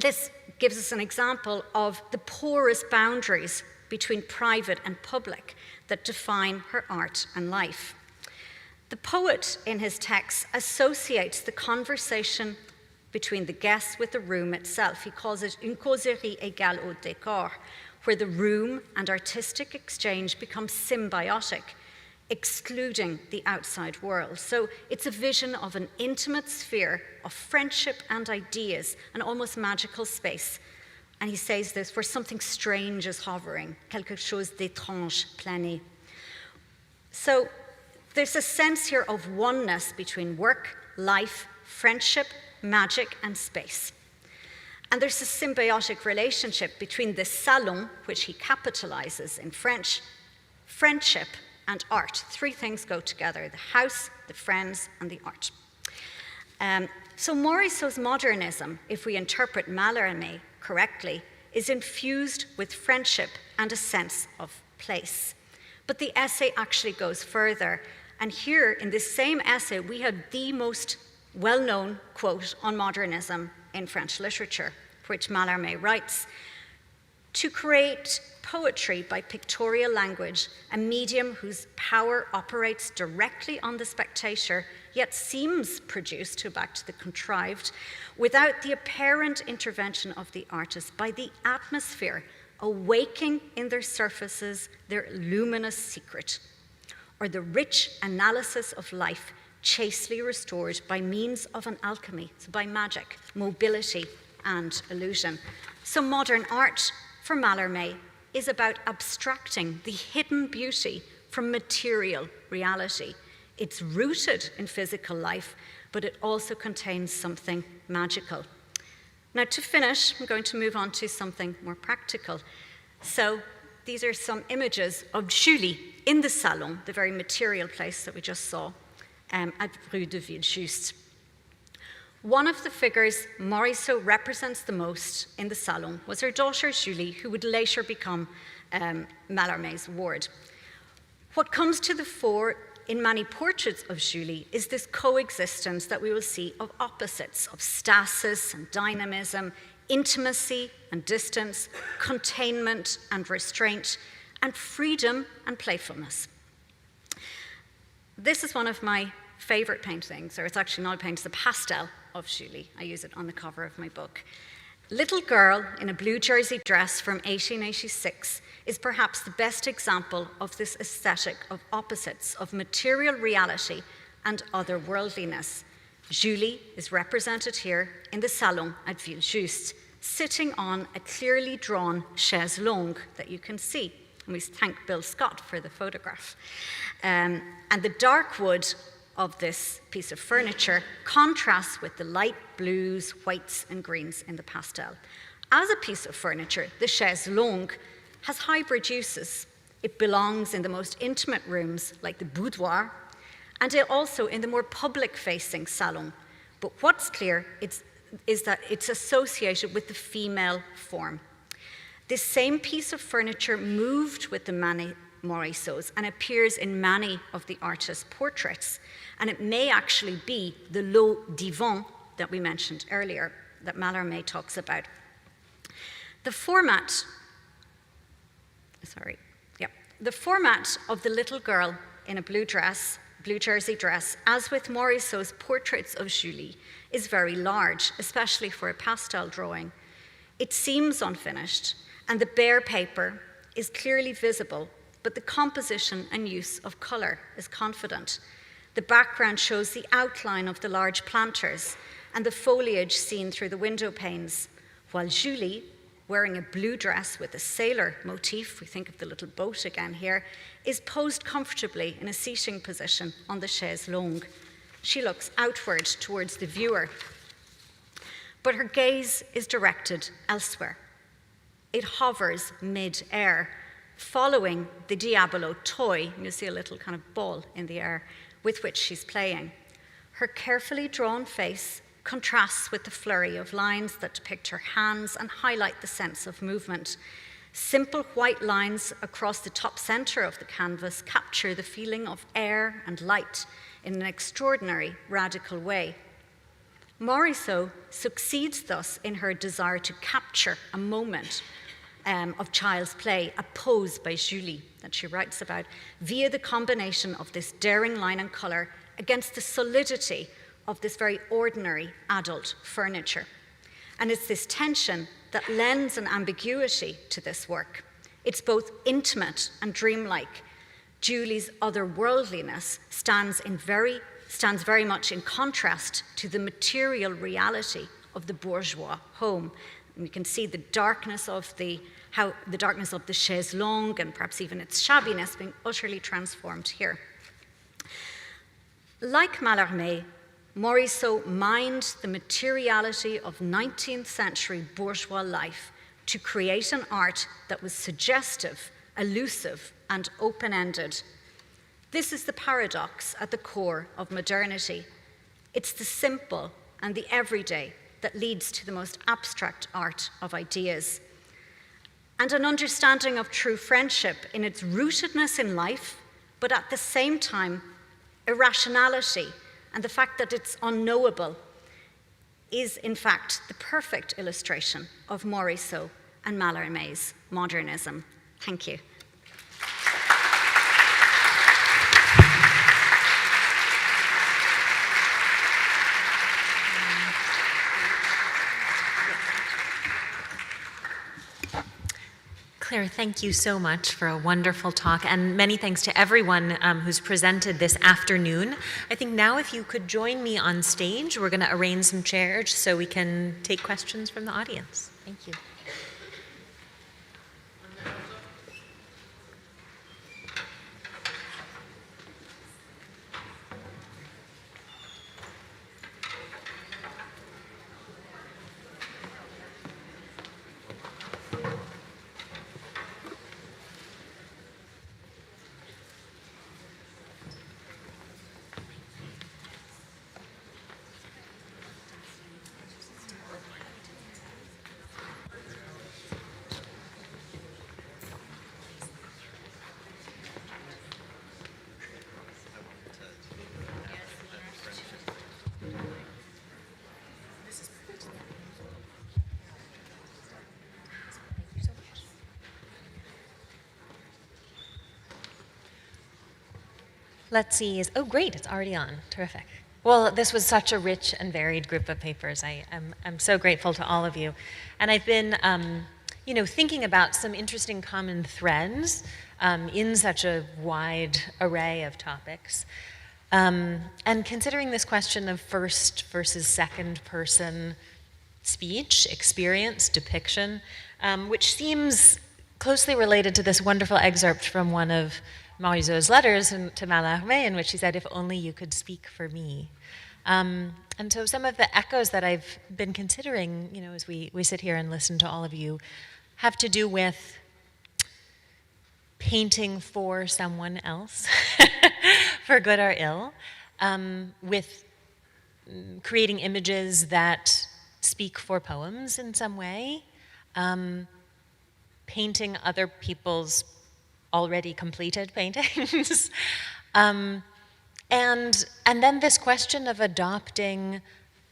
this gives us an example of the porous boundaries between private and public that define her art and life. The poet, in his text, associates the conversation between the guests with the room itself. He calls it une causerie égale au décor, where the room and artistic exchange become symbiotic, excluding the outside world. So it's a vision of an intimate sphere of friendship and ideas, an almost magical space. And he says this, where something strange is hovering, quelque chose d'étrange plané. So there's a sense here of oneness between work, life, friendship, magic, and space. And there's a symbiotic relationship between the salon, which he capitalizes in French, friendship, and art. Three things go together: the house, the friends, and the art. So Morisot's modernism, if we interpret Mallarmé correctly, is infused with friendship and a sense of place. But the essay actually goes further. And here, in this same essay, we have the most well-known quote on modernism in French literature, which Mallarmé writes, "To create poetry by pictorial language, a medium whose power operates directly on the spectator, yet seems produced, to back to the contrived, without the apparent intervention of the artist, by the atmosphere, awaking in their surfaces their luminous secret, or the rich analysis of life, chastely restored by means of an alchemy," so by magic, mobility, and illusion. So modern art, for Mallarmé, is about abstracting the hidden beauty from material reality. It's rooted in physical life, but it also contains something magical. Now, to finish, I'm going to move on to something more practical. So these are some images of Julie in the salon, the very material place that we just saw, at Rue de Villejuste. One of the figures Morisot represents the most in the salon was her daughter Julie, who would later become Mallarmé's ward. What comes to the fore in many portraits of Julie is this coexistence that we will see of opposites, of stasis and dynamism, intimacy and distance, containment and restraint, and freedom and playfulness. This is one of my favorite paintings, or it's actually not a painting, it's a pastel of Julie. I use it on the cover of my book. Little Girl in a Blue Jersey Dress from 1886 is perhaps the best example of this aesthetic of opposites, of material reality and otherworldliness. Julie is represented here in the salon at Villejuste, sitting on a clearly drawn chaise longue that you can see. And we thank Bill Scott for the photograph. And the dark wood of this piece of furniture contrasts with the light blues, whites, and greens in the pastel. As a piece of furniture, the chaise longue has hybrid uses. It belongs in the most intimate rooms, like the boudoir, and it also in the more public-facing salon. But what's clear is that it's associated with the female form. This same piece of furniture moved with the Manet Morisots and appears in many of the artist's portraits. And it may actually be the low divan that we mentioned earlier, that Mallarmé talks about. The format of the little girl in a blue jersey dress, as with Morisot's portraits of Julie, is very large, especially for a pastel drawing. It seems unfinished, and the bare paper is clearly visible, but the composition and use of color is confident. The background shows the outline of the large planters and the foliage seen through the window panes, while Julie, wearing a blue dress with a sailor motif, we think of the little boat again here, is posed comfortably in a seating position on the chaise longue. She looks outward towards the viewer, but her gaze is directed elsewhere. It hovers mid-air, following the Diabolo toy. You see a little kind of ball in the air with which she's playing. Her carefully drawn face contrasts with the flurry of lines that depict her hands and highlight the sense of movement. Simple white lines across the top center of the canvas capture the feeling of air and light in an extraordinary, radical way. Morisot succeeds thus in her desire to capture a moment of child's play, a pose by Julie that she writes about, via the combination of this daring line and color against the solidity of this very ordinary adult furniture. And it's this tension that lends an ambiguity to this work. It's both intimate and dreamlike. Julie's otherworldliness stands very much in contrast to the material reality of the bourgeois home. And we can see the darkness of the chaise longue and perhaps even its shabbiness being utterly transformed here. Like Mallarmé, Morisot mined the materiality of 19th century bourgeois life to create an art that was suggestive, elusive, and open-ended. This is the paradox at the core of modernity. It's the simple and the everyday that leads to the most abstract art of ideas. And an understanding of true friendship in its rootedness in life, but at the same time, irrationality and the fact that it's unknowable is, in fact, the perfect illustration of Morisot and Mallarmé's modernism. Thank you. Claire, thank you so much for a wonderful talk, and many thanks to everyone who's presented this afternoon. I think now if you could join me on stage, we're going to arrange some chairs so we can take questions from the audience. Thank you. Let's see. Oh, great. It's already on. Terrific. Well, this was such a rich and varied group of papers. I'm so grateful to all of you. And I've been, thinking about some interesting common threads in such a wide array of topics. And considering this question of first versus second person speech, experience, depiction, which seems closely related to this wonderful excerpt from one of Morisot's letters to Mallarmé, in which he said, "If only you could speak for me." And so some of the echoes that I've been considering, as we sit here and listen to all of you, have to do with painting for someone else, for good or ill, with creating images that speak for poems in some way, painting other people's already completed paintings. And then this question of adopting,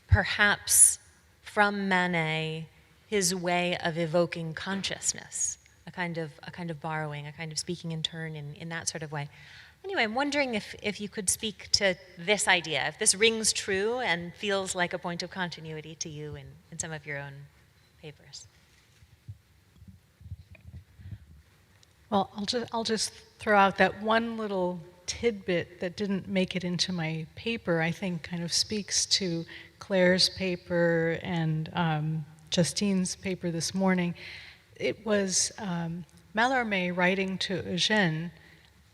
perhaps from Manet, his way of evoking consciousness, a kind of borrowing, a kind of speaking in turn in that sort of way. Anyway, I'm wondering if you could speak to this idea, if this rings true and feels like a point of continuity to you in some of your own papers. Well, I'll just throw out that one little tidbit that didn't make it into my paper, I think kind of speaks to Claire's paper and Justine's paper this morning. It was Mallarmé writing to Eugène,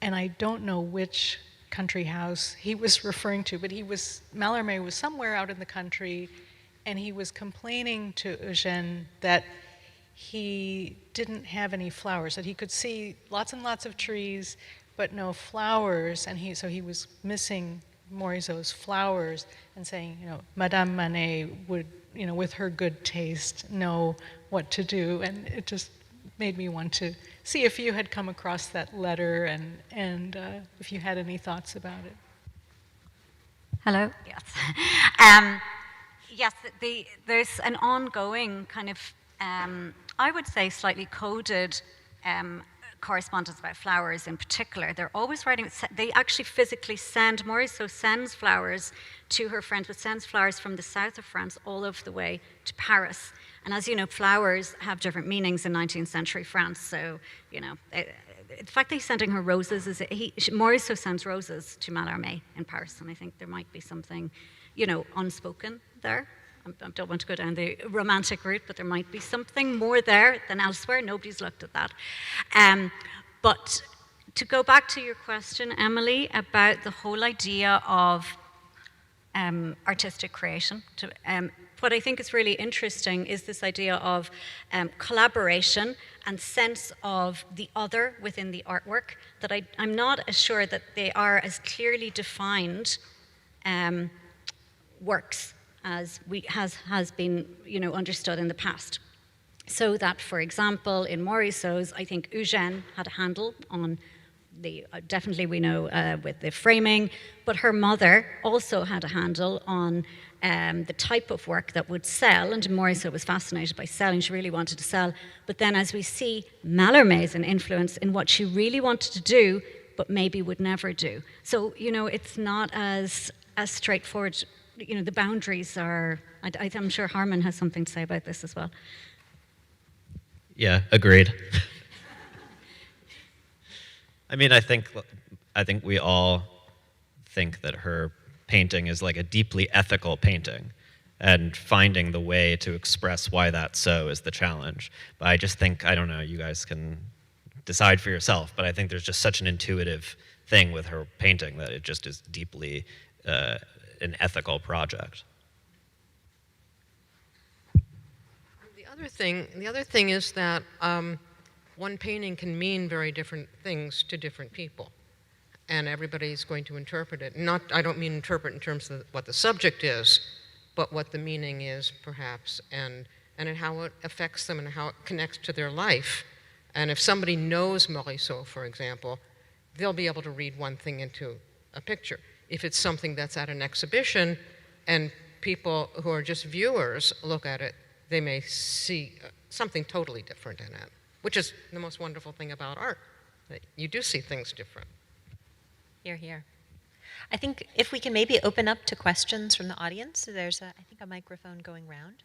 and I don't know which country house he was referring to, but Mallarmé was somewhere out in the country, and he was complaining to Eugène that he didn't have any flowers, that he could see lots and lots of trees, but no flowers, and so he was missing Morisot's flowers, and saying, Madame Manet would, with her good taste, know what to do, and it just made me want to see if you had come across that letter and if you had any thoughts about it. Hello. Yes. Yes. There's an ongoing kind of, I would say, slightly coded correspondence about flowers in particular. They're always writing. They actually physically send. Morisot sends flowers to her friends, but sends flowers from the south of France all over the way to Paris. And as you know, flowers have different meanings in 19th century France. So, the fact that he's sending her roses Morisot sends roses to Mallarmé in Paris, and I think there might be something, unspoken there. I don't want to go down the romantic route, but there might be something more there than elsewhere. Nobody's looked at that. But to go back to your question, Emily, about the whole idea of artistic creation, what I think is really interesting is this idea of collaboration and sense of the other within the artwork, that I'm not as sure that they are as clearly defined works as has been understood in the past. So that, for example, in Morisot's, I think Eugène had a handle on definitely we know with the framing, but her mother also had a handle on the type of work that would sell, and Morisot was fascinated by selling. She really wanted to sell. But then, as we see, Mallarmé is an influence in what she really wanted to do, but maybe would never do. So, it's not as straightforward. The boundaries are, I'm sure Harman has something to say about this as well. Yeah, agreed. I mean, I think we all think that her painting is like a deeply ethical painting, and finding the way to express why that's so is the challenge. But I just think, I don't know, you guys can decide for yourself, but I think there's just such an intuitive thing with her painting that it just is deeply an ethical project. The other thing is that one painting can mean very different things to different people, and everybody's going to interpret it. I don't mean interpret in terms of what the subject is, but what the meaning is, perhaps, and how it affects them and how it connects to their life. And if somebody knows Morisot, for example, they'll be able to read one thing into a picture. If it's something that's at an exhibition and people who are just viewers look at it, they may see something totally different in it, which is the most wonderful thing about art, that you do see things different. Hear, hear. I think if we can maybe open up to questions from the audience. There's, I think, a microphone going round.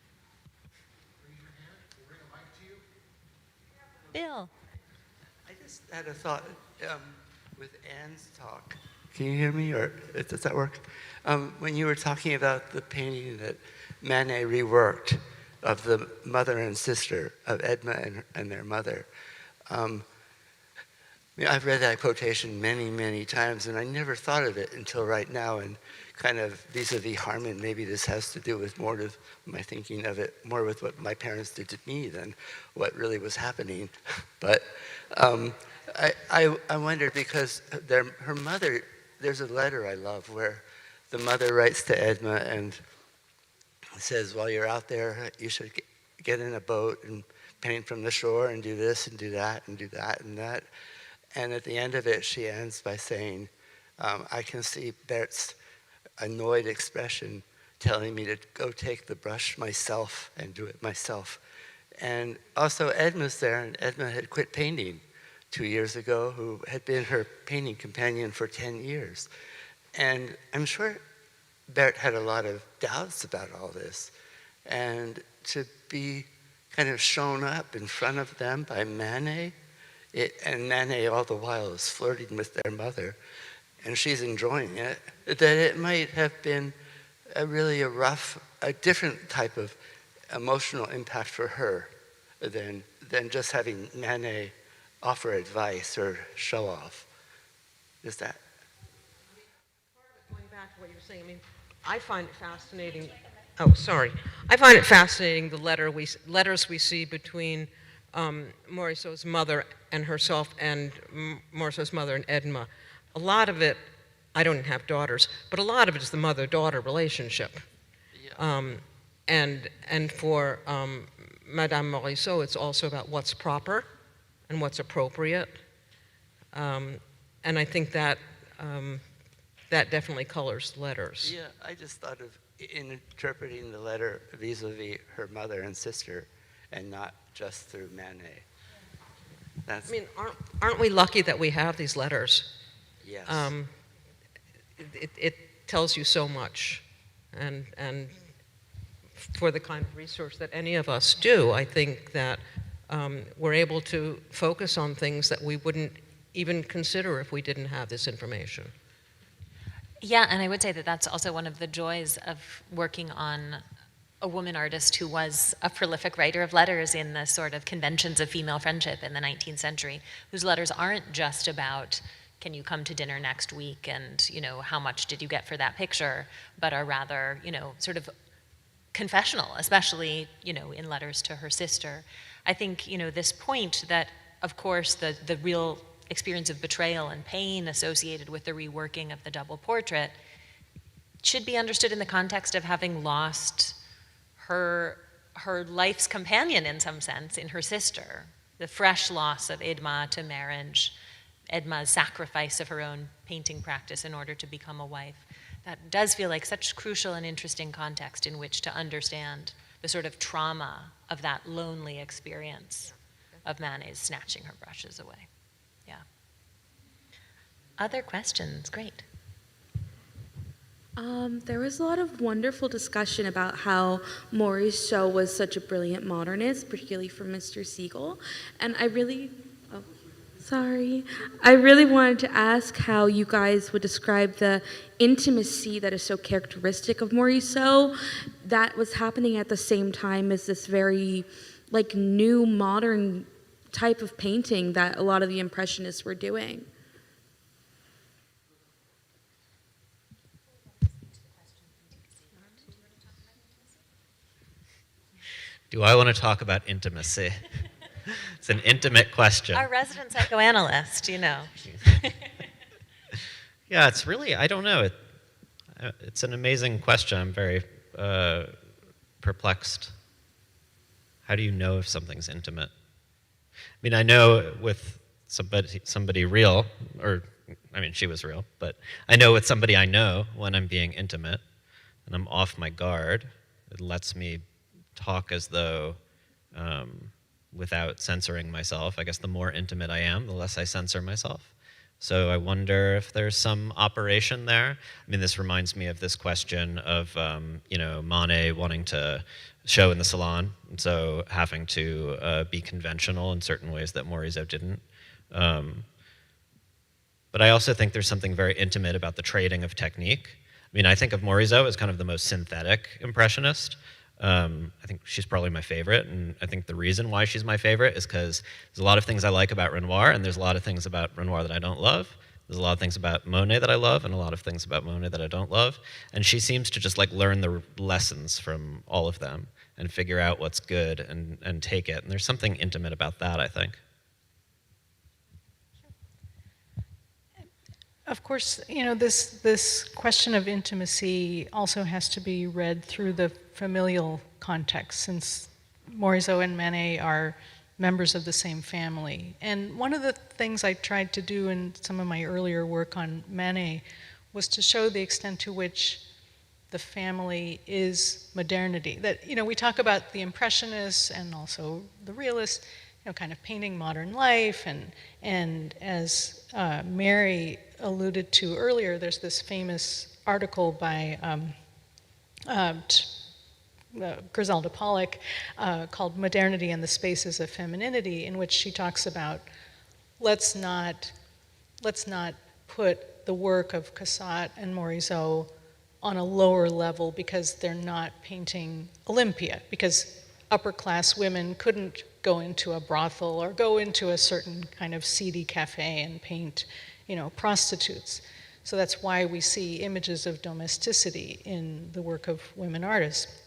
Bill. I just had a thought with Anne's talk. Can you hear me, or does that work? When you were talking about the painting that Manet reworked of the mother and sister of Edma and their mother, I've read that quotation many, many times, and I never thought of it until right now. And kind of vis-a-vis Harmon, maybe this has to do with more of my thinking of it, more with what my parents did to me than what really was happening. But I wondered because her mother, there's a letter I love where the mother writes to Edma and says, while you're out there, you should get in a boat and paint from the shore and do this and do that and do that and that. And at the end of it, she ends by saying, I can see Bert's annoyed expression telling me to go take the brush myself and do it myself. And also Edma's there, and Edma had quit painting 2 years ago, who had been her painting companion for 10 years. And I'm sure Berthe had a lot of doubts about all this. And to be kind of shown up in front of them by Manet, and Manet all the while is flirting with their mother, and she's enjoying it, that it might have been a different type of emotional impact for her than just having Manet offer advice or show off. Is that? Going back to what you were saying, I mean, I find it fascinating. Oh, sorry. I find it fascinating the letters we see between Morisot's mother and herself and Morisot's mother and Edma. A lot of it, I don't have daughters, but a lot of it is the mother-daughter relationship. Yeah. And for Madame Morisot, it's also about what's proper and what's appropriate. And I think that that definitely colors the letters. Yeah, I just thought of interpreting the letter vis-a-vis her mother and sister and not just through Manet. I mean, aren't we lucky that we have these letters? Yes. It tells you so much, and for the kind of research that any of us do, I think that we're able to focus on things that we wouldn't even consider if we didn't have this information. Yeah, and I would say that that's also one of the joys of working on a woman artist who was a prolific writer of letters in the sort of conventions of female friendship in the 19th century, whose letters aren't just about, can you come to dinner next week and, how much did you get for that picture, but are rather, sort of confessional, especially, in letters to her sister. I think, this point that, of course, the real experience of betrayal and pain associated with the reworking of the double portrait should be understood in the context of having lost her life's companion in some sense, in her sister. The fresh loss of Edma to marriage, Edma's sacrifice of her own painting practice in order to become a wife. That does feel like such crucial and interesting context in which to understand the sort of trauma of that lonely experience of Manet's snatching her brushes away. Yeah. Other questions? Great. There was a lot of wonderful discussion about how Morisot was such a brilliant modernist, particularly for Mr. Siegel. And I really wanted to ask how you guys would describe the intimacy that is so characteristic of Morisot that was happening at the same time as this very new modern type of painting that a lot of the Impressionists were doing. Do I want to talk about intimacy? It's an intimate question. Our resident psychoanalyst, Yeah, it's really, I don't know. It's an amazing question. I'm very perplexed. How do you know if something's intimate? I mean, I know with somebody real, she was real, but I know with somebody I know when I'm being intimate and I'm off my guard. It lets me talk as though without censoring myself. I guess the more intimate I am, the less I censor myself. So I wonder if there's some operation there. I mean, this reminds me of this question of, Manet wanting to show in the salon, and so having to be conventional in certain ways that Morisot didn't. But I also think there's something very intimate about the trading of technique. I mean, I think of Morisot as kind of the most synthetic impressionist. I think she's probably my favorite, and I think the reason why she's my favorite is because there's a lot of things I like about Renoir, and there's a lot of things about Renoir that I don't love. There's a lot of things about Monet that I love, and a lot of things about Monet that I don't love. And she seems to just like learn the lessons from all of them and figure out what's good and take it. And there's something intimate about that, I think. Of course, this question of intimacy also has to be read through the familial context, since Morisot and Manet are members of the same family. And one of the things I tried to do in some of my earlier work on Manet was to show the extent to which the family is modernity. That, we talk about the Impressionists and also the Realists, kind of painting modern life, and as Mary alluded to earlier, there's this famous article by Griselda Pollock called Modernity and the Spaces of Femininity, in which she talks about let's not put the work of Cassatt and Morisot on a lower level because they're not painting Olympia, because upper class women couldn't go into a brothel or go into a certain kind of seedy cafe and paint, prostitutes. So that's why we see images of domesticity in the work of women artists.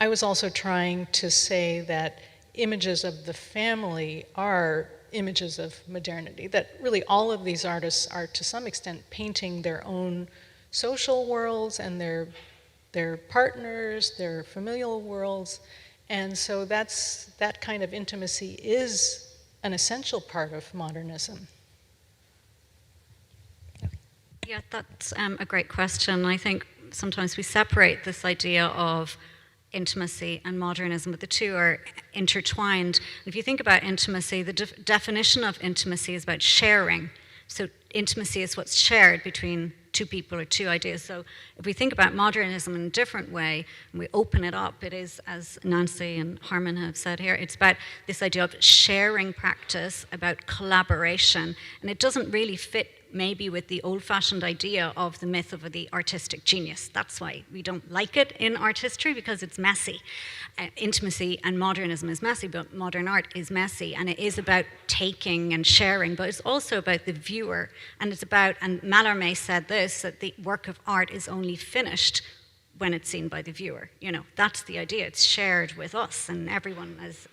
I was also trying to say that images of the family are images of modernity, that really all of these artists are to some extent painting their own social worlds and their partners, their familial worlds. And so that kind of intimacy is an essential part of modernism. Yeah, that's a great question. I think sometimes we separate this idea of intimacy and modernism, but the two are intertwined. If you think about intimacy, the definition of intimacy is about sharing. So intimacy is what's shared between two people or two ideas. So if we think about modernism in a different way, and we open it up, it is, as Nancy and Harman have said here, it's about this idea of sharing practice, about collaboration, and it doesn't really fit maybe with the old-fashioned idea of the myth of the artistic genius. That's why we don't like it in art history, because it's messy. Intimacy and modernism is messy, but modern art is messy, and it is about taking and sharing, but it's also about the viewer, and it's about, and Mallarmé said this, that the work of art is only finished when it's seen by the viewer. That's the idea. It's shared with us, and everyone, as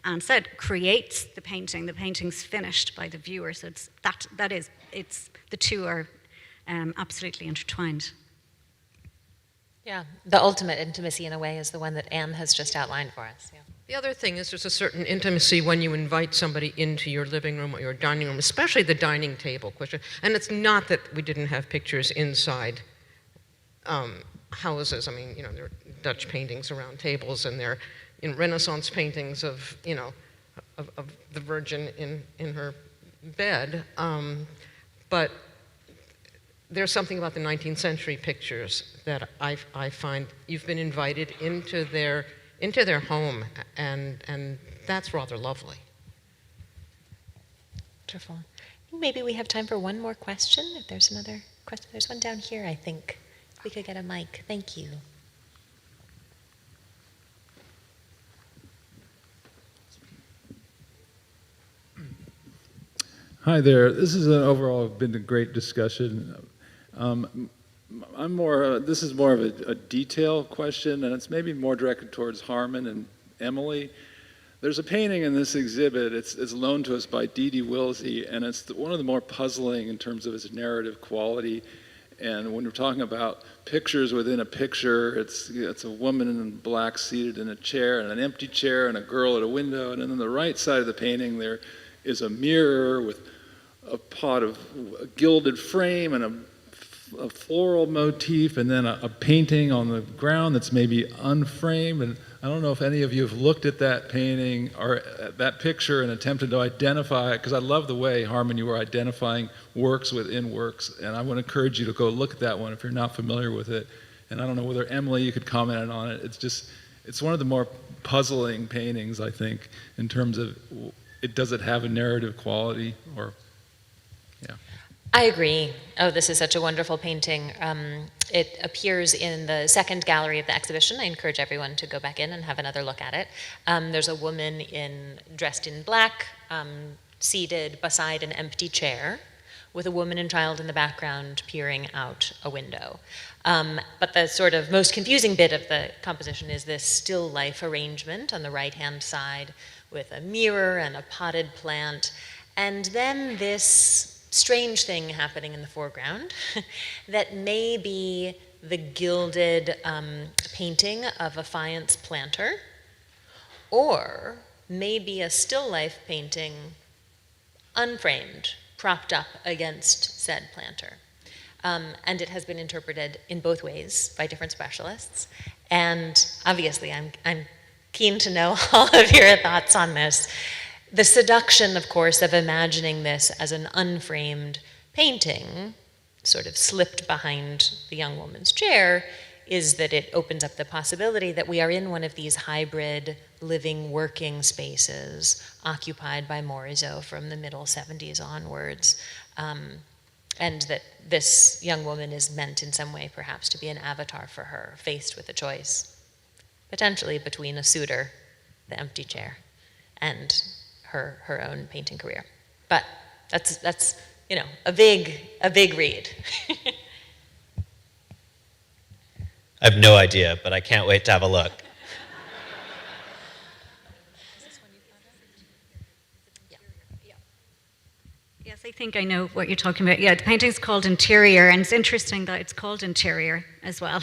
Anne said, creates the painting. The painting's finished by the viewer, so it's the two are absolutely intertwined. Yeah, the ultimate intimacy in a way is the one that Anne has just outlined for us. Yeah. The other thing is there's a certain intimacy when you invite somebody into your living room or your dining room, especially the dining table question. And it's not that we didn't have pictures inside houses. I mean, there are Dutch paintings around tables, and there are Renaissance paintings of the Virgin in her bed. But there's something about the 19th century pictures that I find you've been invited into their home, and that's rather lovely. Wonderful. Maybe we have time for one more question, if there's another question. There's one down here, I think. If we could get a mic. Thank you. Hi there. This is overall been a great discussion. This is more of a detail question, and it's maybe more directed towards Harman and Emily. There's a painting in this exhibit. It's loaned to us by Dee Wilsey, and it's one of the more puzzling in terms of its narrative quality. And when we're talking about pictures within a picture, it's a woman in black seated in a chair, and an empty chair, and a girl at a window. And then on the right side of the painting, there is a mirror with a pot of a gilded frame and a floral motif, and then a painting on the ground that's maybe unframed, and I don't know if any of you have looked at that painting or that picture and attempted to identify it, because I love the way, Harmon, you were identifying works within works, and I want to encourage you to go look at that one if you're not familiar with it. And I don't know whether, Emily, you could comment on it. It's one of the more puzzling paintings, I think, in terms of, does it have a narrative quality, or, yeah. I agree. Oh, this is such a wonderful painting. It appears in the second gallery of the exhibition. I encourage everyone to go back in and have another look at it. There's a woman dressed in black, seated beside an empty chair, with a woman and child in the background peering out a window. But the sort of most confusing bit of the composition is this still life arrangement on the right-hand side with a mirror and a potted plant, and then this strange thing happening in the foreground that may be the gilded painting of a faience planter, or maybe a still life painting unframed, propped up against said planter. And it has been interpreted in both ways by different specialists. And obviously, I'm keen to know all of your thoughts on this. The seduction, of course, of imagining this as an unframed painting, sort of slipped behind the young woman's chair, is that it opens up the possibility that we are in one of these hybrid living, working spaces occupied by Morisot from the middle 70s onwards, and that this young woman is meant in some way perhaps to be an avatar for her, faced with a choice, potentially between a suitor, the empty chair, and her own painting career. But that's a big read. I have no idea, but I can't wait to have a look. Yes, I think I know what you're talking about. Yeah, the painting's called Interior, and it's interesting that it's called Interior as well.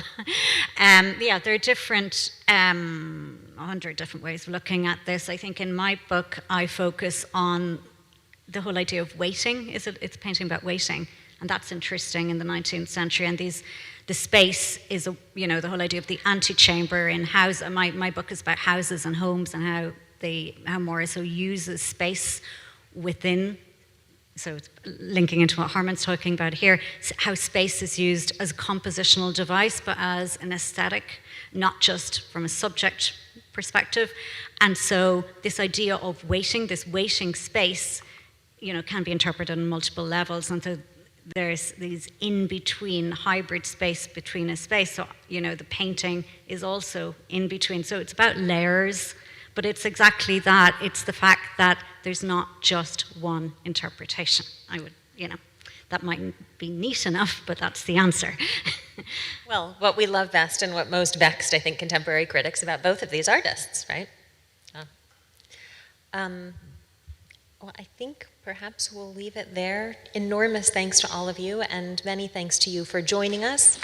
Yeah, there are different, 100 different ways of looking at this. I think in my book, I focus on the whole idea of waiting. It's a painting about waiting, and that's interesting in the 19th century. And the space is, the whole idea of the antechamber in house. My book is about houses and homes and how Morisot uses space within. So it's linking into what Harmon's talking about here, how space is used as a compositional device, but as an aesthetic, not just from a subject perspective. And so this idea of waiting, this waiting space, can be interpreted on multiple levels. And so there's these in-between hybrid space between a space. So, the painting is also in between. So it's about layers. But it's exactly that. It's the fact that there's not just one interpretation. That mightn't be neat enough, but that's the answer. Well, what we love best and what most vexed, I think, contemporary critics about both of these artists, right? Well, I think perhaps we'll leave it there. Enormous thanks to all of you, and many thanks to you for joining us.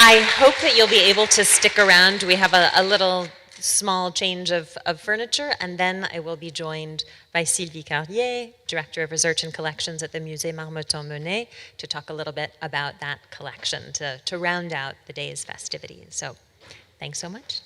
I hope that you'll be able to stick around. We have a little small change of furniture, and then I will be joined by Sylvie Carlier, Director of Research and Collections at the Musée Marmottan-Monet, to talk a little bit about that collection, to round out the day's festivities. So thanks so much.